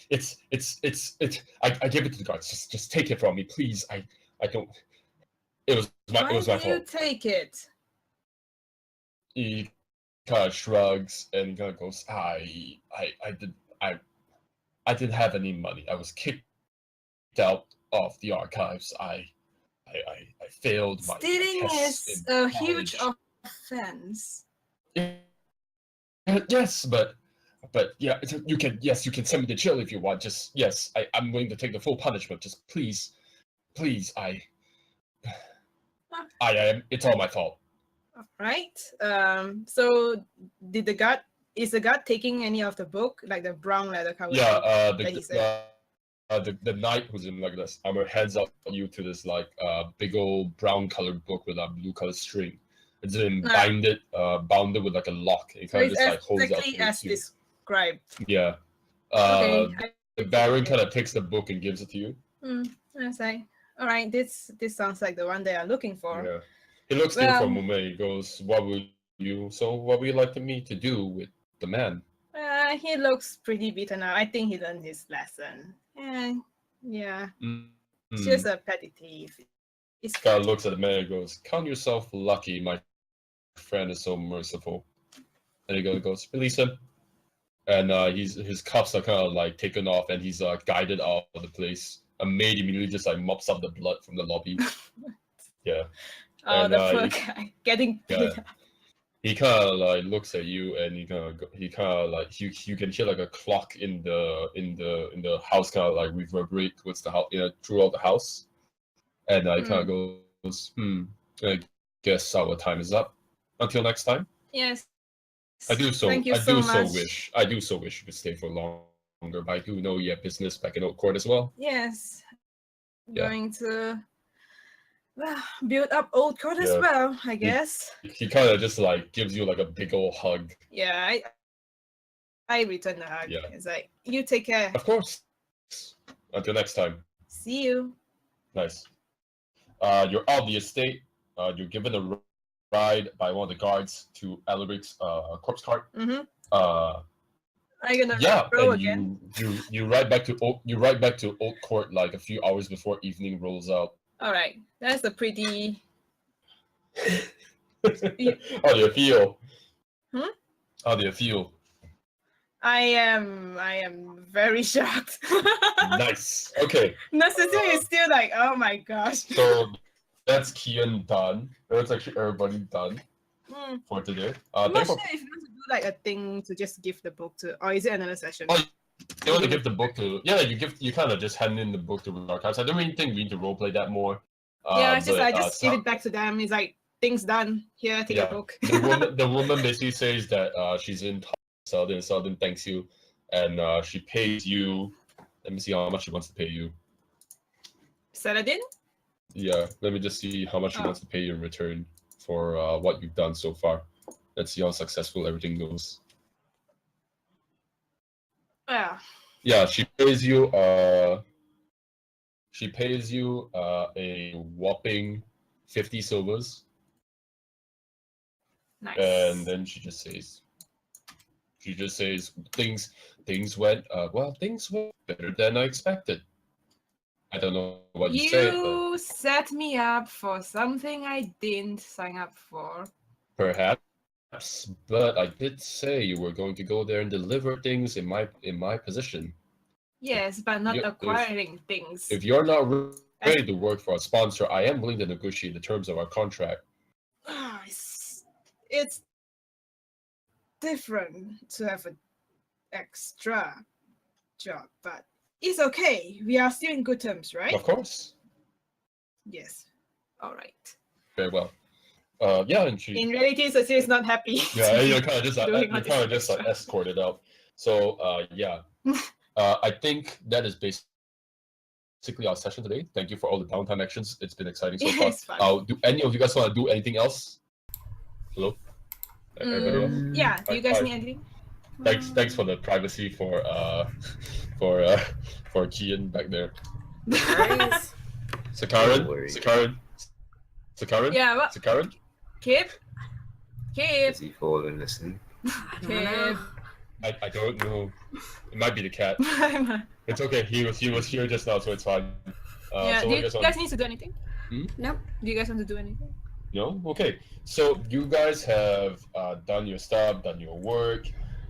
"It's. I gave it to the guards. Just take it from me, please. I don't. It was my Why fault." you take it? He kind of shrugs and kind of goes, I didn't have any money. I was kicked out of the archives. I failed my Stealing tests is in a huge college. offense. Yes, but But yeah, you can send me to jail if you want. Just yes, I'm willing to take the full punishment. Just please, I am. It's all my fault. Right. So did the guard is the guard taking any of the book, like the brown leather cover? Yeah. that he said? The knight who's in like this armor hands out you to this like big old brown colored book with a blue colored string. It's been bounded with like a lock. It So kind of it's just like holds out exactly as towards you. described. Yeah. Okay. The Baron kind of takes the book and gives it to you. I say, all right, this sounds like the one they are looking for. Yeah. He looks at you for a moment. He goes, "What would you like me to do with the man?" He looks pretty beaten up. I think he learned his lesson. Yeah. It's just a petty thief. It's Guy looks at the man and goes, "Count yourself lucky, my friend is so merciful." And he goes, "Release him." And his cuffs are kind of like taken off, and he's guided out of the place. A maid immediately just like mops up the blood from the lobby. Yeah. Oh, and, the poor guy getting beat up. He kind of like looks at you, and he kind of like you can hear like a clock in the house kind of like reverberate towards the house, throughout the house, and he kind of goes, I guess our time is up. Until next time. Yes. I do so much. wish you could stay for longer, but I do know you have business back in Oak Court as well. Yes. Yeah. Going to build up Old Court as well, I guess. He kind of just like gives you like a big old hug. Yeah, I return the hug. Yeah. It's like, you take care. Of course. Until next time. See you. Nice. You're out of the estate. You're given a ride by one of the guards to Alaric's corpse cart. Are you gonna row and again? you ride back to Oak Court like a few hours before evening rolls out. All right, that's a pretty. How do you feel? How do you feel? I am very shocked. Nice. Okay. Cecil is still like, oh my gosh. So that's Kian done. That's actually everybody done for today. I'm not sure if you want to do like a thing to just give the book to, or is it another session? Oh, you want to give the book to? Yeah, you kind of just hand in the book to the archives. I don't really think we need to roleplay that more. I just give it back to them. It's like, things done. Here, take a book. the woman basically says that she's in Selden. Selden thanks you, and she pays you. Let me see how much she wants to pay you. Saladin? Yeah, let me just see how much she wants to pay you in return for what you've done so far. Let's see how successful everything goes. Yeah. Yeah, she pays you a whopping 50 silvers. Nice. And then she just says things went better than I expected. I don't know what you say. You set me up for something I didn't sign up for. Perhaps, but I did say you were going to go there and deliver things in my position. Yes, but not acquiring things. If you're not ready to work for a sponsor, I am willing to negotiate the terms of our contract. It's different to have an extra job, but it's okay. We are still in good terms, right? Of course. Yes. All right. Very well. And she. In reality, Cecil is not happy. Yeah, you're kind of just like escorted out. So I think that is basically our session today. Thank you for all the downtime actions. It's been exciting so far. It's fun. Do any of you guys want to do anything else? Hello? Everybody else? Yeah. Do you guys need anything? Thanks for the privacy for Kian back there. Nice. Sakaran? Yeah, what? Sakaran? Kip? Does he fall and listen? Kip. I don't know. It might be the cat. It's okay. He was here just now, so it's fine. Do you guys need to do anything? Nope. Do you guys want to do anything? No? Okay. So you guys have done your stuff, done your work.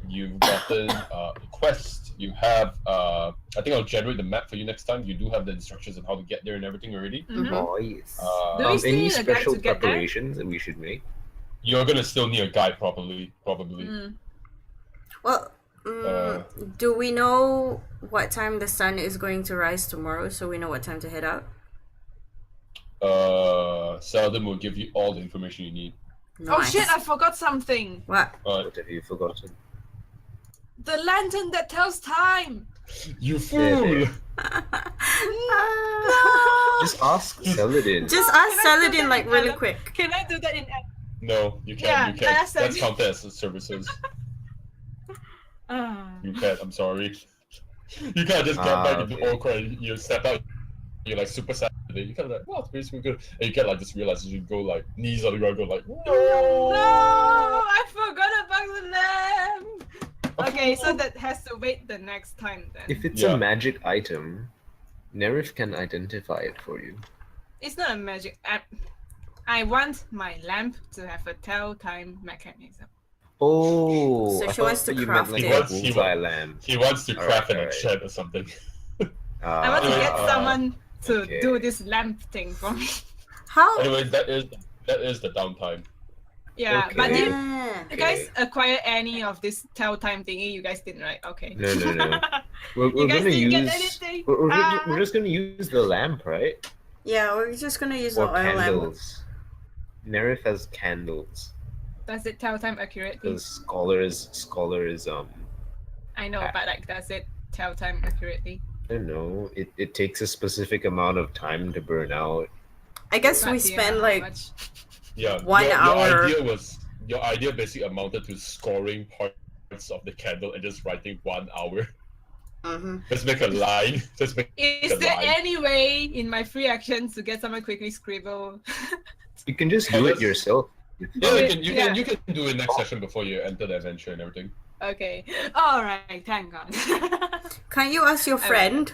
You've gotten a quest. You have, I think I'll generate the map for you next time. You do have the instructions on how to get there and everything already. Oh, yes. Do we still Any need a guide special to get there? preparations that we should make? You're gonna still need a guide, probably. Well, Do we know what time the sun is going to rise tomorrow, so we know what time to head out? Seldom will give you all the information you need. Oh Nice. shit! I forgot something. What? What have you forgotten? The lantern that tells time. You fool! Just ask Saladin. Just Can ask I do Saladin that like in really Adam? quick. Can I do that in? No, you can't. Yeah, you can't. I asked That's that. counted as services. You can't. I'm sorry. You can't just get back into okay. Orca and you step out. You're like super sad. You kind of like, wow, it's pretty super good. And you can like just realize you should go like knees on the ground, go like, no. No, I forgot about the lamp. Okay, so that has to wait the next time then. If it's Yeah. a magic item, Nerif can identify it for you. It's not a magic app. I want my lamp to have a tell time mechanism. Oh, So I she wants thought to you craft meant like it. a He wants- bullseye lamp. He wants to craft it in Alright. a shed or something. I want to get someone to okay. do this lamp thing for me. How? Anyways, that is the downtime. Yeah, but Okay. did Ah. you guys acquire any of this tell time thingy? You guys didn't, right? Okay. No. We're You guys gonna didn't get use. anything? We're just gonna use the lamp, right? Yeah, we're just gonna use Or the oil lamp. candles. Nerif has candles. Does it tell time accurately? Because scholars I know, but like, does it tell time accurately? I don't know. It takes a specific amount of time to burn out. I guess But we do you spend know how like much? Yeah. 1 hour. Your idea basically amounted to scoring parts of the candle and just writing 1 hour. Just make a line. Just make Is a there line. any way in my free actions to get someone quickly scribble? You can just Oh, do it that's- yourself. Yeah, Yeah. you can do it next session before you enter the adventure and everything. Okay. All right. Thank God. Can you ask your friend,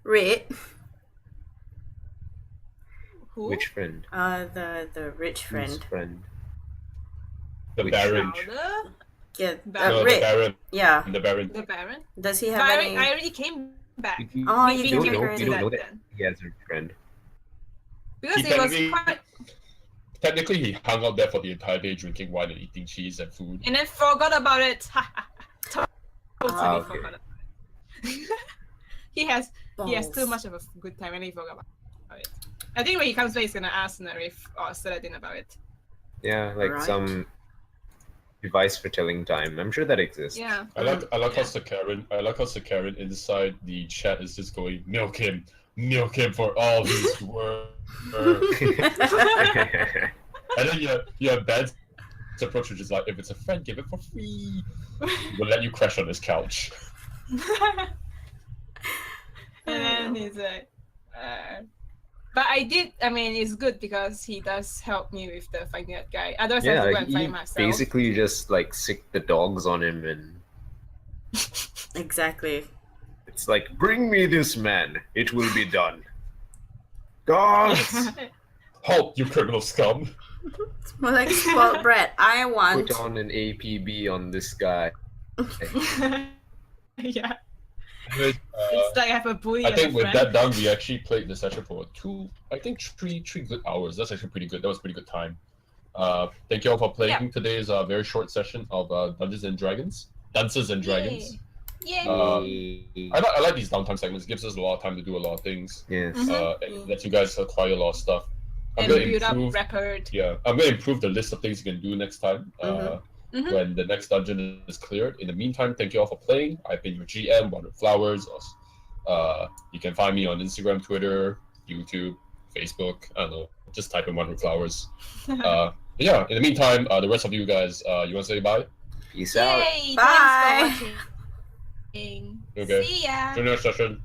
Red, Who? Which friend? the rich Whose friend? friend? The Which Baron. Crowder? Yeah, Baron. No, the Red. Baron. Yeah. The Baron. The Baron? Does he have But any? I already came back. Oh, We- you we can can get get her to you don't that know that then. he has a friend. Because He it was technically- quite... Technically, he hung out there for the entire day drinking wine and eating cheese and food. And then forgot about it. Totally okay. forgot about it. he has too Balls. much of a good time and he forgot about it. I think when he comes back, he's gonna ask Narif or Saladin about it. Yeah, like Right. some device for telling time. I'm sure that exists. Yeah. I like how Yeah. Sakaren inside the chat is just going milk him for all he's worth. And then you have Ben's approach, which is like, if it's a friend, give it for free. We'll let you crash on his couch. And then he's like, but I mean, it's good because he does help me with the finding that guy. Otherwise, I have Yeah, to go like, and find you myself. basically just like sick the dogs on him, and Exactly. it's like, bring me this man, it will be done. Gods! Halt, you criminal scum! It's more like spoiled brat. I want. Put on an APB on this guy. Yeah. Anyways, It's like I have a bully I and a think with friend. that done, we actually played the session for three good hours. That's actually pretty good. That was pretty good time. Thank you all for playing today's very short session of Dunces and Dragons. Yay. I like these downtime segments. It gives us a lot of time to do a lot of things. Yes. It lets you guys acquire a lot of stuff. I'm And gonna build up improve. record. Yeah, I'm gonna improve the list of things you can do next time. Mhm. When the next dungeon is cleared. In the meantime, thank you all for playing. I've been your GM, Wonder Flowers. You can find me on Instagram, Twitter, YouTube, Facebook. I don't know. Just type in Wonder Flowers. Yeah. In the meantime, the rest of you guys, you want to say bye? Peace out. Yay! Bye. Thanks for watching. Okay. See ya. See you next session.